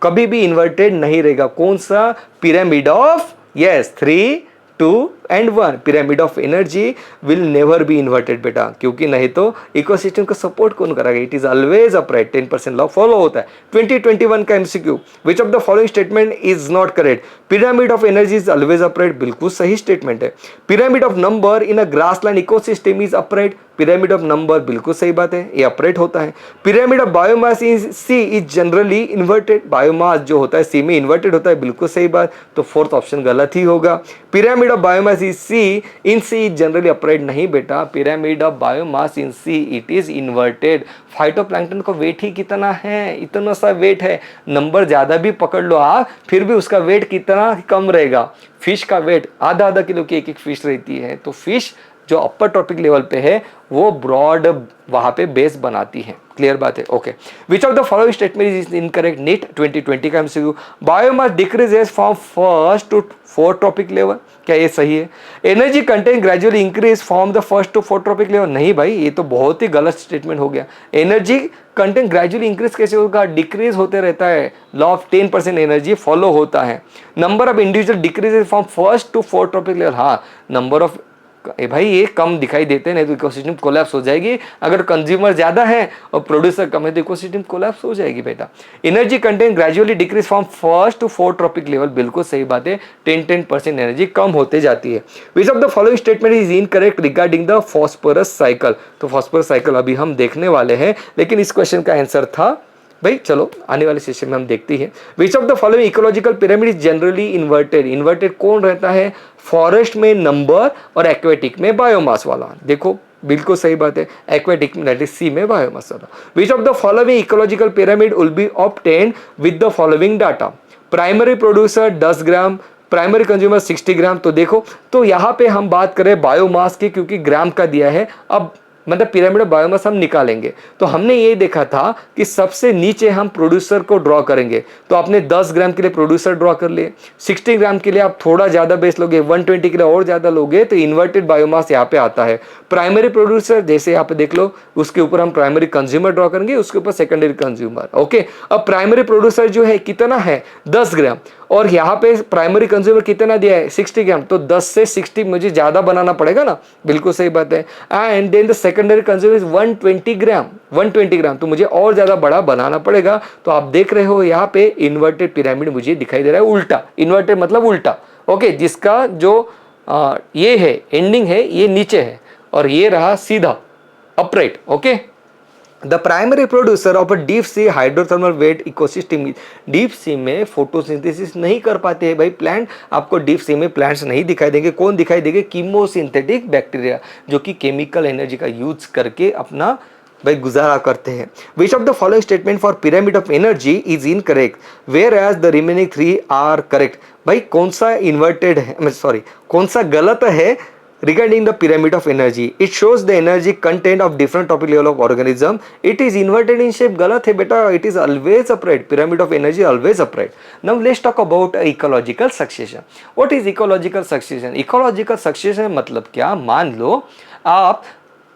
कभी भी इन्वर्टेड नहीं रहेगा। कौन सा? Pyramid of, yes, 3, 2 and 1। Pyramid of energy will never be inverted बेटा, क्योंकि नहीं तो इकोसिस्टम को सपोर्ट कौन करेगा? It is always upright. 10% law follow होता है। 2021 का MCQ, which of the following statement is not correct? Pyramid of energy is always upright. बिल्कुल सही स्टेटमेंट है। Pyramid of number in a grassland ecosystem is upright. Pyramid of number बिल्कुल सही बात है, ये अपरेट होता है। Pyramid of biomass in sea is generally inverted. Biomass जो होता है सी में इन्वर्टेड होता है। बिल्कुल सही बात, तो फोर्थ ऑप्शन गलत ही होगा। Pyramid of biomass is sea in sea is generally upright. नहीं बेटा, pyramid of biomass in sea it is inverted. Phytoplankton का वेट ही कितना है? इतना सा वेट है। नंबर ज्यादा भी पकड़ लो आप, फिर भी उसका वेट कितना कम रहेगा? फिश का वेट आधा आधा किलो की एक फिश रहती है। तो फिश जो अपर टॉपिक लेवल पे है वो ब्रॉड वहां पे बेस बनाती है। क्लियर बात है। Okay, which of the following statement is incorrect? NEET 2020 का MCQ. Biomass decreases from first to fourth trophic level. क्या ये सही है? Energy content gradually increase from the first to fourth trophic level. नहीं भाई, ये तो बहुत ही गलत स्टेटमेंट हो गया। एनर्जी कंटेंट ग्रेजुअली इंक्रीज कैसे होगा? डिक्रीज होते रहता है। लॉ ऑफ 10% एनर्जी फॉलो होता है। Number of individual decreases from first to fourth trophic level. हाँ, नंबर ऑफ भाई ये कम दिखाई देते हैं, नहीं तो इकोसिस्टम कोलैप्स हो जाएगी। अगर कंज्यूमर ज्यादा है और प्रोड्यूसर कम है तो इकोसिस्टम कोलैप्स हो जाएगी बेटा। Energy content gradually decrease from first to fourth trophic level. बिल्कुल सही बात है। 10% एनर्जी कम होते जाती है। Which of the following statement is incorrect regarding the phosphorus cycle? तो फॉस्फोरस साइकिल अभी हम देखने वाले हैं, लेकिन इस क्वेश्चन का आंसर था भाई, चलो आने वाले सेशन में हम देखते हैं। Which of the following ecological pyramid is generally inverted? Inverted कौन रहता है? फॉरेस्ट में नंबर और एक्वेटिक में बायोमास वाला। देखो बिल्कुल सही बात है। एक्वेटिक में दैट इज सी में बायोमास वाला। विच of the following ecological pyramid will be obtained with the following data? Primary producer 10 gram, primary consumer 60 ग्राम। तो देखो, तो यहाँ पे हम बात करें बायोमास की, क्योंकि ग्राम का दिया है। अब मतलब पिरामिड ऑफ बायोमास हम निकालेंगे तो हमने ये देखा था कि सबसे नीचे हम प्रोड्यूसर को ड्रॉ करेंगे। तो आपने 10 ग्राम के लिए प्रोड्यूसर ड्रॉ कर लिए, 60 ग्राम के लिए आप थोड़ा ज्यादा बेस लोगे, 120 के लिए और ज्यादा लोगे तो इन्वर्टेड बायोमास यहाँ पे आता है। प्राइमरी प्रोड्यूसर जैसे यहाँ पे देख लो, उसके ऊपर हम प्राइमरी कंज्यूमर ड्रॉ करेंगे, उसके ऊपर सेकेंडरी कंज्यूमर। ओके, अब प्राइमरी प्रोड्यूसर जो है कितना है? 10 ग्राम, और यहाँ पे प्राइमरी कंज्यूमर कितना दिया है? 60 ग्राम। तो 10 से 60 मुझे ज्यादा बनाना पड़ेगा ना। बिल्कुल सही बात है। And then the secondary consumer is 120 gram, 120 gram, तो मुझे और ज्यादा बड़ा बनाना पड़ेगा। तो आप देख रहे हो यहाँ पे इन्वर्टेड पिरामिड मुझे दिखाई दे रहा है उल्टा। इन्वर्टेड मतलब उल्टा। ओके, जिसका जो ये है एंडिंग है ये नीचे है और ये रहा सीधा upright. Okay, the primary producer of a deep sea hydrothermal vent ecosystem. Deep sea में फोटोसिंथेसिस नहीं कर पाते हैं भाई प्लांट। आपको डीप सी में प्लांट्स नहीं दिखाई देंगे। कौन दिखाई देंगे? कीमोसिंथेटिक बैक्टीरिया, जो कि केमिकल एनर्जी का यूज करके अपना भाई गुजारा करते हैं। Which of the following statement for pyramid of energy is incorrect where as the remaining 3 are correct? भाई कौन सा इन्वर्टेड है, सॉरी कौन सा गलत है regarding the pyramid of energy? It shows the energy content of different topic level of organism. It is inverted in shape. गलत है बेटा, it is always upright. Pyramid of energy always upright. Now let's talk about ecological succession. What is ecological succession? Ecological succession मतलब क्या? मान लो आप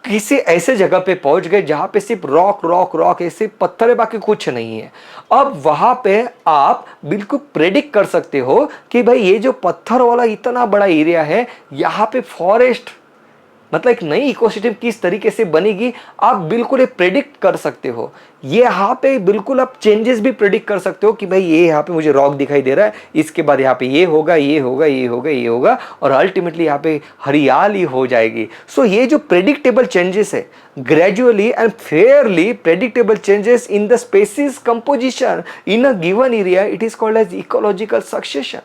किसी ऐसे जगह पे पहुंच गए जहां पे सिर्फ रॉक रॉक रॉक है, सिर्फ पत्थर है, बाकी कुछ नहीं है। अब वहां पे आप बिल्कुल प्रेडिक्ट कर सकते हो कि भाई ये जो पत्थर वाला इतना बड़ा एरिया है, यहाँ पे फॉरेस्ट मतलब एक नई इकोसिस्टम किस तरीके से बनेगी आप बिल्कुल प्रेडिक्ट कर सकते हो। ये यहाँ पे बिल्कुल आप चेंजेस भी प्रेडिक्ट कर सकते हो कि भाई ये यहाँ पे मुझे रॉक दिखाई दे रहा है, इसके बाद यहाँ पे ये होगा, ये होगा, ये होगा, ये होगा, और अल्टीमेटली यहाँ पे हरियाली हो जाएगी। सो ये जो प्रेडिक्टेबल चेंजेस है, gradually and fairly predictable changes in the species composition in a given area, it is called as ecological succession.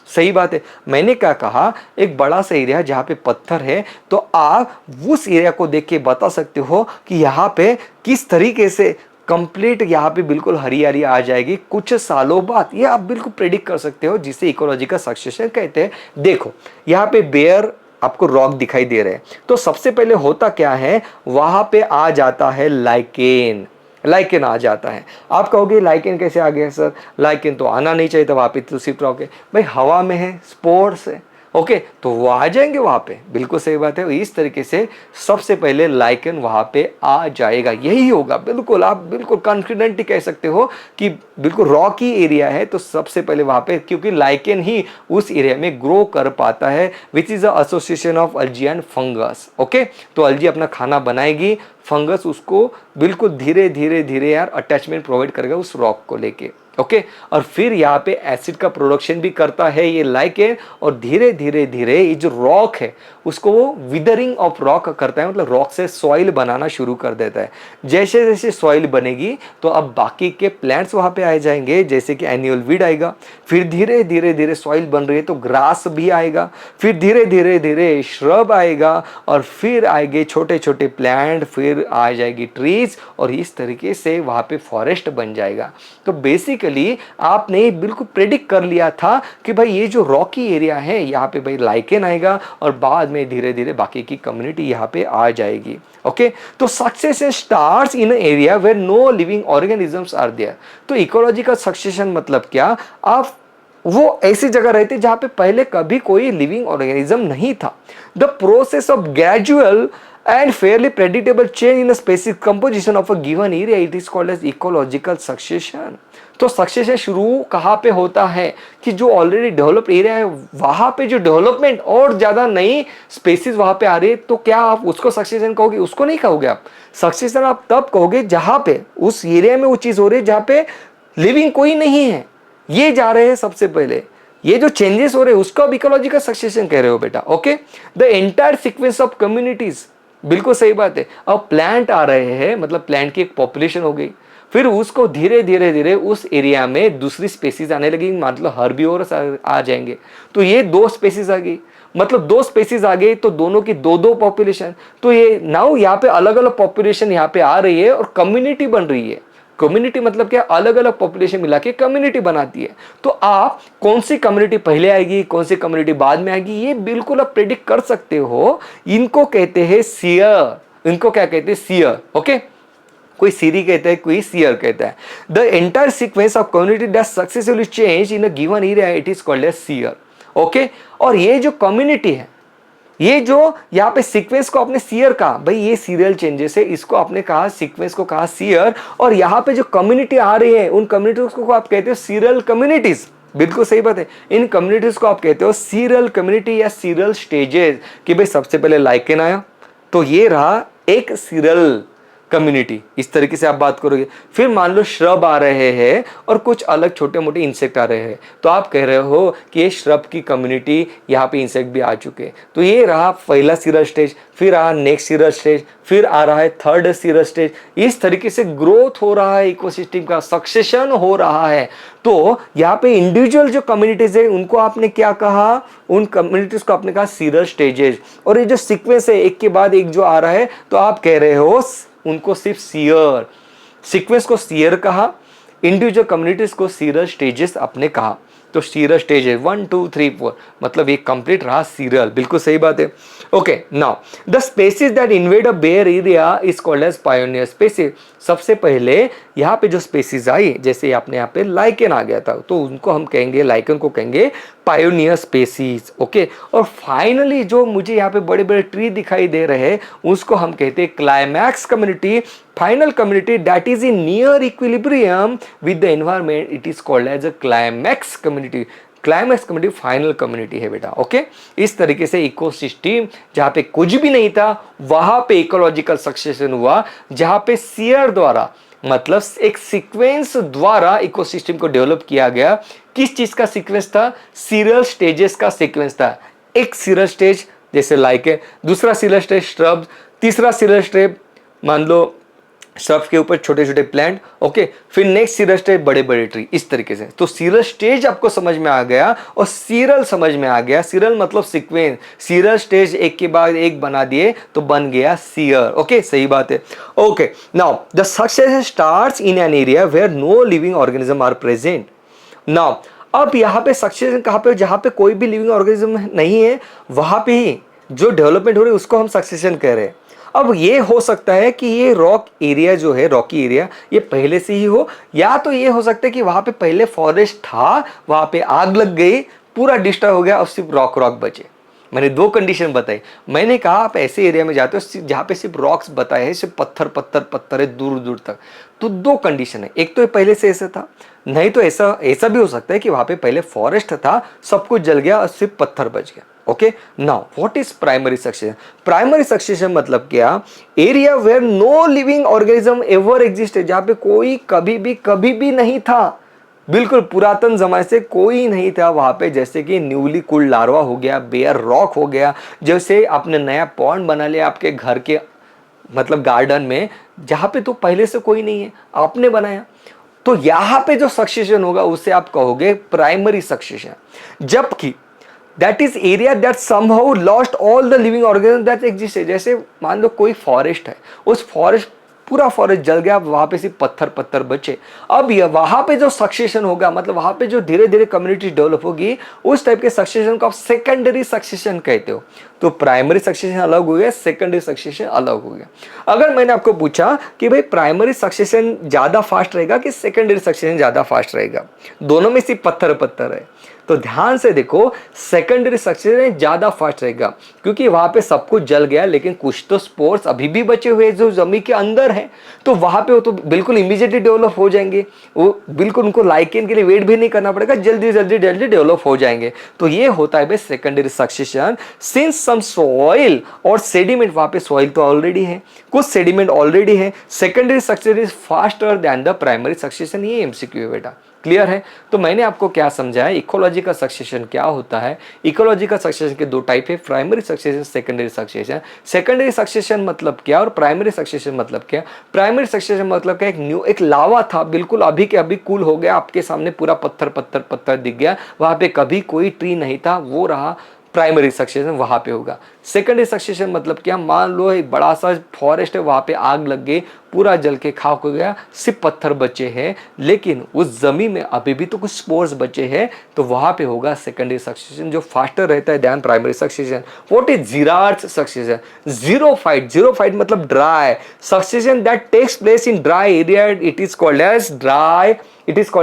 सही बात है, मैंने क्या कहा, एक बड़ा सा एरिया जहाँ पे पत्थर है, तो आप उस एरिया को देख के बता सकते हो कि यहाँ पे किस तरीके से कंप्लीट यहाँ पे बिल्कुल हरियाली आ जाएगी कुछ सालों बाद। ये आप बिल्कुल प्रेडिक्ट कर सकते हो, जिसे इकोलॉजिकल सक्सेशन कहते हैं। देखो यहाँ पे बेयर आपको रॉक दिखाई दे रहे हैं, तो सबसे पहले होता क्या है, वहां पे आ जाता है लाइकेन। लाइकेन आ जाता है। आप कहोगे लाइकेन कैसे आ गया सर, लाइकेन तो आना नहीं चाहिए था, वहाँ पे तो सिर्फ रॉक है। भाई हवा में है, स्पोर्स है, ओके, तो वो आ जाएंगे वहाँ पे, बिल्कुल सही बात है। इस तरीके से सबसे पहले लाइकेन वहाँ पे आ जाएगा, यही होगा। बिल्कुल आप बिल्कुल कॉन्फिडेंटली कह सकते हो कि बिल्कुल रॉकी एरिया है, तो सबसे पहले वहाँ पे, क्योंकि लाइकेन ही उस एरिया में ग्रो कर पाता है, which is a association of algae and fungus. Okay, तो अल्जी अपना खाना बनाएगी, फंगस उसको बिल्कुल धीरे धीरे धीरे यार अटैचमेंट प्रोवाइड करेगा उस रॉक को लेके। ओके, और फिर यहाँ पे एसिड का प्रोडक्शन भी करता है ये लाइकेन, और धीरे धीरे धीरे ये जो रॉक है उसको वो विदरिंग ऑफ रॉक करता है, मतलब रॉक से सॉइल बनाना शुरू कर देता है। जैसे जैसे सॉइल बनेगी तो अब बाकी के प्लांट्स वहाँ पे आ जाएंगे, जैसे कि एनुअल वीड आएगा, फिर धीरे धीरे धीरे सॉइल बन रही है तो ग्रास भी आएगा, फिर धीरे धीरे धीरे श्रब आएगा, और फिर आएंगे छोटे छोटे प्लांट, फिर आ जाएगी ट्रीज, और इस तरीके से वहाँ पे फॉरेस्ट बन जाएगा। तो बेसिकली आपने बिल्कुल प्रेडिक्ट कर लिया था कि भाई ये जो रॉकी एरिया है यहाँ पे भाई लाइकेन आएगा, और बाद में धीरे धीरे बाकी की कम्युनिटी यहाँ पे आ जाएगी। ओके, तो succession starts in area where no living organisms are there. तो इकोलॉजिकल सक्सेशन मतलब क्या, आप वो ऐसी जगह रहती जहां पे पहले कभी कोई लिविंग ऑर्गेनिज्म नहीं था। The process of gradual and fairly predictable change in the specific composition of a given area, it is called as ecological succession। तो सक्सेशन शुरू कहाँ पे होता है कि जो ऑलरेडी डेवलप्ड एरिया है वहां पे जो डेवलपमेंट और ज्यादा नई स्पेसीज वहां पे आ रही है, तो क्या आप उसको सक्सेशन कहोगे? उसको नहीं कहोगे आप। सक्सेशन आप तब कहोगे जहां पे उस एरिया में वो चीज हो रही है जहां पे लिविंग कोई नहीं है, ये जा रहे हैं सबसे पहले, ये जो चेंजेस हो रहे हैं उसको आप इकोलॉजिकल सक्सेशन कह रहे हो बेटा। Okay, the entire sequence of communities, बिल्कुल सही बात है। अब प्लांट आ रहे हैं, मतलब प्लांट की एक पॉपुलेशन हो गई, फिर उसको धीरे धीरे धीरे उस एरिया में दूसरी स्पेसीज आने लगी, मतलब हर्बिवोरस आ जाएंगे। तो ये दो स्पेसीज आ गई, मतलब दो स्पेसीज आ गई, तो दोनों की दो दो पॉपुलेशन, तो ये नाउ यहाँ पे अलग अलग पॉपुलेशन यहाँ पे आ रही है और कम्युनिटी बन रही है। कम्युनिटी मतलब क्या, अलग अलग पॉपुलेशन मिला के कम्युनिटी बनाती है। तो आप कौन सी कम्युनिटी पहले आएगी, कौन सी कम्युनिटी बाद में आएगी, ये बिल्कुल आप प्रेडिक्ट कर सकते हो। इनको कहते हैं सियर। इनको क्या कहते हैं? सियर। ओके, कोई सीरी कहता है, कोई सियर कहता है। The entire sequence of community that successfully change in a given area, it is called as sere. Okay, और ये जो कम्युनिटी है, ये जो यहाँ पे सीक्वेंस को आपने सियर कहा, भाई ये सीरियल चेंजेस है, इसको आपने कहा सीक्वेंस को कहा सियर, और यहाँ पे जो कम्युनिटी आ रही है उन कम्युनिटीज को आप कहते हो सीरियल कम्युनिटीज। बिल्कुल सही बात है, इन कम्युनिटीज को आप कहते हो सीरियल कम्युनिटी या सीरियल स्टेजेस। कि भाई सबसे पहले लाइकेन आया, तो ये रहा एक सीरियल कम्युनिटी, इस तरीके से आप बात करोगे। फिर मान लो श्रब आ रहे हैं और कुछ अलग छोटे मोटे इंसेक्ट आ रहे हैं, तो आप कह रहे हो कि ये श्रब की कम्युनिटी, यहाँ पे इंसेक्ट भी आ चुके हैं। तो ये रहा पहला सीरियल स्टेज, फिर रहा नेक्स्ट सीरियल स्टेज, फिर आ रहा है थर्ड सीरियल स्टेज। इस तरीके से ग्रोथ हो रहा है, इकोसिस्टम का सक्सेशन हो रहा है। तो यहाँ पे इंडिविजुअल जो कम्युनिटीज है उनको आपने क्या कहा, उन कम्युनिटीज को आपने कहा सीरियल स्टेजेस। और ये जो सीक्वेंस है एक के बाद एक जो आ रहा है, तो आप कह रहे हो उनको सिर्फ सीयर, सीक्वेंस को सीयर कहा, इंडिविजुअल कम्युनिटीज को सीरियल स्टेजेस आपने कहा। तो सीरियल स्टेजेस 1 2 3 4, मतलब ये कंप्लीट रहा सीरियल। बिल्कुल सही बात है। Okay, now the species that invade a bare area is called as pioneer species. सबसे पहले यहाँ पे जो स्पेसीज आई, जैसे आपने यहाँ पे लाइकेन आ गया था, तो उनको हम कहेंगे, लाइकेन को कहेंगे पायोनियर स्पेसीज। ओके, और फाइनली जो मुझे यहाँ पे बड़े बड़े ट्री दिखाई दे रहे हैं उसको हम कहते हैं climax community, final community that is in near equilibrium with the environment, it is called as a climax community. Climax community final community है बेटा। ओके, इस तरीके से इकोसिस्टम जहां पे कुछ भी नहीं था वहां पे इकोलॉजिकल सक्सेशन हुआ, जहां पे सीयर द्वारा मतलब एक सीक्वेंस द्वारा इकोसिस्टम को डेवलप किया गया। किस चीज का सीक्वेंस था? सीरियल स्टेजेस का सीक्वेंस था। एक सीरियल स्टेज जैसे लाइक है, दूसरा सीरियल स्टेज श्रब, तीसरा सीरियल स्टेज मान लो श्रब्स के ऊपर छोटे छोटे प्लांट। ओके, फिर नेक्स्ट सीरियल स्टेज बड़े बड़े ट्री, इस तरीके से। तो सीरियल स्टेज आपको समझ में आ गया और सीरियल समझ में आ गया। सीरियल मतलब सीक्वेंस, सीरियल स्टेज एक के बाद एक बना दिए तो बन गया सीयर। ओके, सही बात है। Okay, now the succession starts in an area where no living organism are present. Now अब यहाँ पे सक्सेशन कहाँ पे? जहाँ पे कोई भी लिविंग ऑर्गेनिज्म नहीं है वहां पे ही जो डेवलपमेंट हो रही है उसको हम सक्सेशन कह रहे हैं। अब ये हो सकता है कि ये रॉक एरिया जो है, रॉकी एरिया, ये पहले से ही हो, या तो ये हो सकता है कि वहां पे पहले फॉरेस्ट था, वहां पे आग लग गई, पूरा डिस्ट्रॉय हो गया, अब सिर्फ रॉक रॉक बचे। मैंने दो कंडीशन बताई। मैंने कहा आप ऐसे एरिया में जाते हो जहाँ पे सिर्फ रॉक्स बताए हैं, सिर्फ पत्थर पत्थर पत्थर है दूर दूर तक। तो दो कंडीशन है, एक तो पहले से ऐसा था, नहीं तो ऐसा भी हो सकता है कि वहां पे पहले फॉरेस्ट था, सब कुछ जल गया और सिर्फ पत्थर बच गया। Okay, now what is primary succession? Primary succession मतलब क्या? Area where no living organism ever existed, जहां पे कोई कभी भी नहीं था, बिल्कुल पुरातन जमाने से कोई नहीं था वहां पे। जैसे कि न्यूली कुल्ड लार्वा हो गया, बेयर रॉक हो गया, जैसे आपने नया पॉन्ड बना लिया आपके घर के मतलब गार्डन में, जहां पे तो पहले से कोई नहीं है, आपने बनाया। तो यहां पे जो सक्सेशन होगा उसे आप कहोगे प्राइमरी सक्सेशन। जबकि that is area that somehow lost all the living organism that existed. जैसे मान लो कोई फॉरेस्ट है, उस फॉरेस्ट पूरा फॉरेस्ट जल गया, वहां पे सिर्फ पत्थर पत्थर बचे। अब ये वहां पे जो सक्सेशन होगा, मतलब वहां पे जो धीरे धीरे कम्युनिटी डेवलप होगी, उस टाइप के सक्सेशन को आप सेकेंडरी सक्सेशन कहते हो। तो प्राइमरी सक्सेशन अलग हो गया, सेकेंडरी सक्सेशन अलग हो गया। अगर मैंने आपको पूछा कि भाई प्राइमरी सक्सेशन ज्यादा फास्ट रहेगा कि सेकेंडरी सक्सेशन ज्यादा फास्ट रहेगा, दोनों में सिर्फ पत्थर पत्थर है, तो ध्यान से देखो सेकेंडरी सक्सेशन ज्यादा फास्ट रहेगा, क्योंकि वहां पे सब कुछ जल गया लेकिन कुछ तो स्पोर्स अभी भी बचे हुए जो जमीन के अंदर है, तो वहां पे वो तो बिल्कुल इमीडिएटली डेवलप हो जाएंगे। वो बिल्कुल उनको लाइकेन के लिए वेट भी नहीं करना पड़ेगा, जल्दी जल्दी जल्दी डेवलप हो जाएंगे। तो ये होता है भाई सेकेंडरी सक्सेशन। सिंस सम सॉइल और सेडिमेंट, वहां पे सॉइल तो ऑलरेडी है, कुछ सेडिमेंट ऑलरेडी है, secondary succession is faster than the primary succession. ये एमसीक्यू है बेटा, क्लियर है? तो मैंने आपको क्या समझाया, इकोलॉजिकल सक्सेशन क्या होता है। इकोलॉजिकल सक्सेशन के दो टाइप है, primary succession, secondary succession. Secondary succession मतलब क्या और प्राइमरी सक्सेशन मतलब क्या? प्राइमरी सक्सेशन मतलब क्या, एक लावा था, बिल्कुल अभी के अभी कूल हो गया, आपके सामने पूरा पत्थर पत्थर पत्थर दिख गया, वहां पे कभी कोई ट्री नहीं था, वो रहा प्राइमरी सक्सेशन, वहां पे होगा। सेकेंडरी सक्सेशन मतलब क्या, मान लो एक बड़ा सा फॉरेस्ट है, वहां पे आग लग गई, पूरा जल के खाक हो गया, सिर्फ पत्थर बचे हैं, लेकिन उस जमीन में अभी भी तो कुछ स्पोर्स बचे हैं, तो वहां पे होगा सेकेंडरी सक्सेशन, जो फास्टर रहता है than primary succession. What is xerarch succession? Xerophyte मतलब dry succession that takes place in dry area, it is called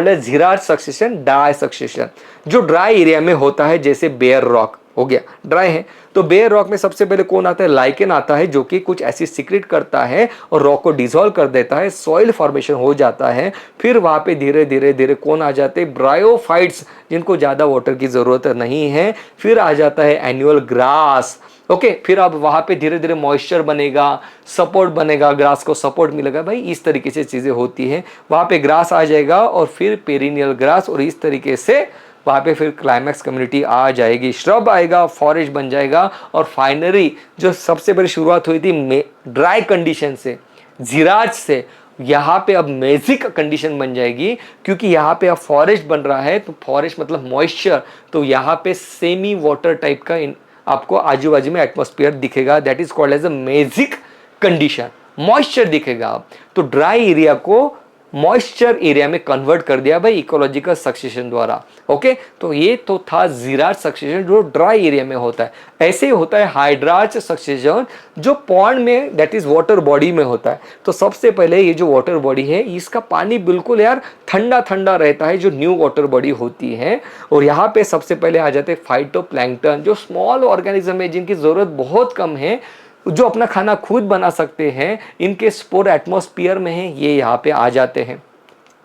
as xerarch succession, dry succession, जो ड्राई एरिया में होता है, जैसे बेयर रॉक हो गया, ड्राई है। तो बेयर रॉक में सबसे पहले कौन आता है? लाइकेन आता है, जो कि कुछ एसिड सीक्रेट करता है और रॉक को डिसॉल्व कर देता है, सॉइल फॉर्मेशन हो जाता है। फिर वहां पे धीरे धीरे धीरे कौन आ जाते हैं? ब्रायोफाइट्स, जिनको ज्यादा वाटर की जरूरत नहीं है। फिर आ जाता है एनुअल ग्रास। ओके, फिर अब वहां पे धीरे धीरे मॉइस्चर बनेगा, सपोर्ट बनेगा, ग्रास को सपोर्ट मिलेगा। भाई इस तरीके से चीजें होती हैं, वहां पे ग्रास आ जाएगा और फिर पेरिनियल ग्रास, और इस तरीके से वहां पे फिर क्लाइमैक्स कम्युनिटी आ जाएगी, श्रब आएगा, फॉरेस्ट बन जाएगा, और फाइनली जो सबसे बड़ी शुरुआत हुई थी ड्राई कंडीशन से, जीराज से, यहाँ पे अब मैजिक कंडीशन बन जाएगी, क्योंकि यहाँ पे अब फॉरेस्ट बन रहा है। तो फॉरेस्ट मतलब मॉइस्चर, तो यहाँ पे सेमी वाटर टाइप का आपको आजू बाजू में एटमॉस्फेयर दिखेगा, that is called as a mesic condition, moisture दिखेगा। तो ड्राई एरिया को मॉइस्चर एरिया में कन्वर्ट कर दिया भाई इकोलॉजिकल सक्सेशन द्वारा। ओके, तो ये तो था जीरार्ड सक्सेशन, जो ड्राई एरिया में होता है। ऐसे ही होता है हाइड्रार्ड सक्सेशन, जो पॉन्ड में, दैट इज वाटर बॉडी में होता है। तो सबसे पहले ये जो वाटर बॉडी है, इसका पानी बिल्कुल यार ठंडा ठंडा रहता है, जो न्यू वाटर बॉडी होती है। और यहाँ पे सबसे पहले आ जाते हैं फाइटोप्लैंक्टन, जो स्मॉल ऑर्गेनिज्म है, जिनकी जरूरत बहुत कम है, जो अपना खाना खुद बना सकते हैं, इनके स्पोर एटमॉस्फेयर में हैं, ये यहाँ पे आ जाते हैं।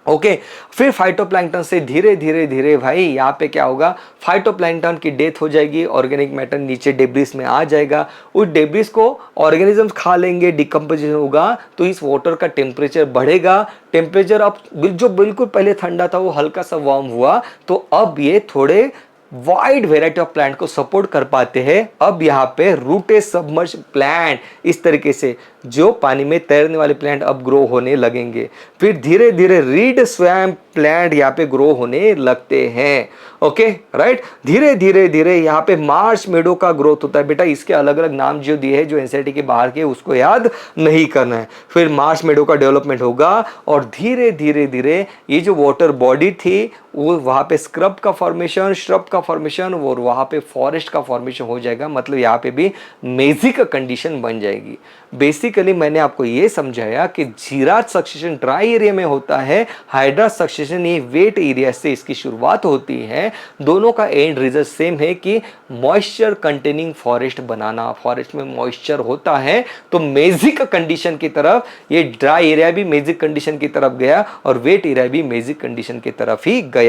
ओके फिर फाइटोप्लैंक्टन से धीरे धीरे धीरे भाई यहाँ पे क्या होगा, फाइटोप्लैंक्टन की डेथ हो जाएगी, ऑर्गेनिक मैटर नीचे डेब्रिस में आ जाएगा, उस डेब्रिस को ऑर्गेनिजम्स खा लेंगे, डिकम्पोजिशन होगा, तो इस वाटर का टेम्परेचर बढ़ेगा। टेम्परेचर अब जो बिल्कुल पहले ठंडा था वो हल्का सा वार्म हुआ, तो अब ये थोड़े वाइड वेराइटी ऑफ प्लांट को सपोर्ट कर पाते हैं। अब यहाँ पे रूटेड सबमर्ज प्लांट इस तरीके से जो पानी में तैरने वाले प्लांट अब ग्रो होने लगेंगे। फिर धीरे धीरे रीड स्वैम्प प्लांट यहाँ पे ग्रो होने लगते हैं। ओके राइट, धीरे धीरे धीरे यहाँ पे मार्श मेडो का ग्रोथ होता है। बेटा इसके अलग अलग नाम जो दिए हैं, जो एनसीईआरटी के बाहर के, उसको याद नहीं करना है। फिर मार्श मेडो का डेवलपमेंट होगा और धीरे धीरे धीरे ये जो वाटर बॉडी थी वो वहाँ पे स्क्रब का फॉर्मेशन, श्रब का फॉर्मेशन और वहाँ पे फॉरेस्ट का फॉर्मेशन हो जाएगा। मतलब यहाँ पे भी मेजिक कंडीशन बन जाएगी। बेसिकली मैंने आपको ये समझाया कि जीराट सक्सेशन ड्राई एरिया में होता है, हाइड्रा सक्सेशन ये वेट एरिया से इसकी शुरुआत होती है। दोनों का एंड रिजल्ट सेम है कि मॉइस्चर कंटेनिंग फॉरेस्ट बनाना। फॉरेस्ट में मॉइस्चर होता है तो मेजिक कंडीशन की तरफ, ये ड्राई एरिया भी मेजिक कंडीशन की तरफ गया और वेट एरिया भी मेजिक कंडीशन की तरफ ही गया।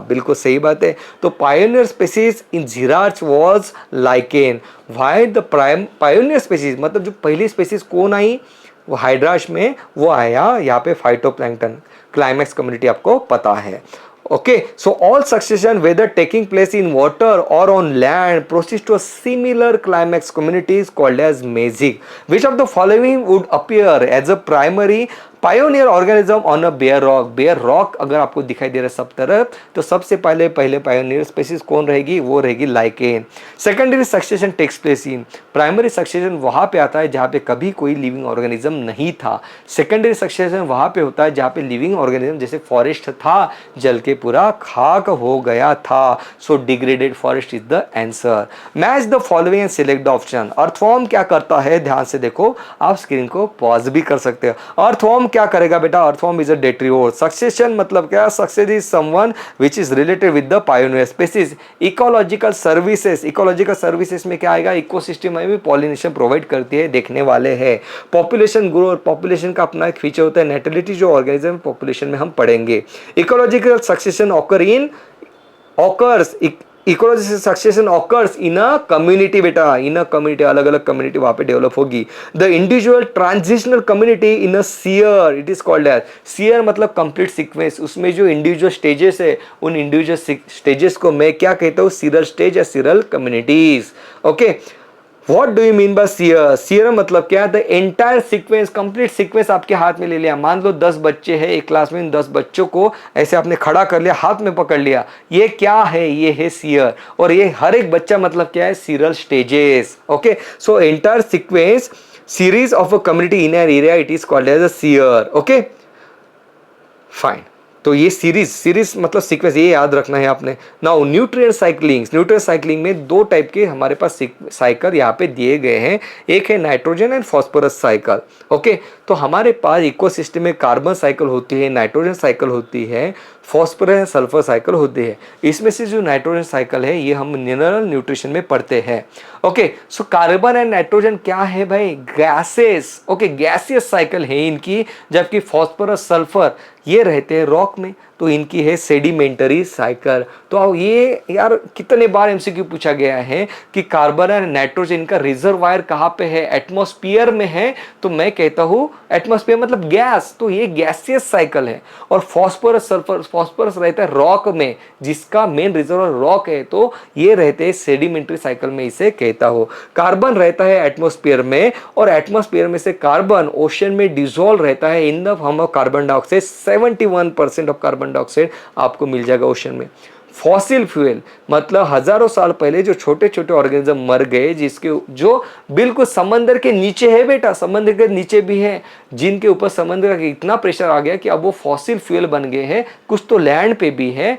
बिल्कुल सही बात है। तो pioneer species in xerarch was lichen. Why the pioneer species, मतलब जो पहली स्पीसीज कौन आई वो हाइड्राश में, वो आया यहाँ पे फाइटोप्लैंक्टन। क्लाइमैक्स कम्युनिटी आपको पता है। Okay, so all succession whether taking place in water or on land proceeds to a similar climax community is called as mezic. Which of the following would appear as a primary pioneer organism on a bare rock? Bare rock अगर आपको दिखाई दे रहा है सब तरफ, तो सबसे पहले पायोनियर स्पीसीज कौन रहेगी? वो रहेगी lichen. Secondary succession takes place in, primary succession वहाँ पे आता है जहाँ पे कभी कोई लिविंग ऑर्गेनिज्म नहीं था। सेकेंडरी सक्सेशन वहाँ पे होता है जहाँ पे लिविंग ऑर्गेनिज्म, जैसे फॉरेस्ट था जल के पूरा खाक हो गया था। So degraded forest is the answer. Match the following and select the option. Earthworm क्या करता है? ध्यान से देखो, आप स्क्रीन को पॉज भी कर सकते हो। अर्थवॉर्म क्या करेगा बेटा? Earthworm is a detritivore. Succession मतलब क्या? Success is someone which is related with the pioneer species. Ecological services, ecological services में क्या आएगा? इकोसिस्टम में भी पॉलिनेशन प्रोवाइड करती है, देखने वाले हैं। पॉपुलेशन ग्रोथ, पॉपुलेशन का अपना एक फीचर होता है, नेटिलिटी जो ऑर्गेनिज्म पॉपुलेशन में हम पढ़ेंगे। Ecological succession occurs ecological succession occurs in a community. बेटा इन अ कम्युनिटी, अलग अलग कम्युनिटी वहां पे डेवलप होगी। The individual transitional community in a sere, it is called as sere, मतलब कंप्लीट सीक्वेंस। उसमें जो इंडिविजुअल स्टेजेस है, उन इंडिविजुअल स्टेजेस को मैं क्या कहता हूँ? सीरल स्टेज या sural communities. Okay, What do you mean by seer? Seer मतलब क्या? The entire sequence, complete sequence आपके हाथ में ले लिया। मान लो 10 बच्चे हैं एक क्लास में, 10 बच्चों को ऐसे आपने खड़ा कर लिया, हाथ में पकड़ लिया। ये क्या है? ये है सीयर। और ये हर एक बच्चा मतलब क्या है? Seral stages. Okay, so entire sequence series of a community in an area, it is called as a sere. Okay fine. तो ये सीरीज मतलब सीक्वेंस, ये याद रखना है आपने। नाउ न्यूट्रिएंट साइक्लिंग में दो टाइप के हमारे पास साइकिल यहाँ पे दिए गए हैं। एक है nitrogen and phosphorus cycle. Okay, तो हमारे पास इकोसिस्टम में कार्बन साइकिल होती है, नाइट्रोजन साइकिल होती है, फॉस्फोरस एंड सल्फर साइकिल होती है। इसमें से जो नाइट्रोजन साइकिल है ये हम मिनरल न्यूट्रिशन में पढ़ते हैं। Okay, so carbon and nitrogen क्या है भाई? गैसेस। ओके, गैसियस साइकिल है इनकी, जबकि फॉस्फोरस सल्फर ये रहते हैं रॉक में, तो इनकी है सेडिमेंटरी साइकिल। तो ये यार कितने बार एमसीक्यू पूछा गया है कि कार्बन और नाइट्रोजन का रिजर्वायर कहाँ पे है? एटमॉस्फेयर में है। तो मैं कहता हूँ एटमॉस्फेयर मतलब गैस, तो ये गैसियस साइकिल है। और फॉस्फोरस सल्फर, फॉस्फोरस रहता है रॉक में, जिसका मेन रिजर्वायर रॉक है, तो ये रहते हैं सेडिमेंटरी साइकिल में, इसे कहता हूँ। कार्बन रहता है एटमॉस्फेयर में, और एटमॉस्फेयर में से कार्बन ओशन में डिसॉल्व रहता है in the form of carbon dioxide. 71% of carbon dioxide आपको मिल जाएगा ओशन में। फॉसिल फ्यूल मतलब हजारों साल पहले जो छोटे छोटे ऑर्गेनिज्म मर गए, जिसके जो बिल्कुल समंदर के नीचे है बेटा, समंदर के नीचे भी है, जिनके ऊपर समंदर का इतना प्रेशर आ गया कि अब वो फॉसिल फ्यूल बन गए हैं। कुछ तो लैंड पे भी है।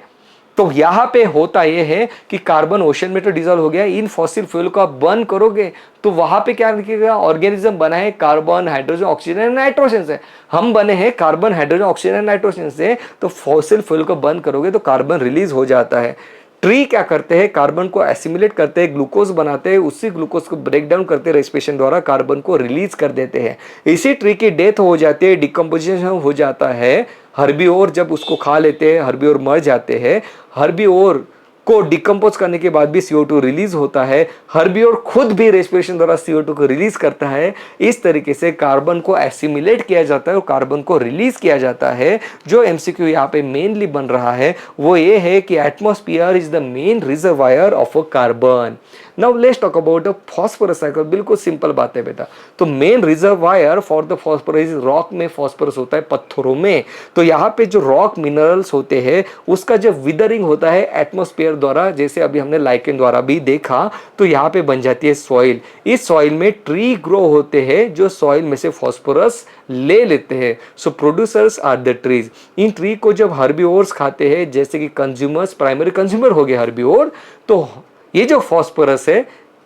तो यहाँ पे होता यह है कि कार्बन ओशन में तो डिजॉल्व हो गया, इन फॉसिल फ्यूल को आप बर्न करोगे तो वहां पे क्या लिखेगा? ऑर्गेनिज्म बना है carbon, hydrogen, oxygen and nitrogen से। हम बने हैं carbon, hydrogen, oxygen and nitrogen से। तो फॉसिल फ्यूल को बर्न करोगे तो कार्बन रिलीज हो जाता है। ट्री क्या करते हैं? कार्बन को एसिमिलेट करते हैं, ग्लूकोज बनाते हैं, उसी ग्लूकोज को ब्रेक डाउन करते हैं, रेस्पिरेशन द्वारा कार्बन को रिलीज कर देते हैं। इसी ट्री की डेथ हो जाती है, डिकम्पोजिशन हो जाता है, हर्बीओर जब उसको खा लेते हैं, हर्बीओर मर जाते हैं, हर्बीओर को डिकम्पोज करने के बाद भी CO2 रिलीज होता है, हर्बीओर खुद भी रेस्पिरेशन द्वारा CO2 को रिलीज करता है। इस तरीके से कार्बन को एसिमिलेट किया जाता है और कार्बन को रिलीज किया जाता है। जो MCQ यहाँ पे मेनली बन रहा है वो ये है कि atmosphere is the main reservoir of a carbon. Now let's talk about the phosphorus cycle. बिल्कुल सिंपल बात है बेटा। तो main reservoir for the phosphorus, rock में फॉस्फोरस होता है, पत्थरों में। तो यहाँ पे जो रॉक मिनरल्स होते हैं उसका जब विदरिंग होता है एटमॉस्फेयर द्वारा, जैसे अभी हमने लाइकेन द्वारा भी देखा, तो यहाँ पे बन जाती है सॉइल। इस सॉइल में ट्री ग्रो होते हैं जो सॉइल में से फॉस्फोरस ले लेते हैं। So producers are the trees. इन ट्री को जब हर्बीओर्स खाते हैं, जैसे कि कंज्यूमर्स, प्राइमरी कंज्यूमर हो गए हर्बीओर, तो ये जो फॉस्फोरस है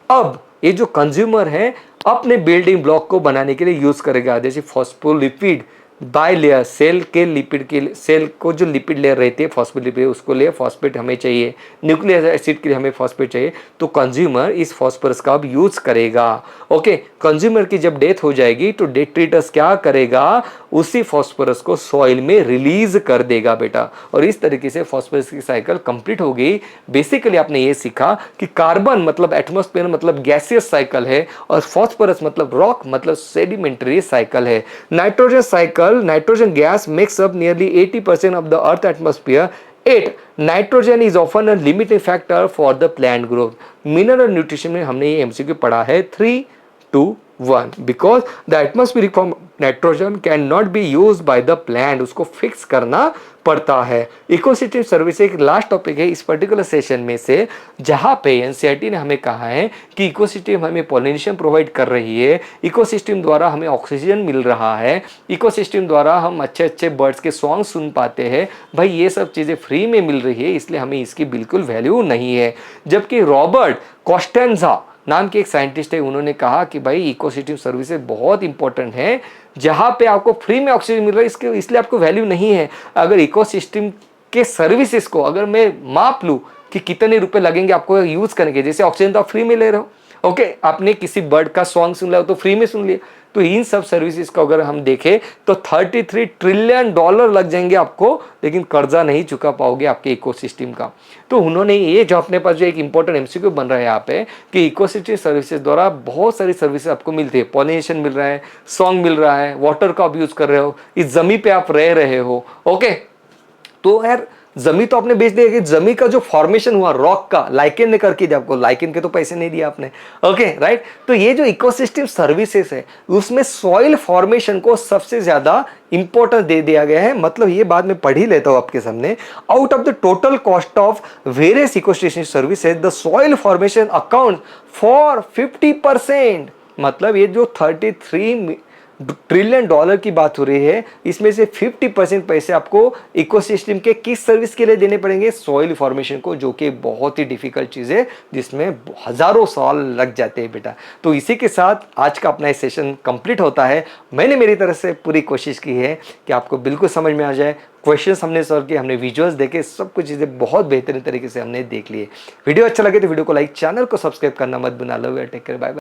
अब ये जो कंज्यूमर है अपने बिल्डिंग ब्लॉक को बनाने के लिए यूज करेगा, जैसे फॉस्फोलिपिड बाय लेयर, सेल के लिपिड के, सेल को जो लिपिड लेयर रहती है फॉस्फोलिपिड, उसको लिए फॉस्फेट हमें चाहिए, न्यूक्लिक एसिड के लिए हमें फॉस्फेट चाहिए, तो कंज्यूमर इस फॉस्फोरस का अब यूज करेगा। ओके, कंज्यूमर की जब डेथ हो जाएगी तो डेट्रिटस क्या करेगा, उसी फॉस्फोरस को सॉइल में रिलीज कर देगा बेटा। और इस तरीके से फॉस्फोरस की साइकिल कंप्लीट हो गई। बेसिकली आपने ये सीखा कि कार्बन मतलब एटमॉस्फेयर मतलब गैसियस साइकिल है, और फॉस्फोरस मतलब रॉक मतलब सेडिमेंट्री साइकिल है। Nitrogen cycle, nitrogen gas makes up nearly 80% of the earth atmosphere. 8. Nitrogen is often a limiting factor for the plant growth. Mineral nutrition में हमने ये MCQ पढ़ा है 3, 2, 1 because the atmospheric form nitrogen can not be use by the plant, उसको fix करना पड़ता है। Ecosystem service एक लास्ट टॉपिक है इस पर्टिकुलर सेशन में से, जहां पे एनसीईआरटी ने हमें कहा है कि इकोसिस्टम हमें पॉलिनेशन प्रोवाइड कर रही है, इकोसिस्टम द्वारा हमें ऑक्सीजन मिल रहा है, इकोसिस्टम द्वारा हम अच्छे अच्छे बर्ड्स के सॉन्ग सुन पाते हैं। भाई ये सब चीज़ें फ्री में मिल रही है, इसलिए हमें इसकी बिल्कुल वैल्यू नहीं है। जबकि रॉबर्ट कॉस्टेंजा नाम के एक साइंटिस्ट है, उन्होंने कहा कि भाई इकोसिस्टम सर्विसेज बहुत इंपॉर्टेंट है, जहां पे आपको फ्री में ऑक्सीजन मिल रहा है, इसके इसलिए आपको वैल्यू नहीं है। अगर इकोसिस्टम के सर्विसेज को अगर मैं माप लूँ कि कितने रुपए लगेंगे आपको यूज करने के, जैसे ऑक्सीजन तो आप फ्री में ले रहे हो, ओके, आपने किसी बर्ड का सॉन्ग सुन लिया तो फ्री में सुन लिया, तो इन सब सर्विसेज को अगर हम देखें तो 33 ट्रिलियन डॉलर लग जाएंगे आपको, लेकिन कर्जा नहीं चुका पाओगे आपके इकोसिस्टम का। तो उन्होंने ये जो अपने पास जो एक इंपॉर्टेंट MCQ बन रहा है यहाँ पे कि इकोसिस्टम सर्विसेज द्वारा बहुत सारी सर्विसेज आपको मिलती है, पॉलिनेशन मिल रहा है, सॉन्ग मिल रहा है, वाटर का आप यूज कर रहे हो, इस जमीन पे आप रह रहे हो। ओके, तो यार जमीन तो आपने बेच दिया कि जमीन का जो फॉर्मेशन हुआ रॉक का, लाइकेन ने करके दिया आपको, लाइकेन के तो पैसे नहीं दिए आपने। ओके राइट, तो ये जो इकोसिस्टम सर्विसेज है उसमें सॉइल फॉर्मेशन को सबसे ज्यादा इंपॉर्टेंस दे दिया गया है। मतलब ये बात मैं पढ़ ही लेता हूं आपके सामने, out of the total cost of various ecosystem services the soil formation account for 50%। मतलब ये जो 33 ट्रिलियन डॉलर की बात हो रही है, इसमें से 50% पैसे आपको इकोसिस्टम के किस सर्विस के लिए देने पड़ेंगे, सॉइल फॉर्मेशन को, जो कि बहुत ही डिफिकल्ट चीज़ है जिसमें हजारों साल लग जाते हैं बेटा। तो इसी के साथ आज का अपना सेशन कंप्लीट होता है। मैंने मेरी तरफ से पूरी कोशिश की है कि आपको बिल्कुल समझ में आ जाए। क्वेश्चंस हमने सॉल्व किए, हमने विजुअल्स देखे, सब कुछ चीज़ें बहुत बेहतरीन तरीके से हमने देख लिए। वीडियो अच्छा लगे तो वीडियो को लाइक, चैनल को सब्सक्राइब करना मत भूलना। Love you, take care, bye bye.